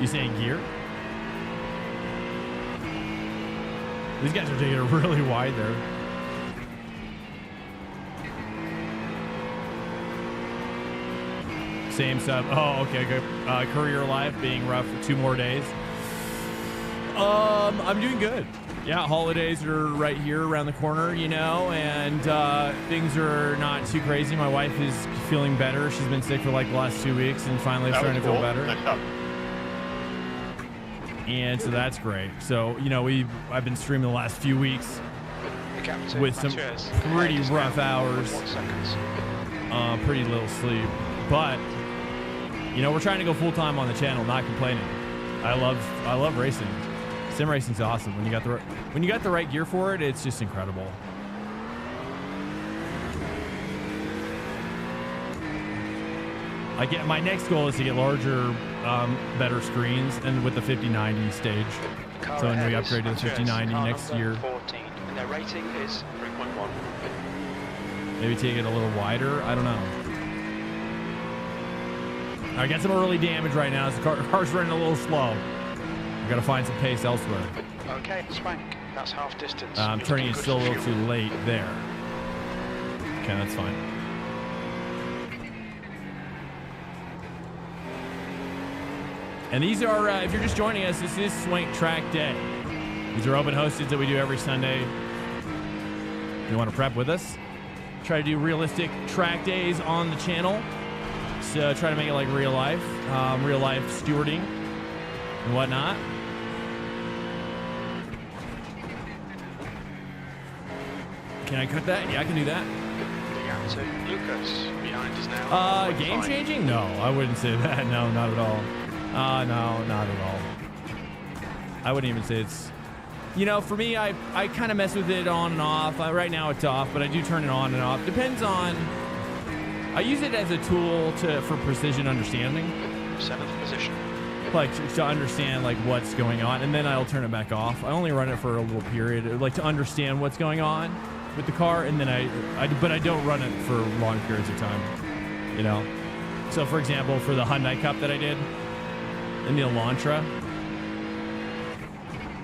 You saying gear? These guys are taking it really wide there. Same sub. Oh, okay, good. Courier life being rough for 2 more days. I'm doing good. Yeah, holidays are right here around the corner, you know, and things are not too crazy. My wife is feeling better. She's been sick for like the last 2 weeks and finally starting to feel better. Nice job. And so that's great. So, you know, I've been streaming the last few weeks with some pretty rough hours, pretty little sleep, but you know, we're trying to go full time on the channel, not complaining. I love racing. Sim racing's awesome. When you got the right gear for it, it's just incredible. My next goal is to get larger, better screens, and with the 5090 stage. So when we upgrade to the 5090 next year, 14, and their rating is 3.1. Maybe take it a little wider. I don't know. I got some early damage right now. The car's running a little slow. I got to find some pace elsewhere. Okay, Swank. That's half distance. I'm turning it still a little too late there. Okay, that's fine. And these are, if you're just joining us, this is Swank Trackday. These are open hosted that we do every Sunday. If you want to prep with us, try to do realistic track days on the channel. So try to make it like real life stewarding and whatnot. Can I cut that? Yeah, I can do that. So Lucas behind us now. Game changing? No, I wouldn't say that. No, not at all. No, not at all. I wouldn't even say it's, you know, for me, I kind of mess with it on and off. Right now it's off, but I do turn it on and off. Depends on, I use it as a tool for precision understanding. 7th position. Like to understand like what's going on, and then I'll turn it back off. I only run it for a little period, like to understand what's going on with the car, and then but I don't run it for long periods of time, you know. So for example, for the Hyundai Cup that I did in the Elantra,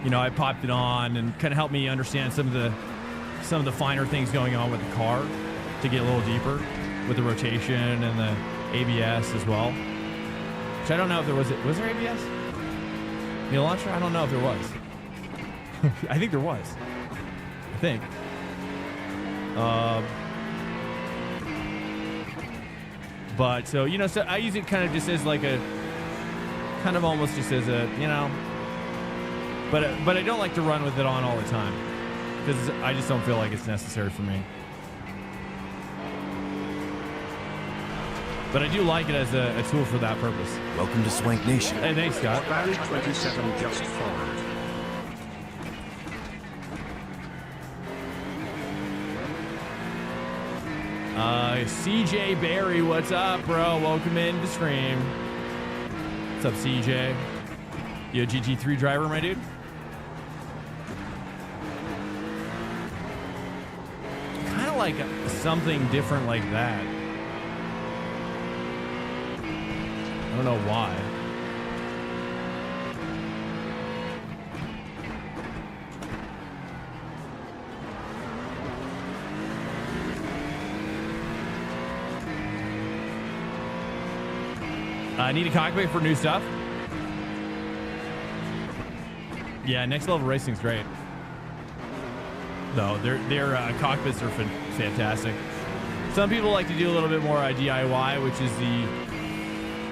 you know, I popped it on and kind of helped me understand some of the finer things going on with the car to get a little deeper with the rotation and the ABS as well. Which I don't know if there was there ABS? The Elantra? I don't know if there was. I think there was. I think. But so, you know, so I use it kind of just as like a, kind of almost just as a, you know, but I don't like to run with it on all the time because I just don't feel like it's necessary for me. But I do like it as a tool for that purpose. Welcome to Swank Nation. Hey, thanks, Scott. Barry 27 just forward. CJ Barry, what's up, bro? Welcome in to stream. What's up, CJ? You a GT3 driver, my dude? Kind of like something different like that. I don't know why. I need a cockpit for new stuff. Yeah, Next Level Racing's great. No, their cockpits are fantastic. Some people like to do a little bit more DIY, which is the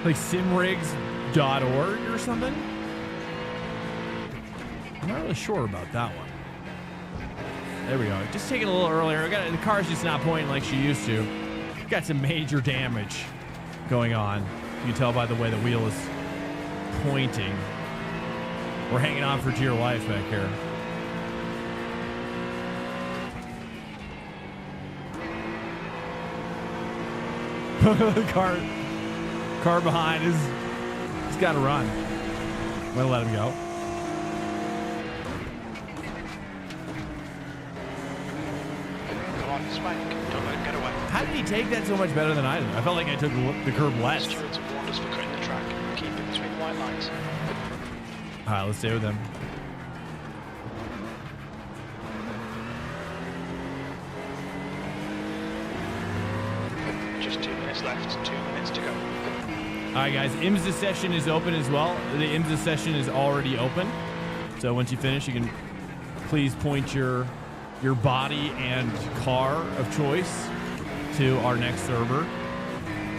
like simrigs.org or something. I'm not really sure about that one. There we go. Just taking a little earlier. The car's just not pointing like she used to. Got some major damage going on. You can tell by the way the wheel is pointing. We're hanging on for dear life back here. The car behind he's got to run. I'm gonna let him go. Come on, Swank. Don't let him get away. How did he take that so much better than I did? I felt like I took the curb less. Stewards have warned us for cutting the track. Keep it between white lines. All right, let's stay with him. Just 2 minutes left. 2 minutes to go. All right, guys, IMSA session is open as well. The IMSA session is already open. So once you finish, you can please point your body and car of choice to our next server,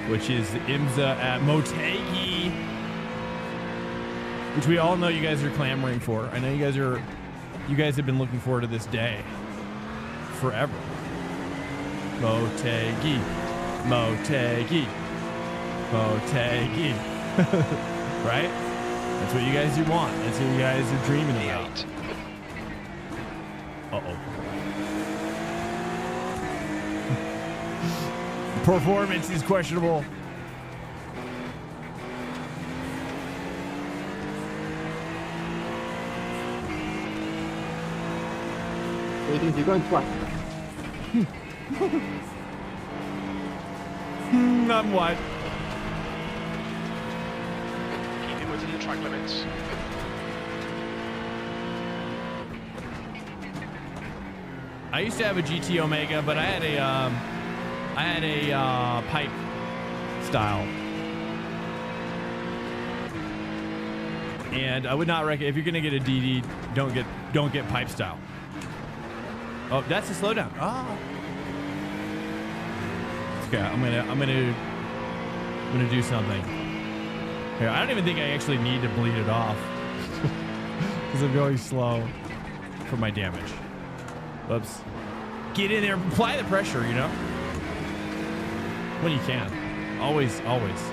which is the IMSA at Motegi, which we all know you guys are clamoring for. I know you guys have been looking forward to this day forever. Motegi, Motegi, Motegi. Right? That's what you guys want. That's what you guys are dreaming about. Uh-oh. Performance is questionable. You're going twice. I'm what? Keep it within the track limits. I used to have a GT Omega, but I had a pipe style, and I would not recommend if you're gonna get a DD, don't get pipe style. Oh, that's a slowdown. Oh. Okay, I'm gonna do something. Here, I don't even think I actually need to bleed it off because I'm going slow for my damage. Whoops. Get in there, apply the pressure, you know? When you can. Always, always.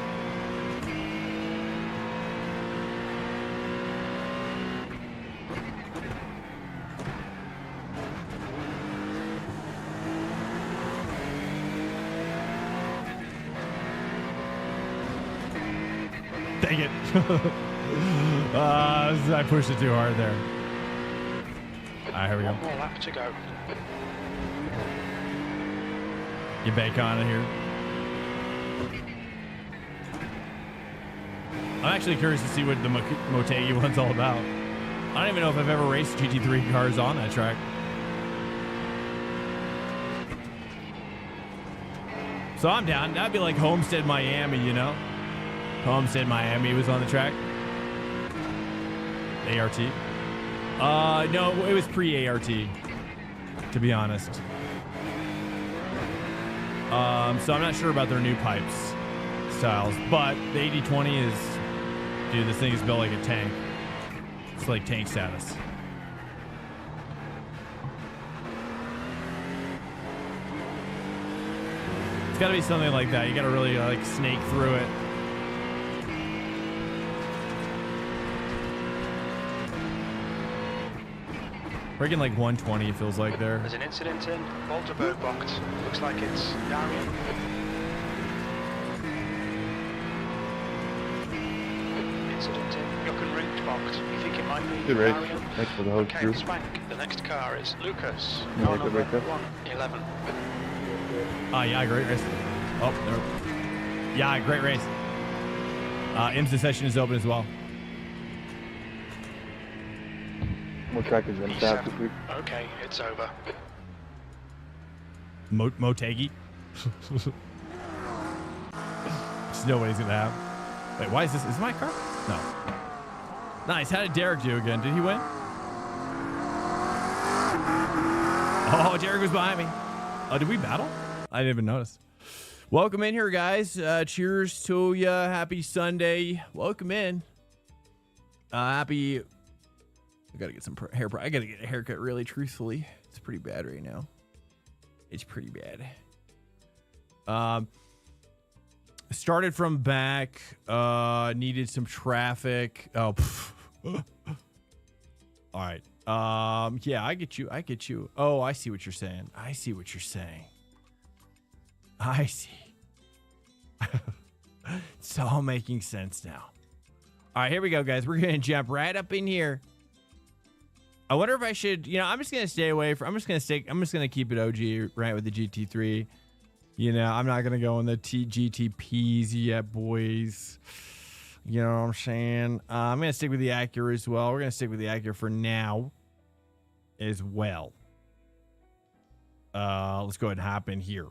Dang it. I pushed it too hard there. All right, here we go. One more lap to go. Get back on it here. I'm actually curious to see what the Motegi one's all about. I don't even know if I've ever raced GT3 cars on that track. So I'm down. That'd be like Homestead Miami, you know? Homestead Miami was on the track. ART. No, it was pre-ART, to be honest. So I'm not sure about their new pipes styles, but the 8020 is, dude, this thing is built like a tank. It's like tank status. It's got to be something like that. You got to really like snake through it. Freaking like 120, it feels like there. There's an incident in Walterberg box. Looks like it's Darian. Incident in Jochen box. You think it might be Good race. Darian? Thanks for the host Okay, group. Swank. The next car is Lucas. Yeah, Car good number race, yeah. 111. Yeah, great race. Oh, no. Yeah, great race. IMSA session is open as well. More trackers than fast this week. Okay, it's over. Motegi. Just know what he's gonna have. Wait, why is this? Is my car? No. Nice. How did Derek do again? Did he win? Oh, Derek was behind me. Oh, did we battle? I didn't even notice. Welcome in here, guys. Cheers to ya. Happy Sunday. Welcome in. Happy. I gotta get some hair. I gotta get a haircut. Really, truthfully, it's pretty bad right now. It's pretty bad. Started from back. Needed some traffic. Oh. All right. Yeah, I get you. I get you. Oh, I see what you're saying. I see what you're saying. I see. It's all making sense now. All right, here we go, guys. We're gonna jump right up in here. I wonder if I should, you know, I'm just gonna stay away from. I'm just gonna keep it OG right with the GT3. You know, I'm not gonna go in the GTPs yet, boys. You know what I'm saying? I'm gonna stick with the Acura as well. We're gonna stick with the Acura for now, as well. Let's go ahead and hop in here.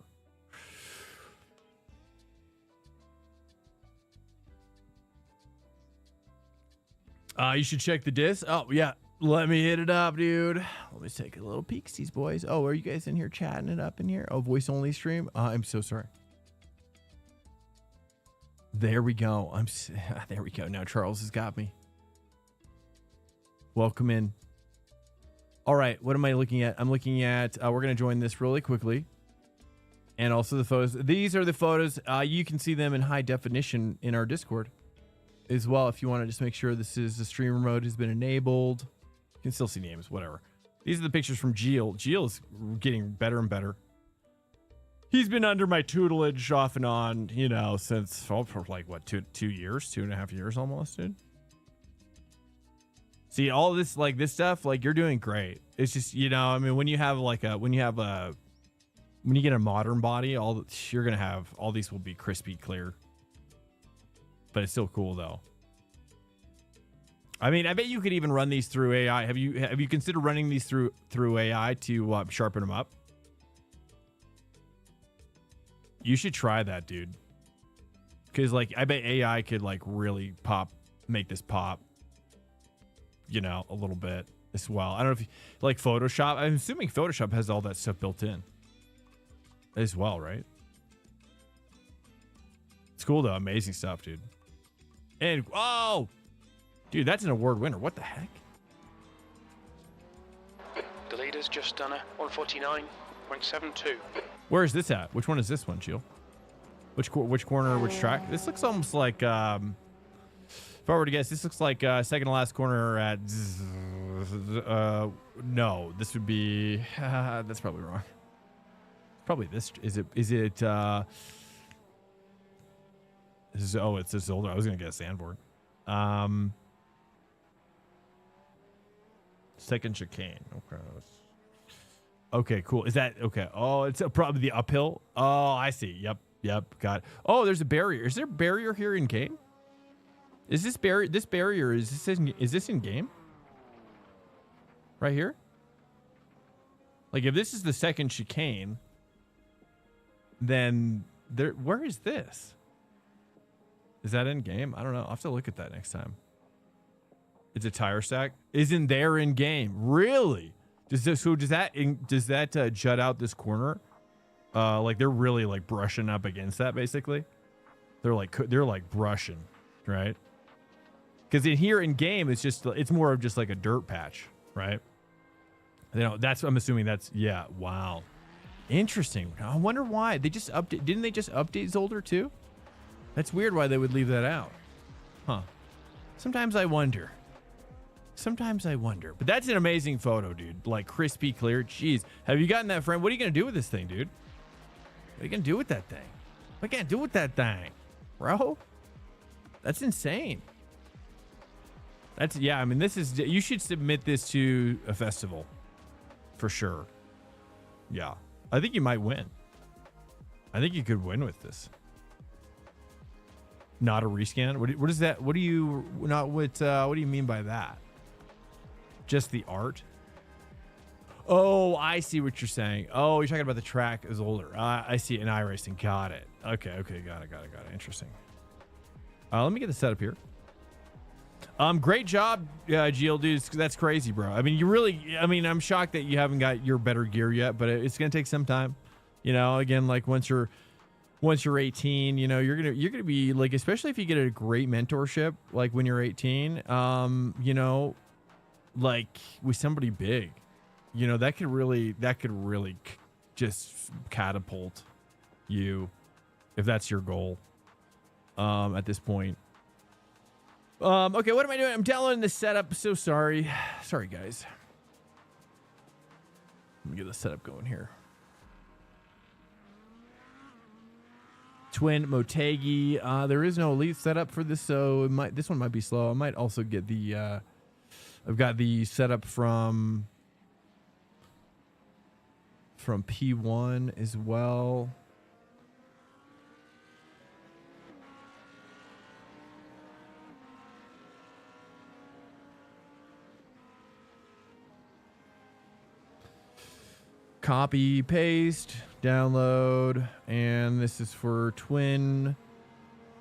You should check the disc. Oh yeah. Let me hit it up, dude. Let me take a little peeksies, boys. Oh, are you guys in here chatting it up in here? Oh, voice only stream. I'm so sorry. There we go. There we go. Now Charles has got me. Welcome in. All right. What am I looking at? I'm looking at, we're going to join this really quickly. And also the photos. These are the photos. You can see them in high definition in our Discord as well. If you want to just make sure this is the streamer mode has been enabled. You can still see names, whatever. These are the pictures from Gilles. Gilles is getting better and better. He's been under my tutelage off and on, you know, since for like what, 2 years, 2.5 years almost, dude. See, all this, like this stuff, like you're doing great. It's just, you know, I mean, when you get a modern body, you're gonna have all these will be crispy clear. But it's still cool though. I mean, I bet you could even run these through AI. Have you considered running these through AI to sharpen them up? You should try that, dude. Because like, I bet AI could like really make this pop. You know, a little bit as well. I don't know if you, like Photoshop. I'm assuming Photoshop has all that stuff built in as well, right? It's cool though. Amazing stuff, dude. And oh. Dude, that's an award winner. What the heck? The leader's just done a 149.72. Where is this at? Which one is this one, Jill? Which corner, which track? This looks almost like, if I were to guess, this looks like second to last corner at, no, this would be, that's probably wrong. Probably this, is it, This is, oh, it's this older. I was gonna get a sandboard. Second chicane. Okay. Okay, cool. Is that okay? Oh, it's probably the uphill. Oh, I see. Yep. Got it. Oh, there's a barrier. Is there a barrier here in game? Is this barrier? This barrier is this in game? Right here. Like if this is the second chicane, then there. Where is this? Is that in game? I don't know. I'll have to look at that next time. It's a tire stack. Isn't there in game? Really? Does that jut out this corner? Like they're really like brushing up against that basically. They're like brushing, right? Because in here in game, it's more of just like a dirt patch, right? You know, I'm assuming that's, yeah. Wow. Interesting. I wonder why they just didn't they just update Zolder too? That's weird why they would leave that out. Huh. Sometimes I wonder. But that's an amazing photo, dude. Like crispy clear. Jeez. Have you gotten that frame? What are you going to do with this thing, dude? What are you going to do with that thing? What can I do with that thing? Bro? That's insane. Yeah, I mean, you should submit this to a festival. For sure. Yeah. I think you might win. I think you could win with this. Not a rescan? What is that? What do you mean by that? Just the art? Oh, I see what you're saying. Oh, you're talking about the track is older. I see it in iRacing. Got it. Okay, got it. Interesting. Let me get the setup here. Great job, GL dudes. That's crazy, bro. I mean, I'm shocked that you haven't got your better gear yet, but it's gonna take some time. You know, again, like once you're 18, you know, you're gonna be like, especially if you get a great mentorship, like when you're 18, you know, like with somebody big, you know, that could really just catapult you if that's your goal. At this point. Okay, what am I doing? I'm downloading the setup. So sorry, guys. Let me get the setup going here. Twin Motegi. There is no elite setup for this, so this one might be slow. I might also get the I've got the setup from P1 as well. Copy, paste, download, and this is for twin.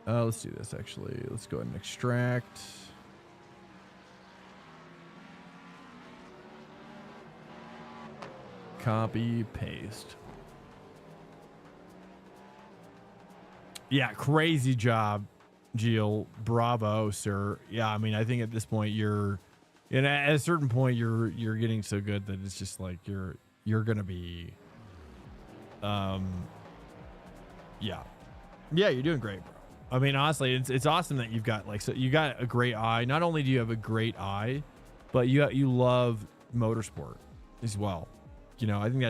Let's do this actually. Let's go ahead and extract. Copy, paste. Yeah, crazy job, Jill. Bravo, sir. Yeah, I mean, I think at this point at a certain point you're getting so good that it's just like you're gonna be, yeah, you're doing great, bro. I mean, honestly, it's awesome that you've got you got a great eye. Not only do you have a great eye, but you love motorsport as well. You know, I think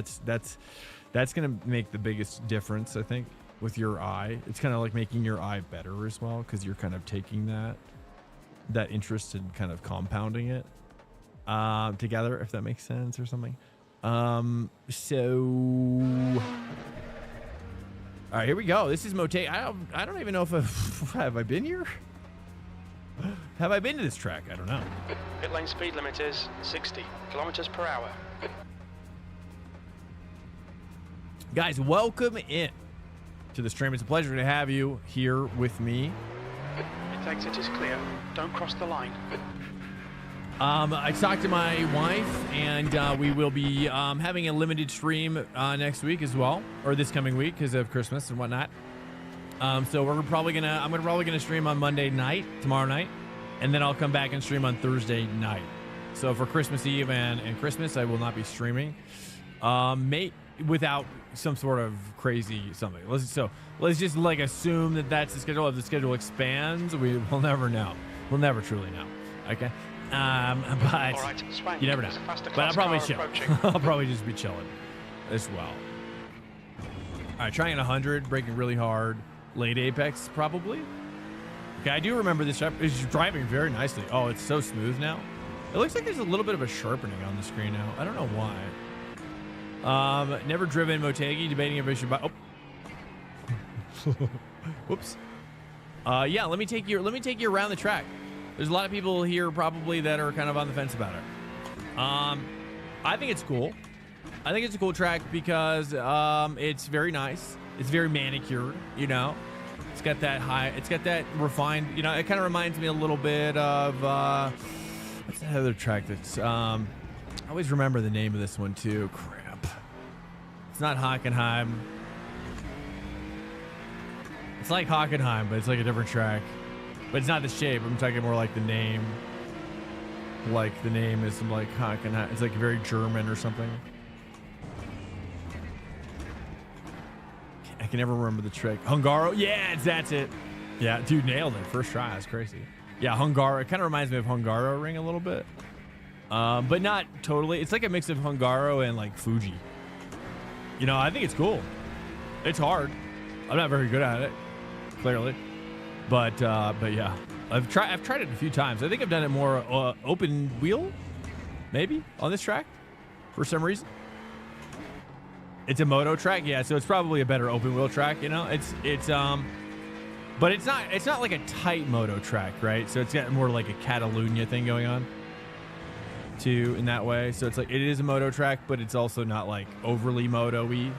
that's gonna make the biggest difference. I think with your eye, it's kind of like making your eye better as well, because you're kind of taking that interest and kind of compounding it together, if that makes sense or something. So all right, here we go. This is Mote. I don't even know if have I been here. Have I been to this track? I don't know. Pit lane speed limit is 60 kilometers per hour. Guys, welcome in to the stream. It's a pleasure to have you here with me. Pit exit is clear. Don't cross the line. I talked to my wife, and we will be having a limited stream next week as well, or this coming week because of Christmas and whatnot. So I'm probably gonna stream on Monday night, tomorrow night, and then I'll come back and stream on Thursday night. So for Christmas Eve and Christmas, I will not be streaming, without some sort of crazy something. Let's just like assume that that's the schedule. If the schedule expands, we'll never know. We'll never truly know. Okay. But right, Swank, you never know. But I'll probably chill. I'll probably just be chilling as well. All right, trying at 100, braking really hard. Late apex, probably. Okay, I do remember this track. It's driving very nicely. Oh, it's so smooth now. It looks like there's a little bit of a sharpening on the screen now. I don't know why. Never driven Motegi, debating if I should buy. Oh. Whoops. Yeah, let me take you around the track. There's a lot of people here probably that are kind of on the fence about it. I think it's cool. I think it's a cool track because it's very nice. It's very manicured, you know. It's got that refined, you know, it kind of reminds me a little bit of what's that other track that's I always remember the name of this one too. Crap. It's not Hockenheim. It's like Hockenheim, but it's like a different track. But it's not the shape. I'm talking more like the name. Like the name is some like Hockenheim. It's like very German or something. I can never remember the trick. Hungaro? Yeah, that's it. Yeah, dude, nailed it. First try. That's crazy. Yeah, Hungaro. It kind of reminds me of Hungaro Ring a little bit. But not totally. It's like a mix of Hungaro and like Fuji. You know, I think it's cool. It's hard. I'm not very good at it, clearly. But yeah. I've tried it a few times. I think I've done it more open wheel, maybe, on this track for some reason. It's a moto track, yeah, so it's probably a better open wheel track, you know. But it's not like a tight moto track, right? So it's got more like a Catalunya thing going on too in that way. So it's like it is a moto track, but it's also not like overly moto-y,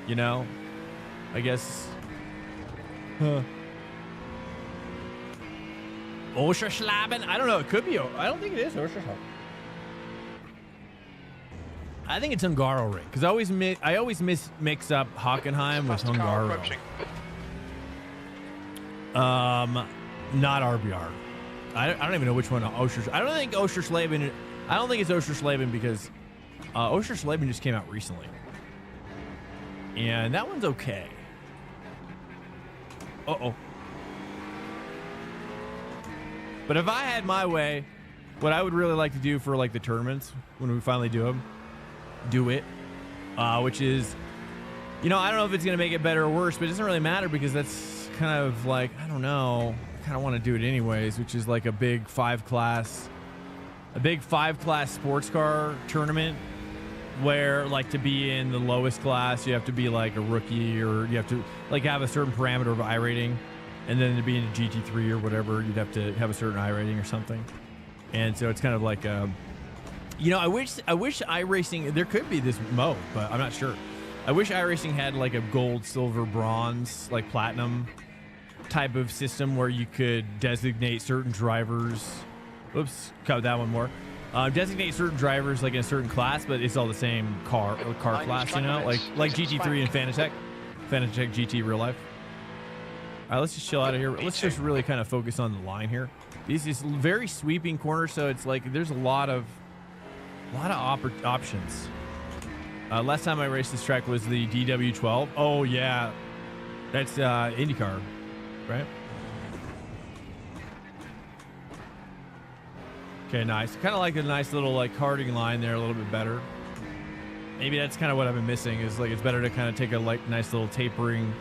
you know, I guess. Oscherslaben? I don't know. It could be. I don't think it is Oscherslaben. I think it's Hungaro Ring because I always mix up Hockenheim with Hungaro. Not RBR. I don't even know which one. Oscherslaben. I don't think Oscherslaben. I don't think it's Oscherslaben because Oscherslaben just came out recently, and that one's okay. Uh-oh. But if I had my way, what I would really like to do for like the tournaments when we finally do them, which is, you know, I don't know if it's going to make it better or worse, but it doesn't really matter because that's kind of like, I don't know, I kind of want to do it anyways, which is like a big five class sports car tournament where like to be in the lowest class, you have to be like a rookie or you have to like have a certain parameter of iRating. And then to be in a GT3 or whatever, you'd have to have a certain iRating or something. And so it's kind of like, you know, I wish iRacing, there could be this mode, but I'm not sure. I wish iRacing had like a gold, silver, bronze, like platinum type of system where you could designate certain drivers. Oops, cut that one more. Designate certain drivers like in a certain class, but it's all the same car class, you know, like GT3 and Fanatec GT real life. All right, let's just chill out of here. Let's just really kind of focus on the line here. This is very sweeping corner, so it's like there's a lot of options. Last time I raced this track was the DW12. Oh yeah, that's IndyCar, right? Okay, nice. Kind of like a nice little like karting line there, a little bit better. Maybe that's kind of what I've been missing. Is like it's better to kind of take a like nice little tapering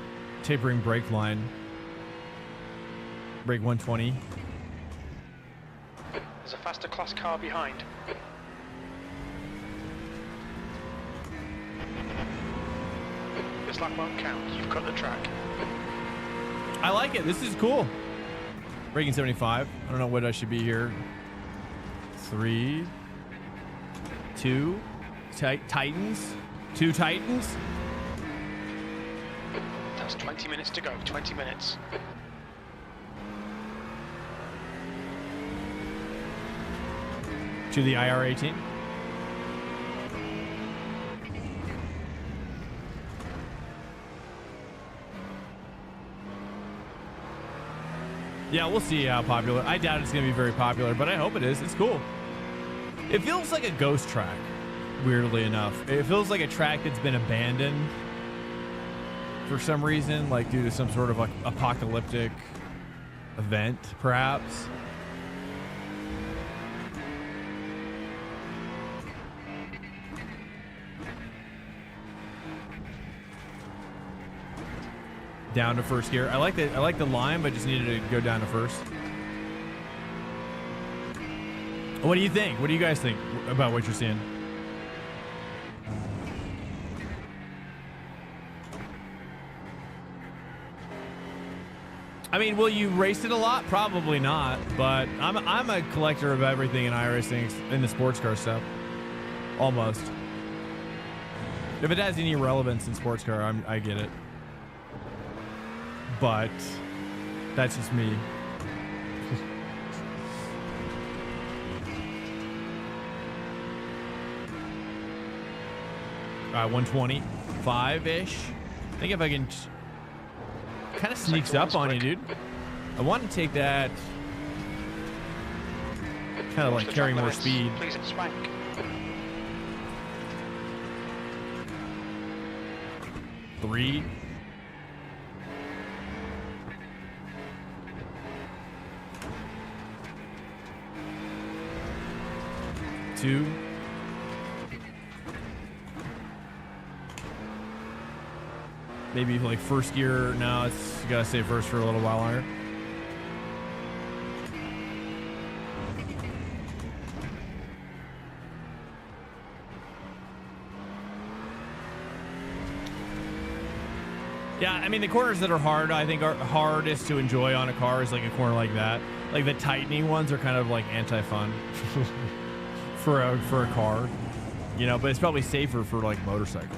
brake line. Brake 120. There's a faster class car behind. This lap won't count. You've cut the track. I like it. This is cool. Braking 75. I don't know what I should be here. 3, 2, Titans. 2 Titans. That's 20 minutes to go. 20 minutes. To the IR18. Yeah, we'll see how popular. I doubt it's going to be very popular, but I hope it is. It's cool. It feels like a ghost track, weirdly enough. It feels like a track that's been abandoned for some reason, like due to some sort of like apocalyptic event, perhaps. down to first gear. I like the line, but just needed to go down to first. What do you think? What do you guys think about what you're seeing? I mean, will you race it a lot? Probably not, but I'm a collector of everything in iRacing, in the sports car stuff. Almost. If it has any relevance in sports car, I get it. But that's just me. 125-ish. I think if I can... Kind of sneaks up on you, dude. I want to take that... Kind of like carry more speed. Please, Swank. Three. Two. Maybe like first gear. No, it's, you gotta stay first for a little while longer. Yeah, I mean, the corners that are hard, I think are hardest to enjoy on a car is like a corner like that. Like the tightening ones are kind of like anti-fun for a car, you know, but it's probably safer for like motorcycle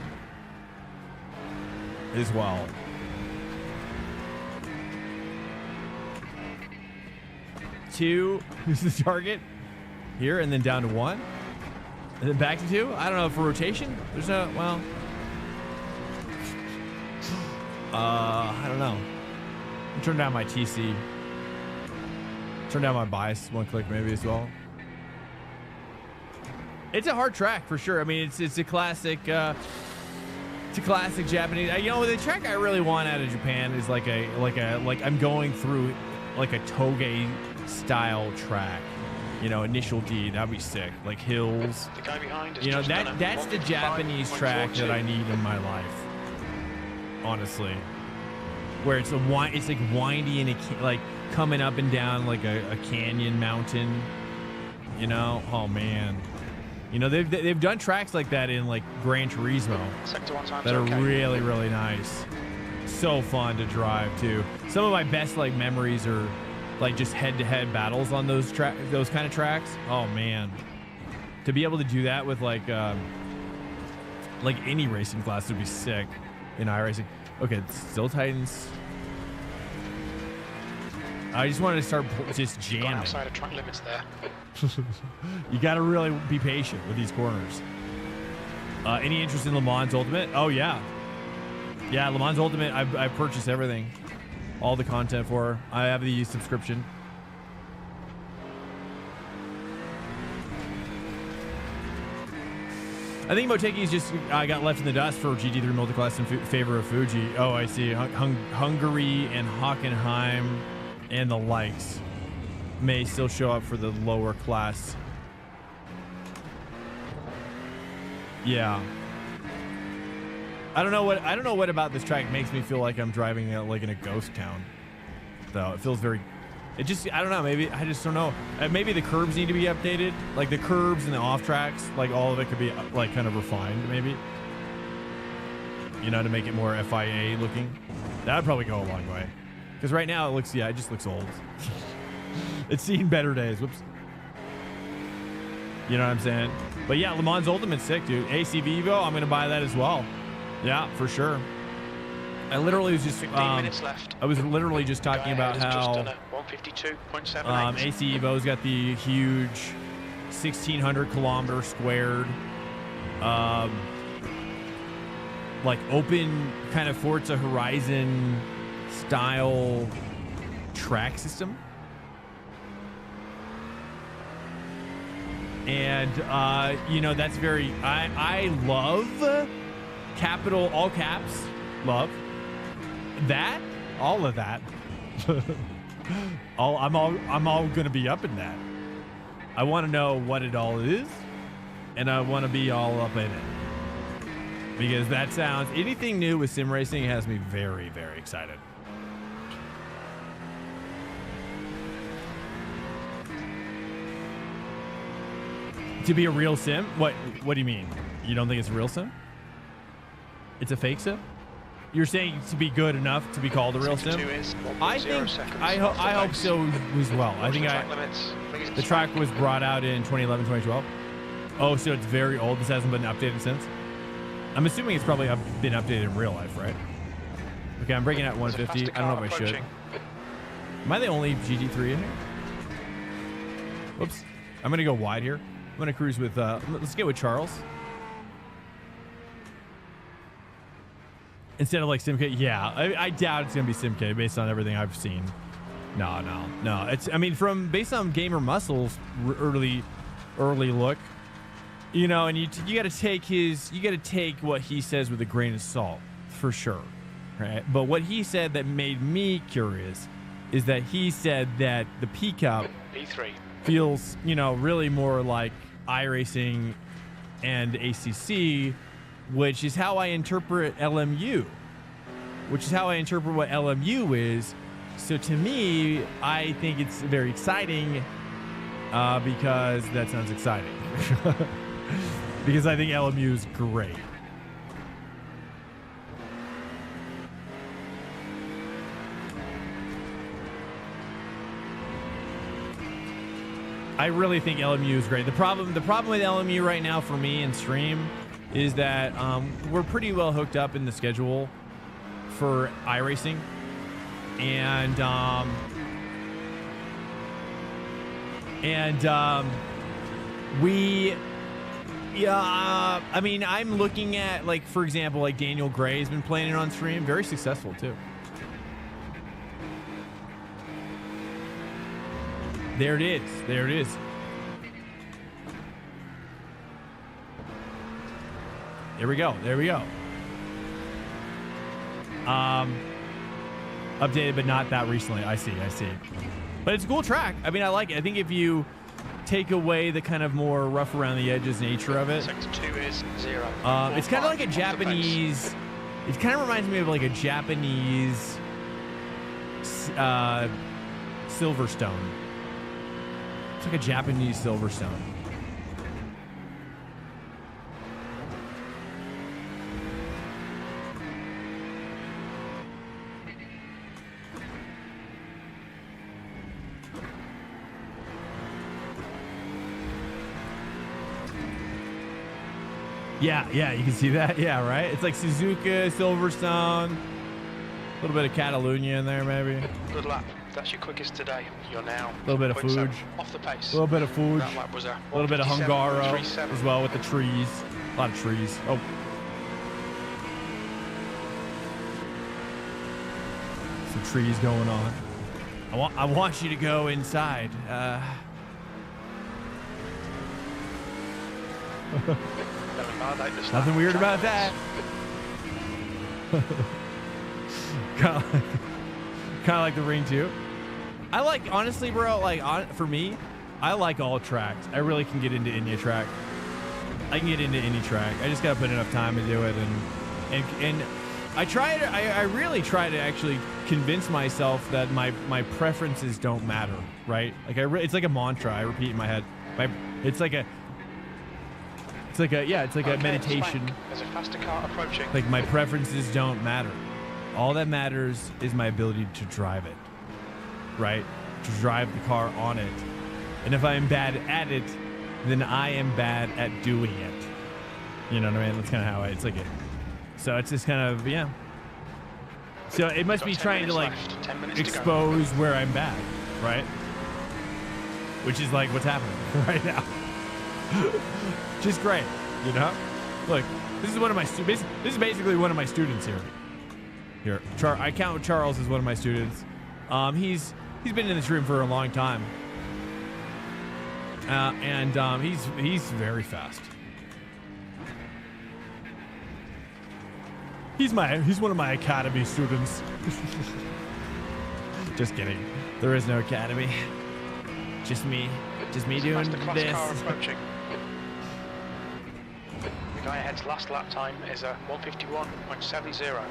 as well. Two, this is the target here, and then down to one, and then back to two. I don't know, for rotation, there's no, well, I don't know. Turn down my TC. Turn down my bias one click maybe as well. It's a hard track for sure. I mean, it's a classic. It's a classic Japanese. You know, the track I really want out of Japan is like I'm going through like a toge style track. You know, initial D, that'd be sick. Like hills. The guy behind is, you know, just that's the Japanese track that I need in my life. Honestly, where it's like windy and like coming up and down like a canyon mountain. You know, oh man. You know, they've done tracks like that in like Gran Turismo that are really, really nice. So fun to drive too. Some of my best like memories are like just head-to-head battles on those kind of tracks. Oh man, to be able to do that with like any racing class would be sick in iRacing. Okay, it still tightens. I just wanted to start just jamming. Outside of track limits there. You got to really be patient with these corners. Any interest in Le Mans Ultimate? Oh yeah, yeah. Le Mans Ultimate. I purchased everything, all the content for her. I have the subscription. I think Moteki's just got left in the dust for GT3 multiclass in favor of Fuji. Oh, I see. Hungary and Hockenheim and the likes may still show up for the lower class. Yeah. I don't know what about this track makes me feel like I'm driving like in a ghost town. Though it feels very, I don't know, maybe I just don't know. Maybe the curbs need to be updated, like the curbs and the off tracks, like all of it could be like kind of refined maybe. You know, to make it more FIA looking. That would probably go a long way. Because right now it just looks old. It's seen better days. Whoops. You know what I'm saying? But yeah, Le Mans Ultimate's sick, dude. AC Vivo, I'm gonna buy that as well. Yeah, for sure. I literally was just 15 minutes left. I was literally just talking about how 152.78. AC Evo's got the huge 1,600 kilometer squared, like open kind of Forza Horizon style track system. And you know, that's very I love capital all caps love that, all of that. I'm all gonna be up in that. I want to know what it all is, and I want to be all up in it. because that sounds, anything new with sim racing has me very, very excited. To be a real sim? What do you mean? You don't think it's a real sim? It's a fake sim? You're saying to be good enough to be called a real sim? I think, I hope so as well. I think the track was brought out in 2011, 2012. Oh, so it's very old. This hasn't been updated since? I'm assuming it's probably been updated in real life, right? Okay, I'm breaking at 150. I don't know if I should. Am I the only GT3 in here? Whoops. I'm going to go wide here. I'm going to cruise with, let's get with Charles. Instead of like SimK. Yeah, I doubt it's going to be SimK based on everything I've seen. No. It's, I mean, based on Gamer Muscle's early look, you know, and you got to take what he says with a grain of salt, for sure, right? But what he said that made me curious is that he said that the P-Cup E3 feels, you know, really more like iRacing and ACC, which is how I interpret LMU, which is how I interpret what LMU is. So to me, I think it's very exciting because that sounds exciting. Because I think LMU is great. I really think LMU is great. The problem with LMU right now for me and stream is that we're pretty well hooked up in the schedule for iRacing, and I mean, I'm looking at, like, for example, like Daniel Gray has been playing it on stream, very successful too. There it is. There it is. There we go. There we go. Updated, but not that recently. I see. But it's a cool track. I mean, I like it. I think if you take away the kind of more rough around the edges nature of it, sector 2 is 0. it's kind of like a Japanese. It kind of reminds me of like a Japanese Silverstone. It's like a Japanese Silverstone. Yeah, you can see that. Yeah, right? It's like Suzuka, Silverstone, a little bit of Catalunya in there, maybe. Good lap. That's your quickest today. You're now a little bit of Fuge. Off the pace. A little bit of Fuge. That lap was a little bit of Hungaro as well with the trees. A lot of trees. Oh. Some trees going on. I want you to go inside. Nothing weird about that. Kind of like the Ring 2. I like, honestly, bro, like, for me, I like all tracks. I really can get into any track. I can get into any track. I just gotta put enough time to do it, and I really try to actually convince myself that my preferences don't matter, right? Like it's like a mantra I repeat in my head. It's like a meditation. There's a faster car approaching. Like, my preferences don't matter. All that matters is my ability to drive it, right? To drive the car on it. And if I'm bad at it, then I am bad at doing it. You know what I mean? That's kind of how it's like it. So it's just kind of, yeah. So it must be trying to, like, expose where I'm bad, right? Which is like what's happening right now. Just great, you know. Look, this is one of my this is basically one of my students here. I count Charles as one of my students. He's been in this room for a long time, and he's very fast. He's one of my academy students. Just kidding. There is no academy. Just me doing this. Car approaching. Guy ahead's last lap time is a 151.70.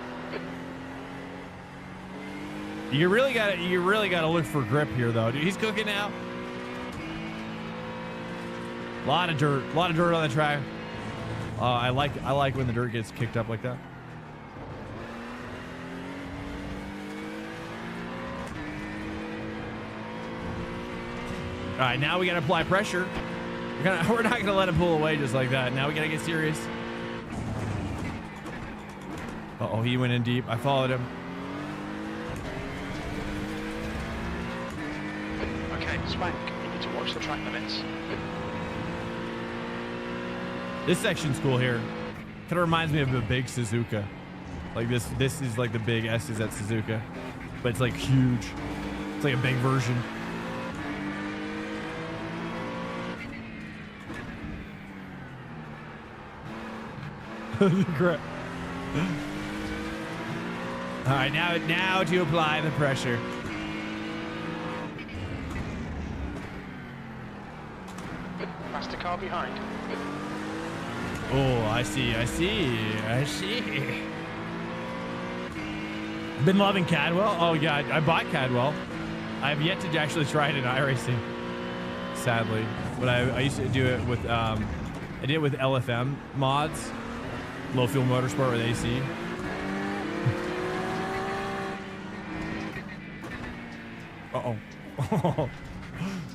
You really gotta look for grip here, though. Dude, he's cooking now. A lot of dirt on the track. I like when the dirt gets kicked up like that. All right, now we gotta apply pressure. We're not gonna let him pull away just like that. Now we gotta get serious. Uh-oh, he went in deep. I followed him. Okay, Swank, you need to watch the track limits. This section's cool here. Kind of reminds me of a big Suzuka. Like this is like the big S's at Suzuka, but it's like huge. It's like a big version. Great. All right, now to apply the pressure. Faster car behind. Oh, I see. Been loving Cadwell. Oh yeah, I bought Cadwell. I have yet to actually try it in iRacing, sadly. But I used to do it with I did it with LFM mods, low fuel motorsport with AC. Uh-oh. I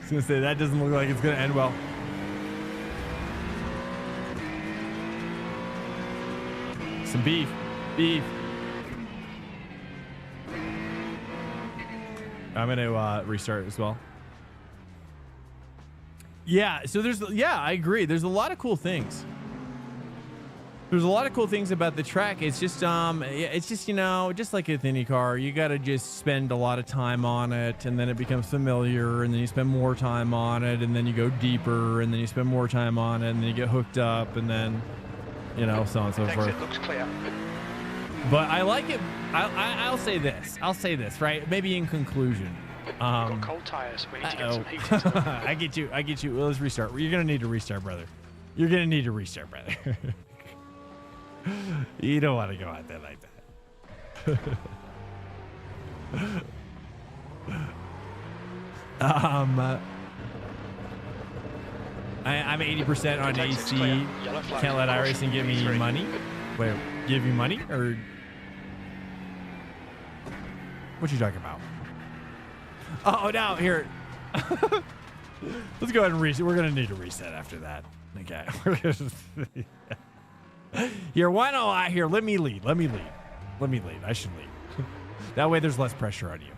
was gonna say that doesn't look like it's gonna end well. Some beef. I'm gonna restart as well. Yeah, so I agree. There's a lot of cool things. There's a lot of cool things about the track. It's just you know, just like with any car, you gotta just spend a lot of time on it, and then it becomes familiar, and then you spend more time on it, and then you go deeper, and then you spend more time on it, and then you get hooked up, and then, you know, so on and so forth. Exit looks clear. But I like it. I'll say this. Right? Maybe in conclusion. Got cold tires. We need to get some heat into them. I get you. Well, let's restart. You're gonna need to restart, brother. You don't want to go out there like that. I'm 80% on AC. Can't let iRacing give me money. Wait, give you money or what you talking about? Oh, now here. Let's go ahead and reset. We're gonna need to reset after that. Okay. Here, why don't I here? Let me lead. I should lead. That way, there's less pressure on you.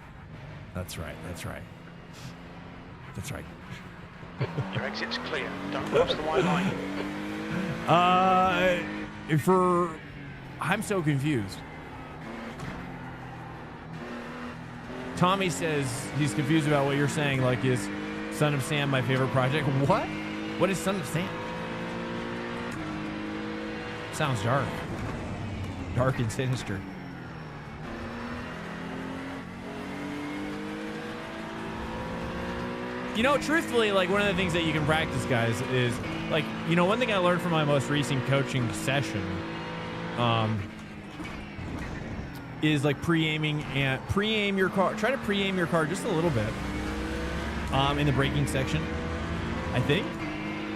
That's right. Your exit's clear. Don't cross the white line. I'm so confused. Tommy says he's confused about what you're saying. Like, is Son of Sam my favorite project? What? What is Son of Sam? Sounds dark and sinister. You know, truthfully, like, one of the things that you can practice, guys, is like, you know, one thing I learned from my most recent coaching session is like pre-aim your car. Try to pre-aim your car just a little bit in the braking section. I think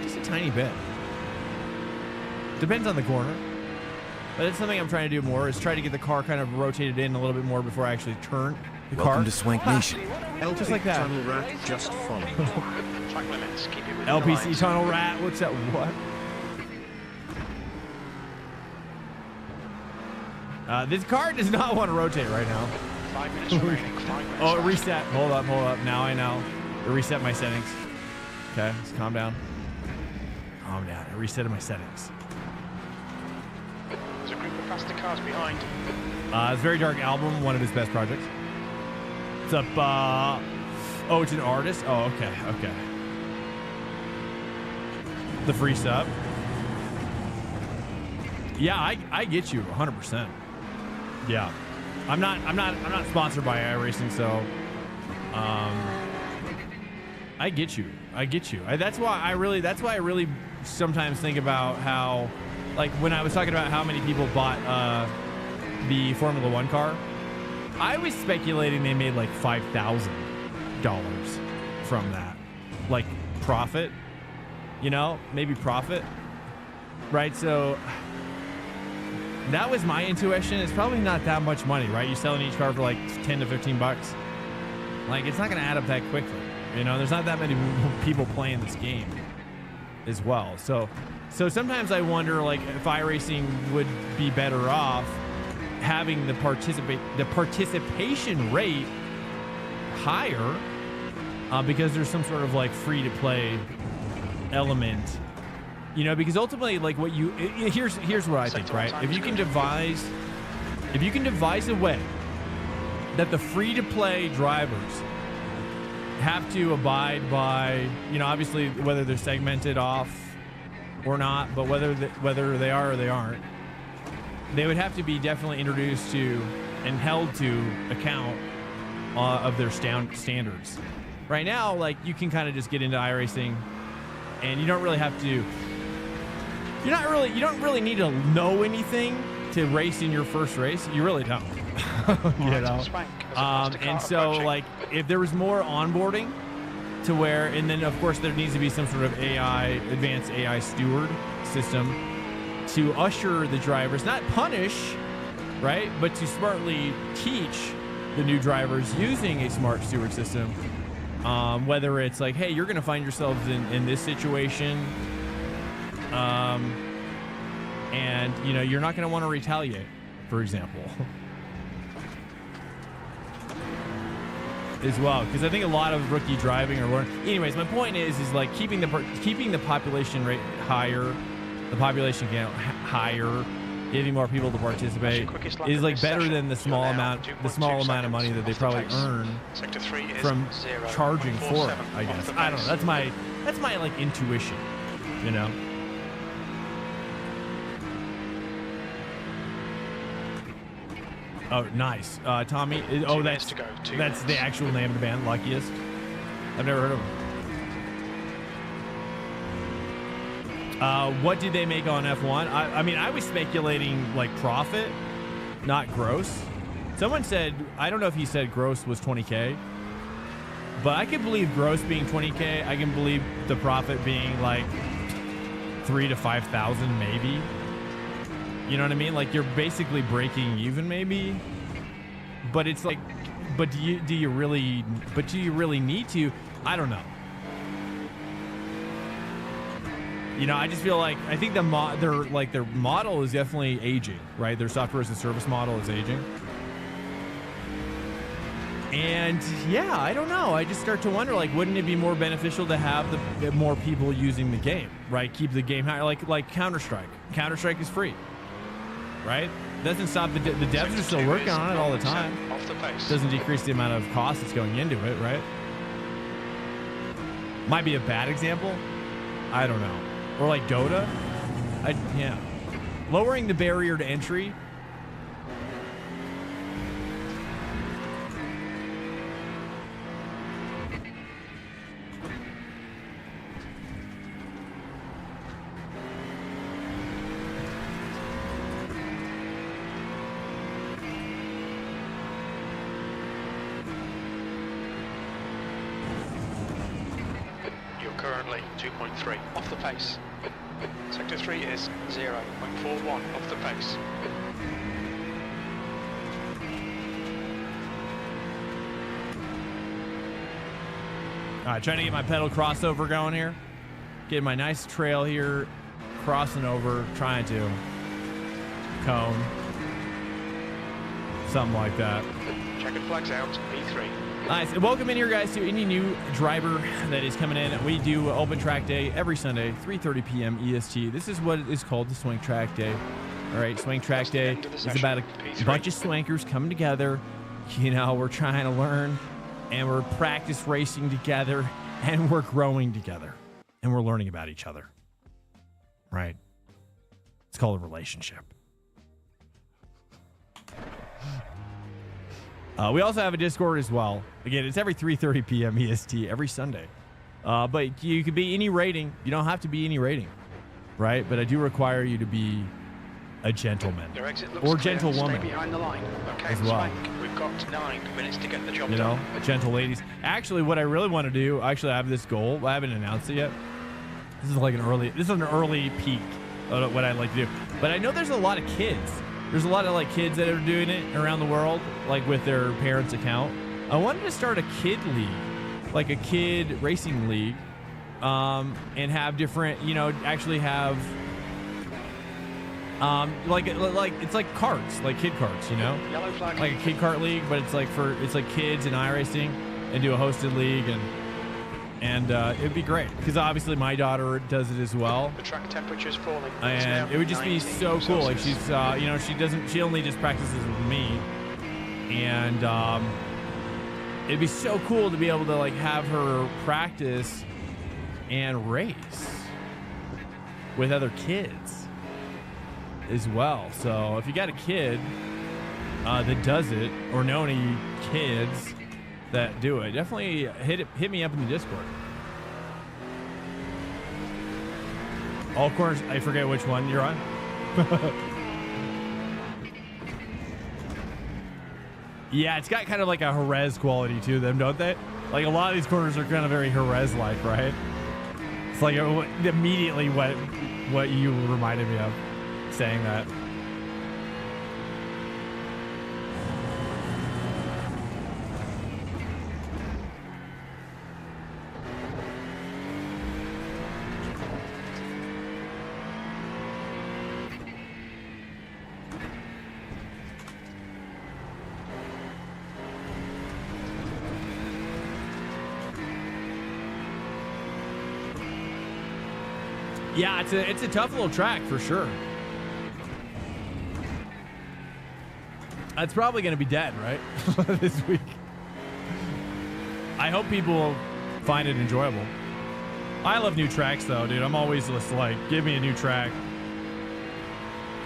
just a tiny bit. Depends on the corner, but it's something I'm trying to do more, is try to get the car kind of rotated in a little bit more before I actually turn the car. Welcome to Swank Nation. Just like that. Tunnel rat just followed. Track limits. Keep it within the LPC lines. tunnel rat. What's that? What? This car does not want to rotate right now. 5 minutes remaining. 5 minutes Oh, left. reset. Hold up. Now I know. I reset my settings. Okay, let's calm down. I resetted my settings. There's a group of faster cars behind. It's Very Dark Album, one of his best projects. It's up. Oh, it's an artist. Oh, okay. The free sub. Yeah, I get you 100%. Yeah, I'm not sponsored by iRacing, so I get you. That's why I really sometimes think about how like when I was talking about how many people bought the Formula One car, I was speculating they made like $5,000 from that, like profit, you know, maybe profit, right? So that was my intuition. It's probably not that much money, right? You're selling each car for like 10 to 15 bucks. Like, it's not going to add up that quickly. You know, there's not that many people playing this game as well. So sometimes I wonder, like, if iRacing would be better off having the participation rate higher, because there's some sort of like free to play element, you know, because ultimately, like, what you here's what I think, right? If you can devise a way that the free to play drivers have to abide by, you know, obviously whether they're segmented off or not, but whether they are or they aren't, they would have to be definitely introduced to and held to account of their standards. Right now, like, you can kind of just get into iRacing, and you don't really have to. You don't really need to know anything to race in your first race. You really don't. You know. And so, like, if there was more onboarding to where, and then of course there needs to be some sort of advanced AI steward system to usher the drivers, not punish, right, but to smartly teach the new drivers using a smart steward system. Whether it's like, hey, you're going to find yourselves in this situation, and, you know, you're not going to want to retaliate, for example. As well, because I think a lot of rookie driving are learning. Anyways, my point is like keeping the population rate higher, the population count higher, getting more people to participate is like better than the small amount of money that they probably earn from charging for it, I guess. I don't know. That's my like intuition, you know. Oh, nice. Tommy. Oh, that's the actual name of the band, Luckiest. I've never heard of them. What did they make on F1? I mean, I was speculating like profit, not gross. Someone said, I don't know if he said gross was 20K, but I can believe gross being 20K. I can believe the profit being like 3,000 to 5,000 maybe. You know what I mean? Like, you're basically breaking even maybe, but it's like, but do you really need to? I don't know. You know, I just feel like, I think their model is definitely aging, right? Their software as a service model is aging. And yeah, I don't know. I just start to wonder, like, wouldn't it be more beneficial to have the more people using the game, right? Keep the game high, like Counter-Strike. Counter-Strike is free. Right? Doesn't stop the devs are still working on it all the time. Doesn't decrease the amount of cost that's going into it, right? Might be a bad example. I don't know. Or like Dota. Yeah. Lowering the barrier to entry. Currently 2.3 off the pace. Sector 3 is 0.41 off the pace. All right, trying to get my pedal crossover going here. Getting my nice trail here, crossing over, trying to cone. Something like that. Checkered flags out, P3. Nice. Welcome in here, guys, to any new driver that is coming in. We do open track day every Sunday, 3:30 p.m. EST. This is what is called the Swank Track Day. All right, Swank Track Day is about a bunch of swankers coming together. You know, we're trying to learn, and we're practice racing together, and we're growing together, and we're learning about each other. Right? It's called a relationship. We also have a Discord as well. Again, it's every 3:30 p.m. EST every Sunday. But you could be any rating. You don't have to be any rating. right? But I do require you to be a gentleman Your exit looks or clear. gentlewoman Stay behind the line. Okay, as well. Swank, we've got 9 minutes to get the job You know, done. gentle ladies. Actually, what I really want to do, actually, I have this goal. I haven't announced it yet. This is an early peak of what I'd like to do. But I know there's a lot of kids. There's a lot of like kids that are doing it around the world, like with their parents' account. I wanted to start a kid league, like a kid racing league, and have different, you know, actually have, like it's like carts, like kid carts, you know, Yellow flag. like a kid kart league, but it's like kids and iRacing, and do a hosted league, and it'd be great because obviously my daughter does it as well, The track temperature's falling. and it would just be so cool. Like she's, you know, she only just practices with me, and it'd be so cool to be able to like have her practice and race with other kids as well. So if you got a kid that does it, or know any kids that do it, definitely hit me up in the Discord. All corners, I forget which one you're on. Yeah, it's got kind of like a Jerez quality to them, don't they? Like a lot of these corners are kind of very Jerez-like, right? It's like immediately what you reminded me of saying that. Yeah, it's a tough little track for sure. It's probably going to be dead, right? This week. I hope people find it enjoyable. I love new tracks though, dude. I'm always just like, give me a new track.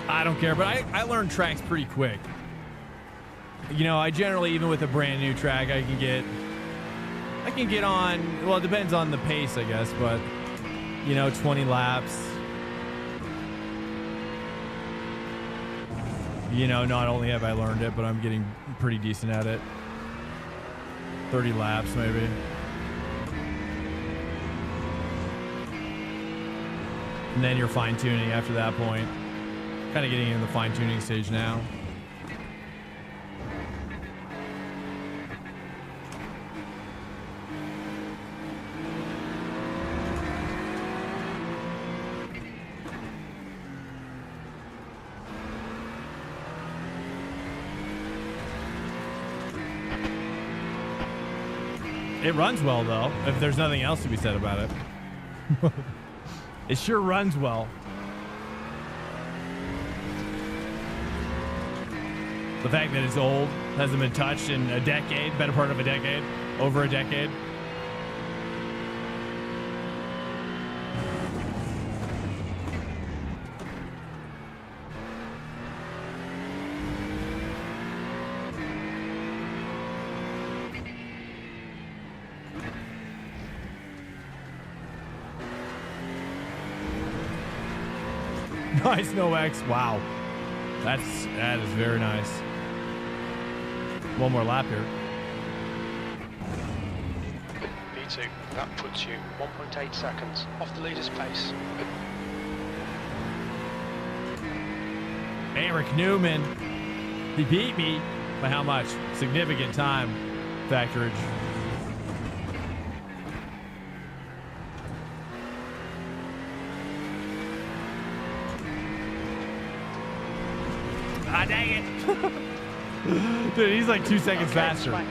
I don't care, but I learn tracks pretty quick. You know, I generally, even with a brand new track, I can get on, well, it depends on the pace, I guess, but you know, 20 laps. You know, not only have I learned it, but I'm getting pretty decent at it. 30 laps, maybe. And then you're fine-tuning after that point. Kind of getting in the fine-tuning stage now. It runs well, though, if there's nothing else to be said about it. It sure runs well. The fact that it's old, hasn't been touched in a decade, better part of a decade, over a decade. Nice, no X. Wow. That is very nice. One more lap here. V2, that puts you 1.8 seconds off the leader's pace. Eric Newman. He beat me by how much? Significant time factorage. Ah, dang it. Dude, he's like 2 seconds faster. What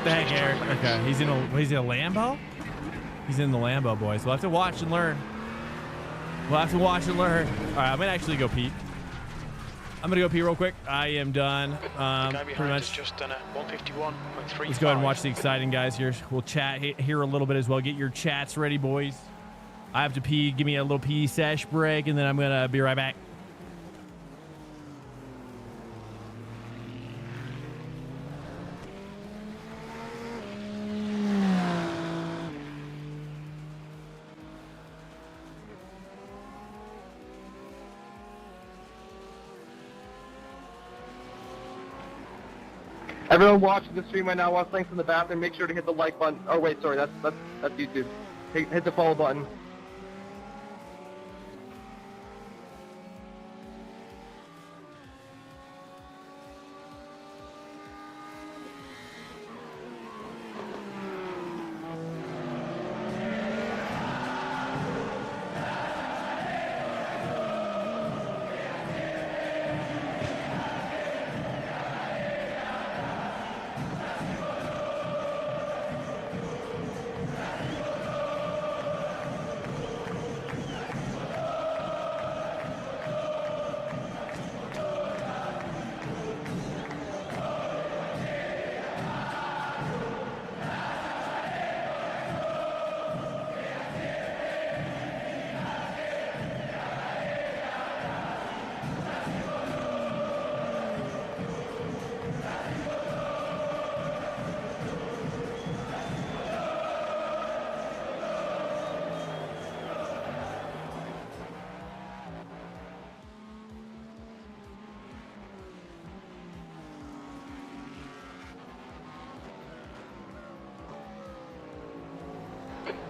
the heck, Eric? Okay, he's in a Lambo? He's in the Lambo, boys. We'll have to watch and learn. All right, I'm gonna actually go pee. I'm gonna go pee real quick. I am done. Pretty much. Just done a 151.35. Let's go ahead and watch the exciting guys here. We'll chat here a little bit as well. Get your chats ready, boys. I have to pee. Give me a little pee sesh break, and then I'm gonna be right back. Everyone watching the stream right now, watch links in the bathroom. Make sure to hit the like button. Oh wait, sorry, that's YouTube. Hit the follow button.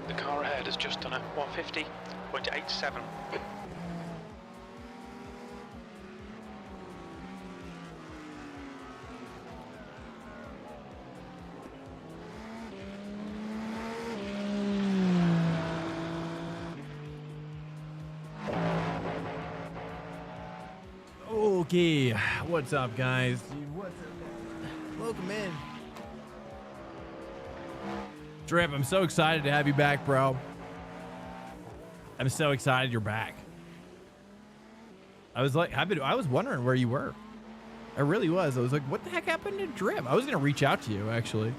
The car ahead has just done a 150.87. Okay, what's up, guys? Dude, what's up? Welcome in. Drip, I'm so excited to have you back, bro. I'm so excited you're back. I was wondering where you were. I really was. I was like, what the heck happened to Drip? I was gonna reach out to you, actually.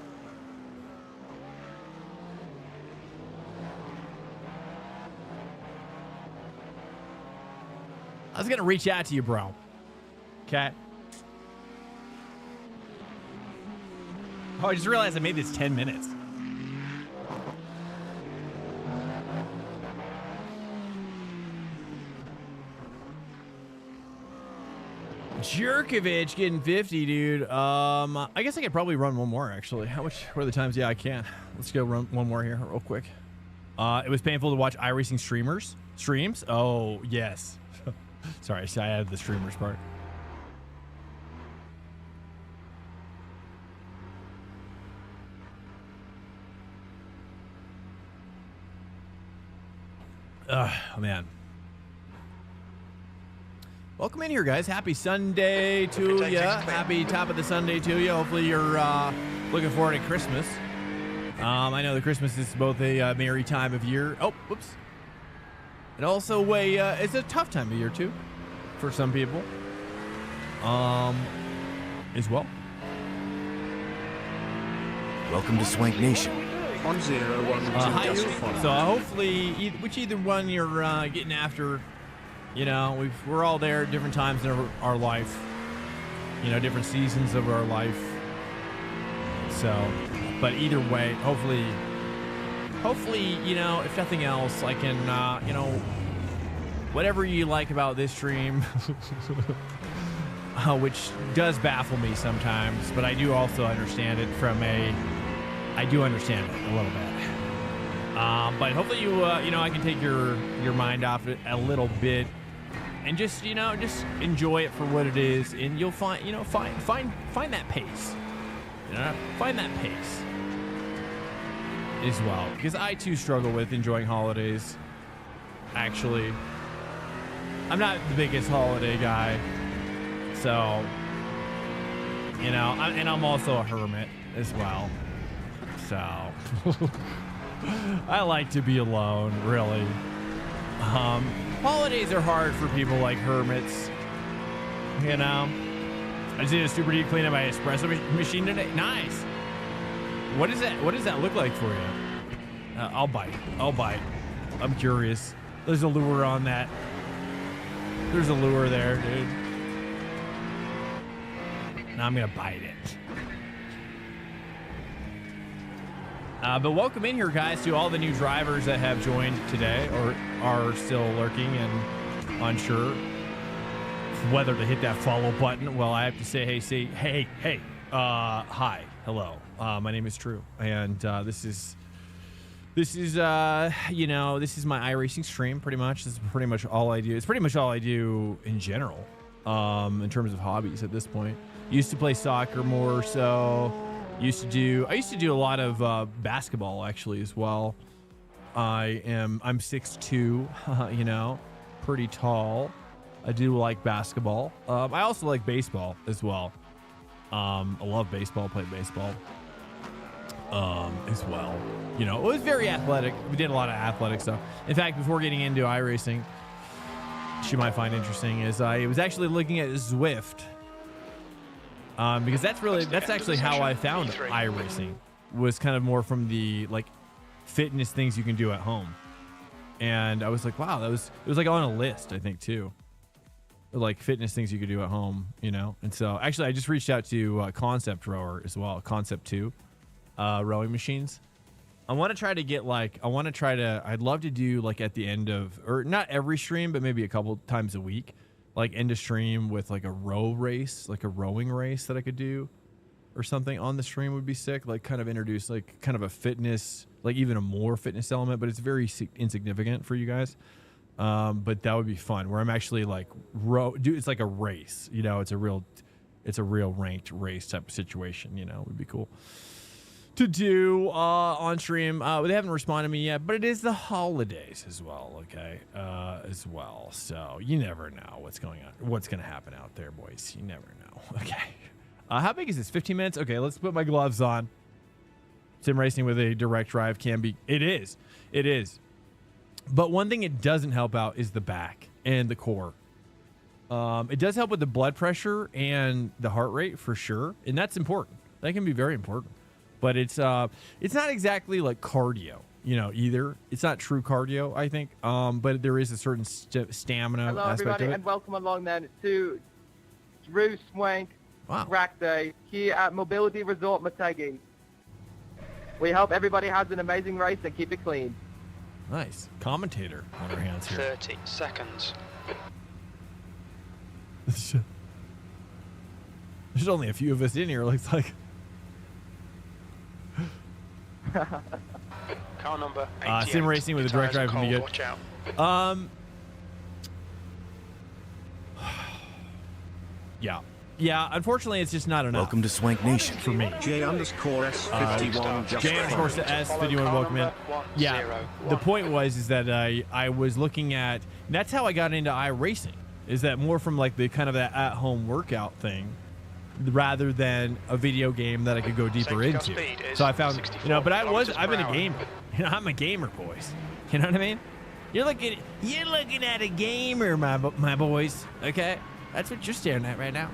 I was gonna reach out to you, bro. Okay. Oh, I just realized I made this 10 minutes. Jerkovich getting 50, dude. I guess I could probably run one more, actually. What are the times? Yeah, I can. Let's go run one more here real quick. It was painful to watch iRacing streams. Oh, yes. Sorry, I added the streamers part. Oh, man. Welcome in here, guys. Happy Sunday to you. Happy top of the Sunday to you. Hopefully you're looking forward to Christmas. I know that Christmas is both a merry time of year. Oh, whoops. And also it's a tough time of year, too, for some people. As well. Welcome to Swank Nation. 1012 just fine. So hopefully, either one you're getting after, you know, we're all there at different times in our life, you know, different seasons of our life. So, but either way, hopefully, you know, if nothing else, I can, you know, whatever you like about this stream, which does baffle me sometimes, but I do also understand it I do understand it a little bit. But hopefully you know, I can take your mind off it a little bit and just, you know, just enjoy it for what it is. And you'll find, you know, find that pace, you know, find that pace as well. Because I too struggle with enjoying holidays. Actually, I'm not the biggest holiday guy. So, you know, I'm also a hermit as well. So I like to be alone, really. Holidays are hard for people like hermits, you know. I just did a super deep clean of my espresso machine today. Nice. What does that look like for you? I'll bite. I'm curious. There's a lure on that. There's a lure there, dude. Now I'm gonna bite it. But welcome in here, guys, to all the new drivers that have joined today or are still lurking and unsure whether to hit that follow button. Well, I have to say, hey, Hi, hello. My name is Drew, and this is this is my iRacing stream. Pretty much, this is pretty much all I do. It's pretty much all I do in general, in terms of hobbies at this point. Used to play soccer more so. I used to do a lot of basketball actually as well. I'm 6'2", pretty tall. I do like basketball. I also like baseball as well. I love baseball, played baseball as well. It was very athletic. We did a lot of athletic stuff. In fact, before getting into iRacing, you might find interesting is I was actually looking at Zwift, because that's actually how I found iRacing, was kind of more from the like fitness things you can do at home. And I was like, wow, it was like on a list, I think, too. Like fitness things you could do at home, And so actually I just reached out to Concept Rower as well, Concept 2 rowing machines. I'd love to do like at the end of, or not every stream, but maybe a couple times a week, like end of stream with like a rowing race that I could do or something on the stream would be sick. Like kind of introduce like kind of a fitness, like even a more fitness element, but it's very insignificant for you guys. But that would be fun where I'm actually like it's like a race, it's a real ranked race type of situation, it would be cool to do, on stream. They haven't responded to me yet, but it is the holidays as well. Okay. As well. So you never know what's going on, what's going to happen out there, boys. You never know. Okay. How big is this? 15 minutes. Okay. Let's put my gloves on. Sim racing with a direct drive can be, it is. But one thing it doesn't help out is the back and the core. It does help with the blood pressure and the heart rate for sure, and that's important. That can be very important. But it's not exactly like cardio, either. It's not true cardio, I think. But there is a certain stamina Hello, aspect everybody, of it. and welcome along then to Drew Swank Trackday here at Mobility Resort Mategi. We hope everybody has an amazing race and keep it clean. Nice. Commentator on our hands here. 30 seconds. There's only a few of us in here, looks like. Car number 88. Sim racing with a direct drive can be good. Watch out. Yeah, unfortunately, it's just not enough. Welcome to Swank Nation. For me. J_S51 just J_S51, welcome in. Yeah, the point is that I was looking at, that's how I got into iRacing, is that more from like the kind of that at-home workout thing, rather than a video game that I could go deeper into. So I found, but I've been a gamer. I'm a gamer, boys. You know what I mean? You're looking at a gamer, my boys. Okay, that's what you're staring at right now.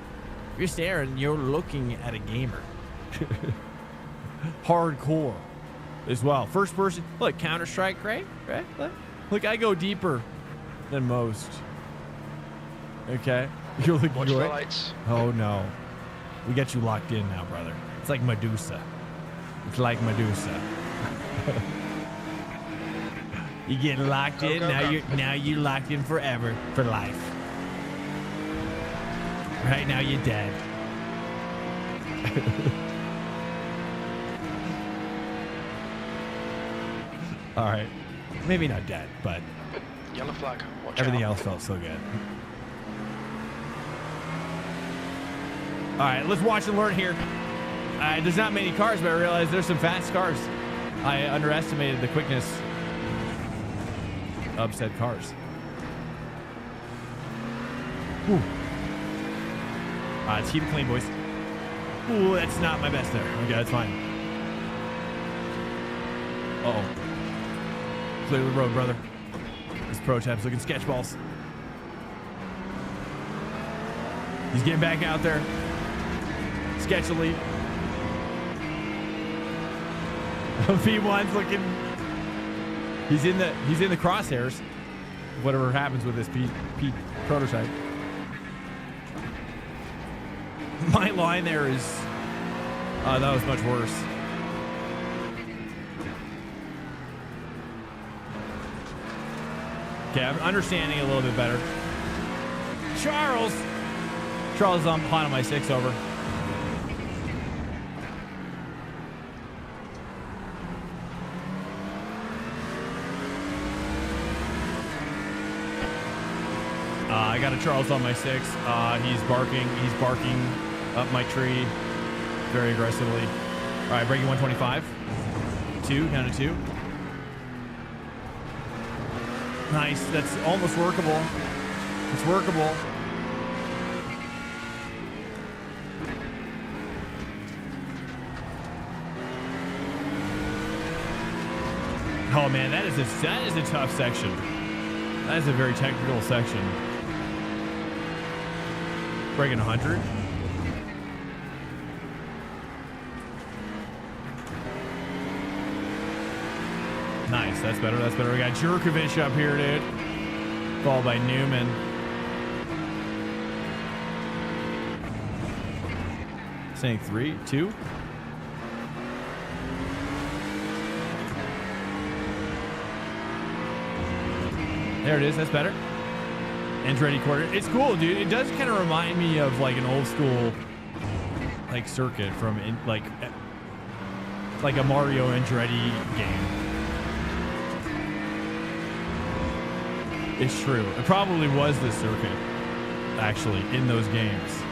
You're looking at a gamer. Hardcore as well. First person, look, Counter-Strike, right? Look, I go deeper than most. Okay, you're looking Watch the great. lights. Oh no, we got you locked in now, brother. It's like Medusa. You get locked in, now you're locked in forever, for life. Right now you're dead. All right, maybe not dead, but Yellow flag. Watch everything out. else felt so good. All right, let's watch and learn here. There's not many cars, but I realize there's some fast cars. I underestimated the quickness of said cars. Whew. Let's keep it clean, boys. Ooh, that's not my best there. Okay, that's fine. Uh-oh. Clear the road, brother. This prototype's looking sketch balls. He's getting back out there. Sketchily. V1's looking. He's in the crosshairs. Whatever happens with this P prototype. My line there is, that was much worse. Okay, I'm understanding a little bit better. Charles is on my 6 over. I got a Charles on my 6. He's barking. He's barking up my tree very aggressively. All right, braking 125. 2, count of 2. Nice. That's almost workable. It's workable. Oh man, that is a tough section. That is a very technical section. Braking 100. Nice, that's better, that's better. We got Jerkovich up here, dude. Followed by Newman. Saying 3, 2. There it is, that's better. Andretti quarter. It's cool, dude. It does kind of remind me of like an old school like circuit from like a Mario Andretti game. It's true. It probably was this circuit, actually, in those games.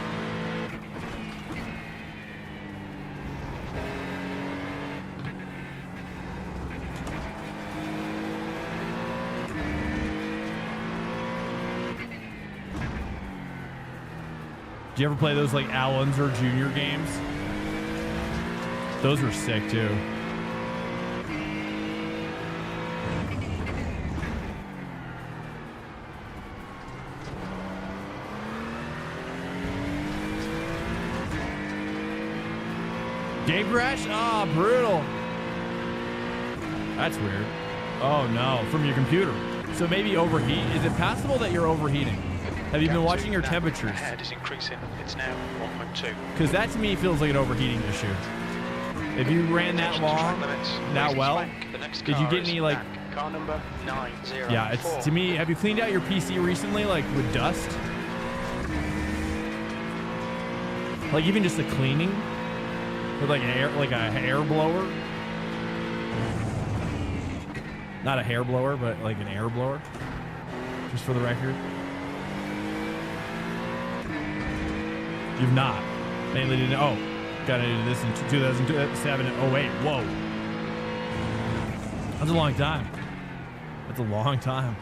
Do you ever play those like Al Unser Jr. games? Those were sick too. Game crash? Ah, oh, brutal. That's weird. Oh no, from your computer. So maybe overheat. Is it possible that you're overheating? Have you been watching your temperatures? Ahead is increasing. It's now 1.2. Because that to me feels like an overheating issue. If you ran that long, that well, did you get any like? Car number 904. Yeah, it's to me. Have you cleaned out your PC recently, like with dust? Like even just the cleaning with like a hair blower. Not a hair blower, but like an air blower. Just for the record. You've not. Mainly didn't. Oh, got into this in 2007. Oh wait, whoa. That's a long time. That's a long time.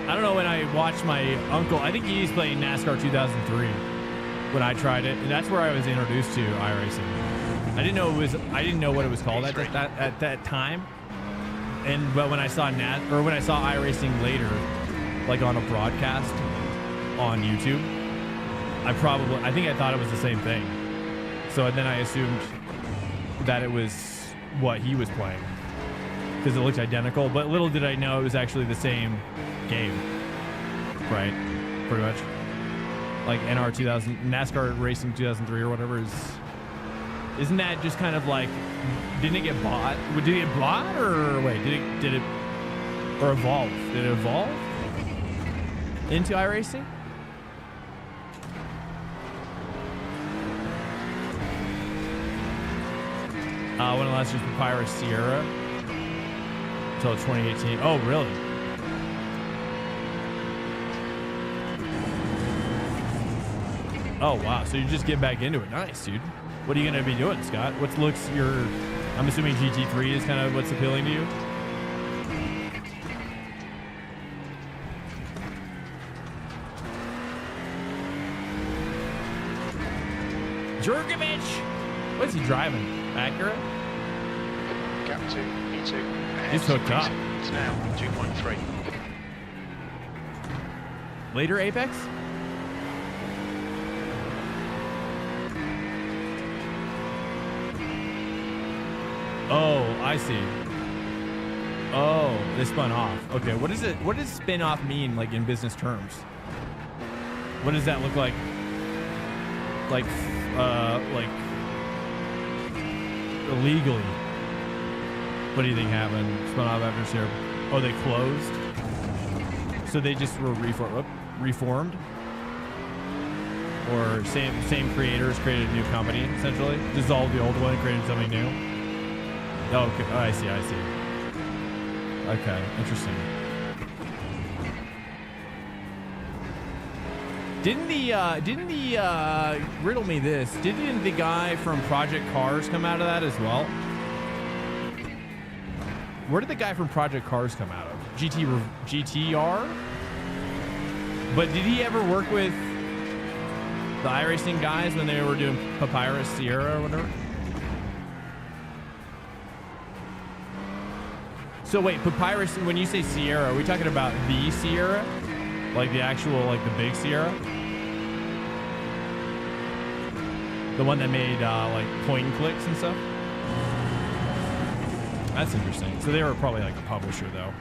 I don't know when I watched my uncle. I think he's playing NASCAR 2003 when I tried it, and that's where I was introduced to iRacing. I didn't know it was. I didn't know what it was called at that time. But when I saw when I saw iRacing later, like on a broadcast on YouTube, I think I thought it was the same thing. So then I assumed that it was what he was playing because it looked identical. But little did I know it was actually the same game, right? Pretty much. Like NASCAR Racing 2003 or whatever isn't that just kind of like, didn't it get bought? Did it get bought or wait, did it or evolve? Did it evolve into iRacing? One of the last year's Papyrus Sierra until 2018. Oh, really? Oh, wow. So you just get back into it. Nice, dude. What are you going to be doing, Scott? I'm assuming GT3 is kind of what's appealing to you? Jerkovich! What's he driving? Acura? Gap 2, E2. He's hooked up. It's now 2.3. Later Apex? Oh, I see. Oh, they spun off. Okay, what does spin off mean, like in business terms? What does that look like? Like illegally. What do you think happened? Spun off after Sierra. Oh, they closed? So they just were reformed? Or same creators created a new company, essentially? Dissolved the old one and created something new? Oh, okay. Oh, I see. Okay, interesting. Didn't the riddle me this? Didn't the guy from Project Cars come out of that as well? Where did the guy from Project Cars come out of? GTR? But did he ever work with the iRacing guys when they were doing Papyrus Sierra or whatever? So wait, Papyrus, when you say Sierra, are we talking about the Sierra? Like the actual, like the big Sierra? The one that made like point and clicks and stuff? That's interesting. So they were probably like a publisher though.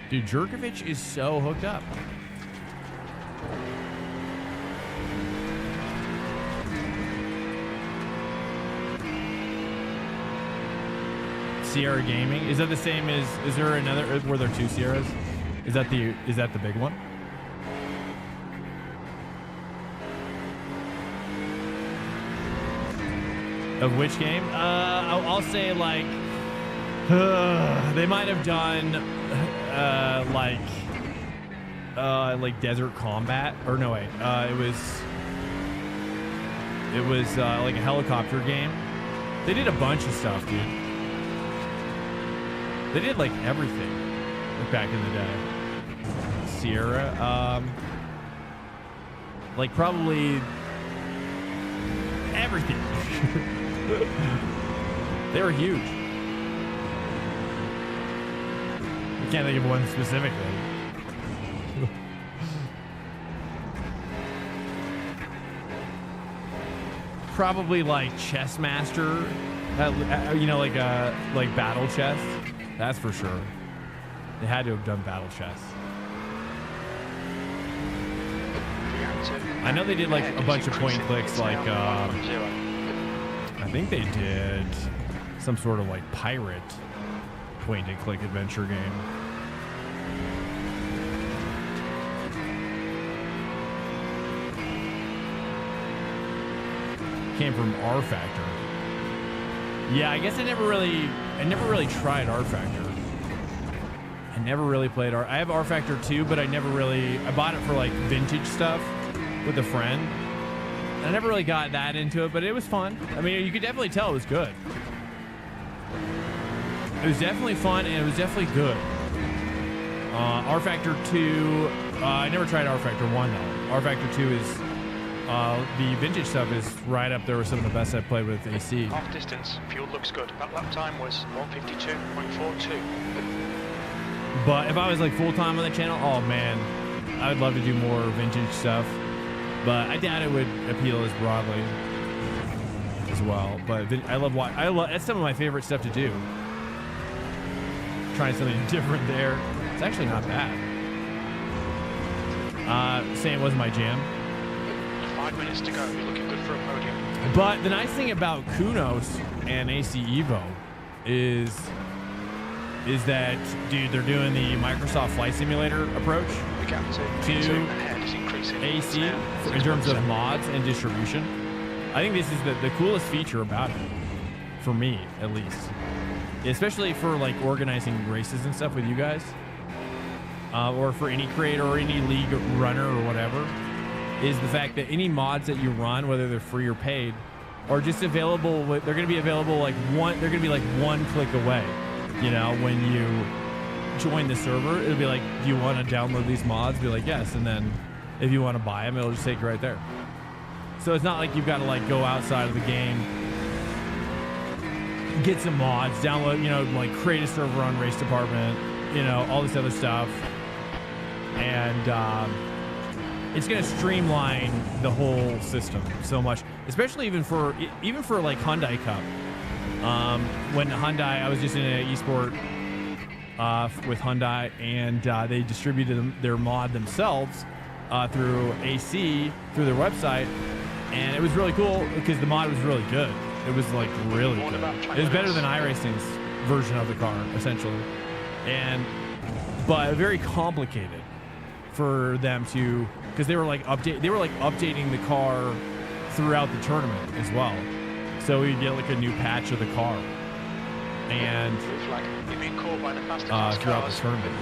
Dude, Jerkovich is so hooked up. Sierra Gaming. Is that the same as, is there another, were there two Sierras? Is that the big one? Of which game? I'll say like, they might have done like Desert Combat, or no wait, it was like a helicopter game. They did a bunch of stuff, dude. They did like everything like back in the day. Sierra, like probably everything. They were huge. I can't think of one specifically. Probably like Chess Master, you know, like Battle Chess. That's for sure. They had to have done Battle Chess. I know they did like a bunch of point clicks, like I think they did some sort of like pirate point and click adventure game. Came from R Factor. Yeah, I guess I never really tried R Factor. I never really played R. I have R Factor 2, but I bought it for like vintage stuff with a friend. I never really got that into it, but it was fun. I mean, you could definitely tell it was good. It was definitely fun, and it was definitely good. R Factor 2, I never tried R Factor 1 though. R Factor 2 is, the vintage stuff is right up there with some of the best I've played with AC. Half distance, fuel looks good. That lap time was 1:52.42. But if I was like full time on the channel, oh man, I would love to do more vintage stuff. But I doubt it would appeal as broadly as well. But I love that's some of my favorite stuff to do. Trying something different there. It's actually not bad. Saying it wasn't my jam. 5 minutes to go. You're looking good for a podium. But the nice thing about Kunos and AC Evo is that, dude, they're doing the Microsoft Flight Simulator approach to AC in terms of mods and distribution. I think this is the coolest feature about it, for me at least, especially for like organizing races and stuff with you guys, or for any creator or any league runner or whatever, is the fact that any mods that you run, whether they're free or paid, are just available. They're going to be available like they're going to be like one click away. You know, when you join the server, it'll be like, do you want to download these mods? Be like, yes. And then if you want to buy them, it'll just take you right there. So it's not like you've got to like go outside of the game, get some mods, download, you know, like create a server on Race Department, you know, all this other stuff. And it's going to streamline the whole system so much, especially even for like Hyundai Cup. When Hyundai, I was just in an esport with Hyundai, and they distributed their mod themselves through AC, through their website, and it was really cool because the mod was really good. It was like really good. It was better than iRacing's version of the car, essentially, but very complicated for them to, because they were like updating the car throughout the tournament as well. So we get like a new patch of the car, and You're being caught by the throughout the tournament.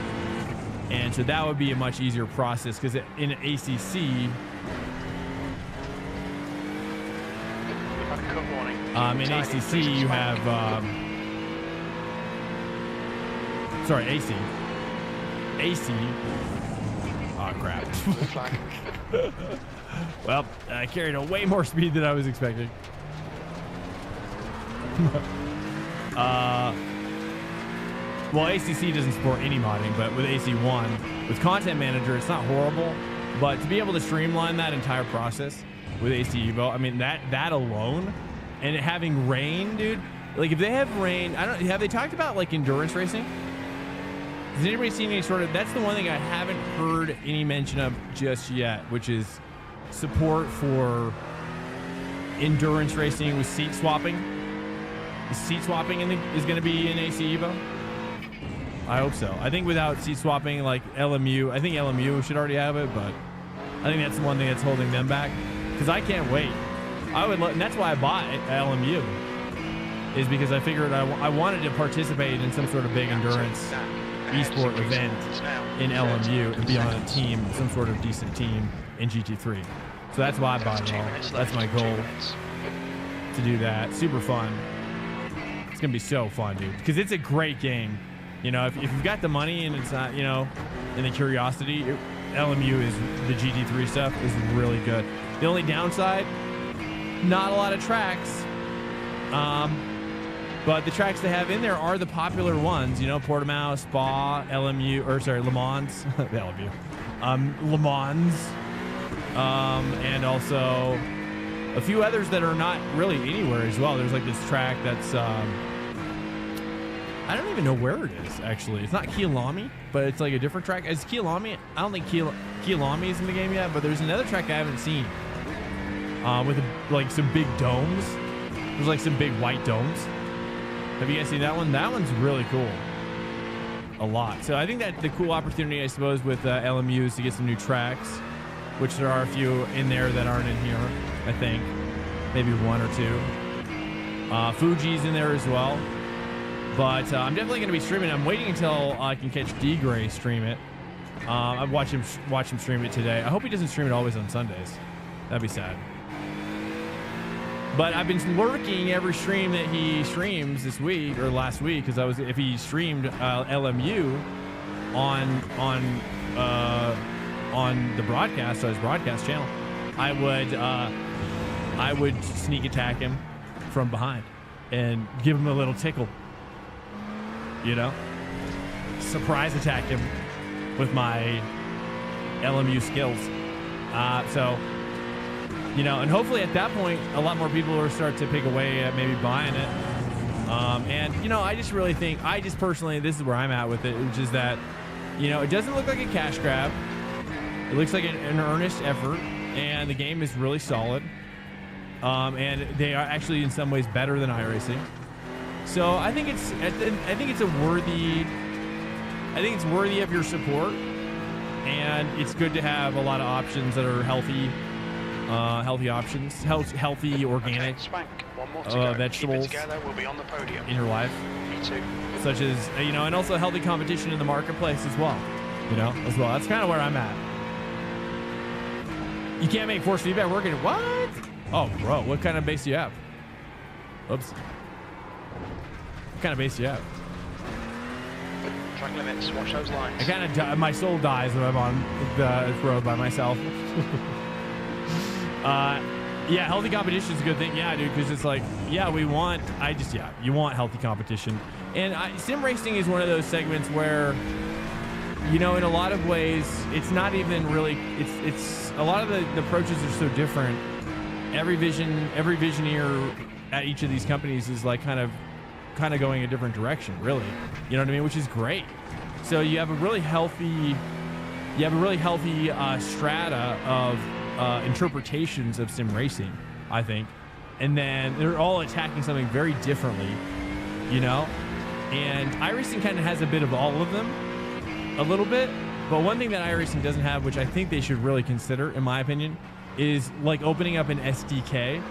And so that would be a much easier process because in ACC, in ACC you have sorry, AC. Oh crap. Well, I carried a way more speed than I was expecting. Well, ACC doesn't support any modding, but with AC1, with Content Manager, it's not horrible. But to be able to streamline that entire process with AC Evo, I mean, that alone, and it having rain, dude. Like, if they have rain, have they talked about like endurance racing? Has anybody seen any sort of? That's the one thing I haven't heard any mention of just yet, which is support for endurance racing with seat swapping. Is seat swapping is going to be in AC Evo? I hope so. I think without seat swapping, like LMU, I think LMU should already have it, but I think that's the one thing that's holding them back. Because I can't wait. And that's why I bought LMU, is because I figured I wanted to participate in some sort of big endurance esport event in LMU and be on a team, some sort of decent team in GT3. So that's why I bought it all. That's my goal, to do that. Super fun. It's going to be so fun, dude, because it's a great game. You know, if you've got the money and it's not, you know, and the curiosity, LMU is the GT3 stuff is really good. The only downside, not a lot of tracks. But the tracks they have in there are the popular ones, you know, Portimao, Spa, LMU, or sorry, Le Mans, LMU, Le Mans, and also a few others that are not really anywhere as well. There's like this track that's, I don't even know where it is, actually. It's not Kielami, but it's like a different track. It's Kielami. I don't think Kielami is in the game yet, but there's another track I haven't seen with like some big domes. There's like some big white domes. Have you guys seen that one? That one's really cool. A lot. So I think that the cool opportunity, I suppose, with LMU is to get some new tracks, which there are a few in there that aren't in here, I think. Maybe one or two. Fuji's in there as well. But I'm definitely going to be streaming. I'm waiting until I can catch D-Gray stream it. I've watched him stream it today. I hope he doesn't stream it always on Sundays. That'd be sad. But I've been lurking every stream that he streams this week or last week, because if he streamed LMU on the broadcast, so his broadcast channel, I would sneak attack him from behind and give him a little tickle. You know, surprise attack him with my LMU skills. So, you know, and hopefully at that point, a lot more people will start to pick away at maybe buying it. And, you know, I just personally, this is where I'm at with it, which is that, you know, it doesn't look like a cash grab. It looks like an earnest effort, and the game is really solid. And they are actually in some ways better than iRacing. So I think it's worthy of your support, and it's good to have a lot of options that are healthy options, healthy organic vegetables we'll be on the podium. in your life, such as, you know, and also healthy competition in the marketplace as well. You know, as well. That's kind of where I'm at. You can't make force feedback working. What? Oh, bro, what kind of base do you have? Oops. What kind of base do you have? Track limits, watch those lines. I kind of my soul dies when I'm on the road by myself. Yeah, healthy competition is a good thing. Yeah, dude, because it's like, yeah, you want healthy competition. And sim racing is one of those segments where, you know, in a lot of ways, it's not even really, it's a lot of the approaches are so different. Every visioneer at each of these companies is like kind of going a different direction, really. You know what I mean? Which is great. So you have a really healthy strata of interpretations of sim racing, I think. And then they're all attacking something very differently, you know? And iRacing kind of has a bit of all of them, a little bit. But one thing that iRacing doesn't have, which I think they should really consider, in my opinion, is like opening up an SDK,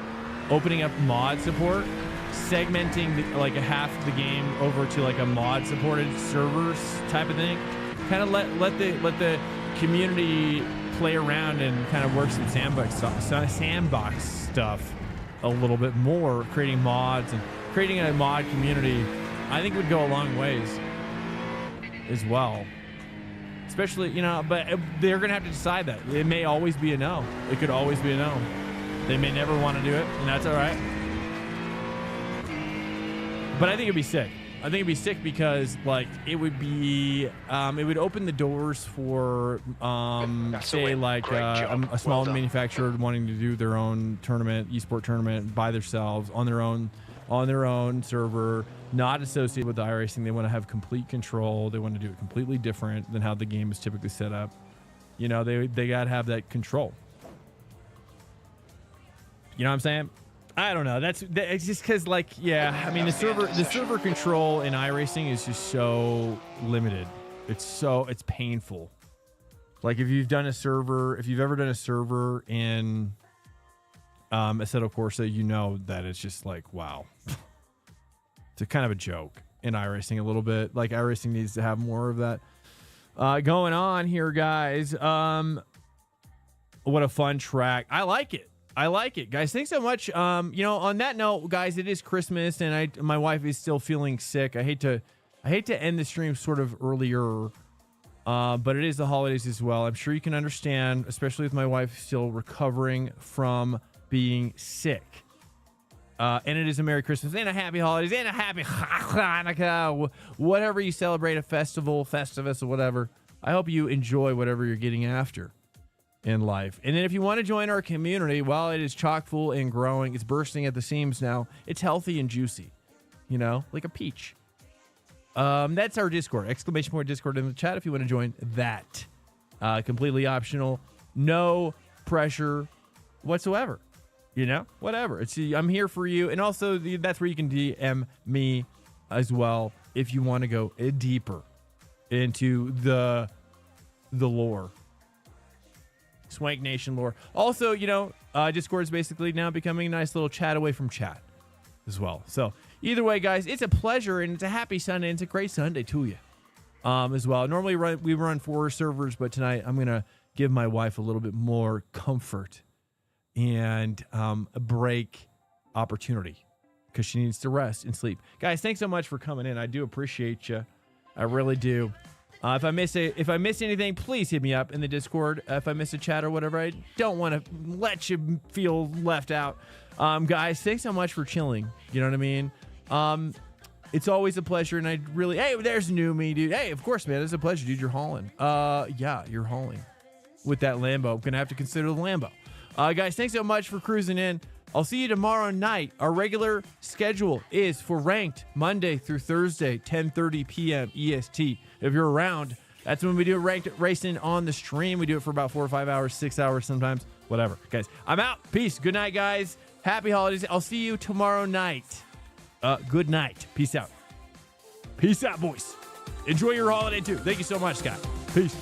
opening up mod support, segmenting like a half of the game over to like a mod supported servers type of thing. Kind of let the community play around and kind of work some sandbox stuff a little bit more, creating mods and creating a mod community. I think would go a long ways as well. Especially, you know, but they're going to have to decide that. It may always be a no. It could always be a no. They may never want to do it, and that's all right. But I think it'd be sick. I think it'd be sick because, like, it would be, it would open the doors for, say, like, a small manufacturer wanting to do their own tournament, esport tournament by themselves on their own server, not associated with iRacing. They want to have complete control. They want to do it completely different than how the game is typically set up. You know, they got to have that control. You know what I'm saying? I don't know. It's just because, like, yeah. I mean, the server control in iRacing is just so limited. It's painful. Like if you've ever done a server in Assetto Corsa, you know that it's just like, wow. It's a kind of a joke in iRacing a little bit. Like iRacing needs to have more of that going on here, guys. What a fun track. I like it, guys. Thanks so much. You know, on that note, guys, it is Christmas, and my wife is still feeling sick. I hate to end the stream sort of earlier, but it is the holidays as well. I'm sure you can understand, especially with my wife still recovering from being sick. And it is a Merry Christmas and a Happy Holidays and a Happy Hanukkah, whatever you celebrate, a festival, Festivus, or whatever. I hope you enjoy whatever you're getting after in life. And then if you want to join our community, while it is chock full and growing, it's bursting at the seams now. It's healthy and juicy, you know, like a peach. That's our Discord, !Discord in the chat if you want to join that. Completely optional, no pressure whatsoever. You know, whatever. I'm here for you. And also that's where you can DM me as well if you want to go deeper into the lore. Swank Nation lore. Also, you know, Discord is basically now becoming a nice little chat away from chat as well. So either way, guys, it's a pleasure and it's a happy Sunday. And it's a great Sunday to you as well. Normally we run 4 servers, but tonight I'm going to give my wife a little bit more comfort and a break opportunity because she needs to rest and sleep. Guys, thanks so much for coming in. I do appreciate you. I really do. If I miss anything, please hit me up in the Discord. If I miss a chat or whatever, I don't want to let you feel left out. Guys, thanks so much for chilling. You know what I mean? It's always a pleasure, and I really... Hey, there's new me, dude. Hey, of course, man. It's a pleasure, dude. You're hauling. Yeah, you're hauling. With that Lambo. I'm going to have to consider the Lambo. Guys, thanks so much for cruising in. I'll see you tomorrow night. Our regular schedule is for Ranked Monday through Thursday, 10:30 p.m. EST. If you're around, that's when we do Ranked Racing on the stream. We do it for about 4 or 5 hours, 6 hours sometimes, whatever. Guys, I'm out. Peace. Good night, guys. Happy holidays. I'll see you tomorrow night. Good night. Peace out. Peace out, boys. Enjoy your holiday, too. Thank you so much, Scott. Peace.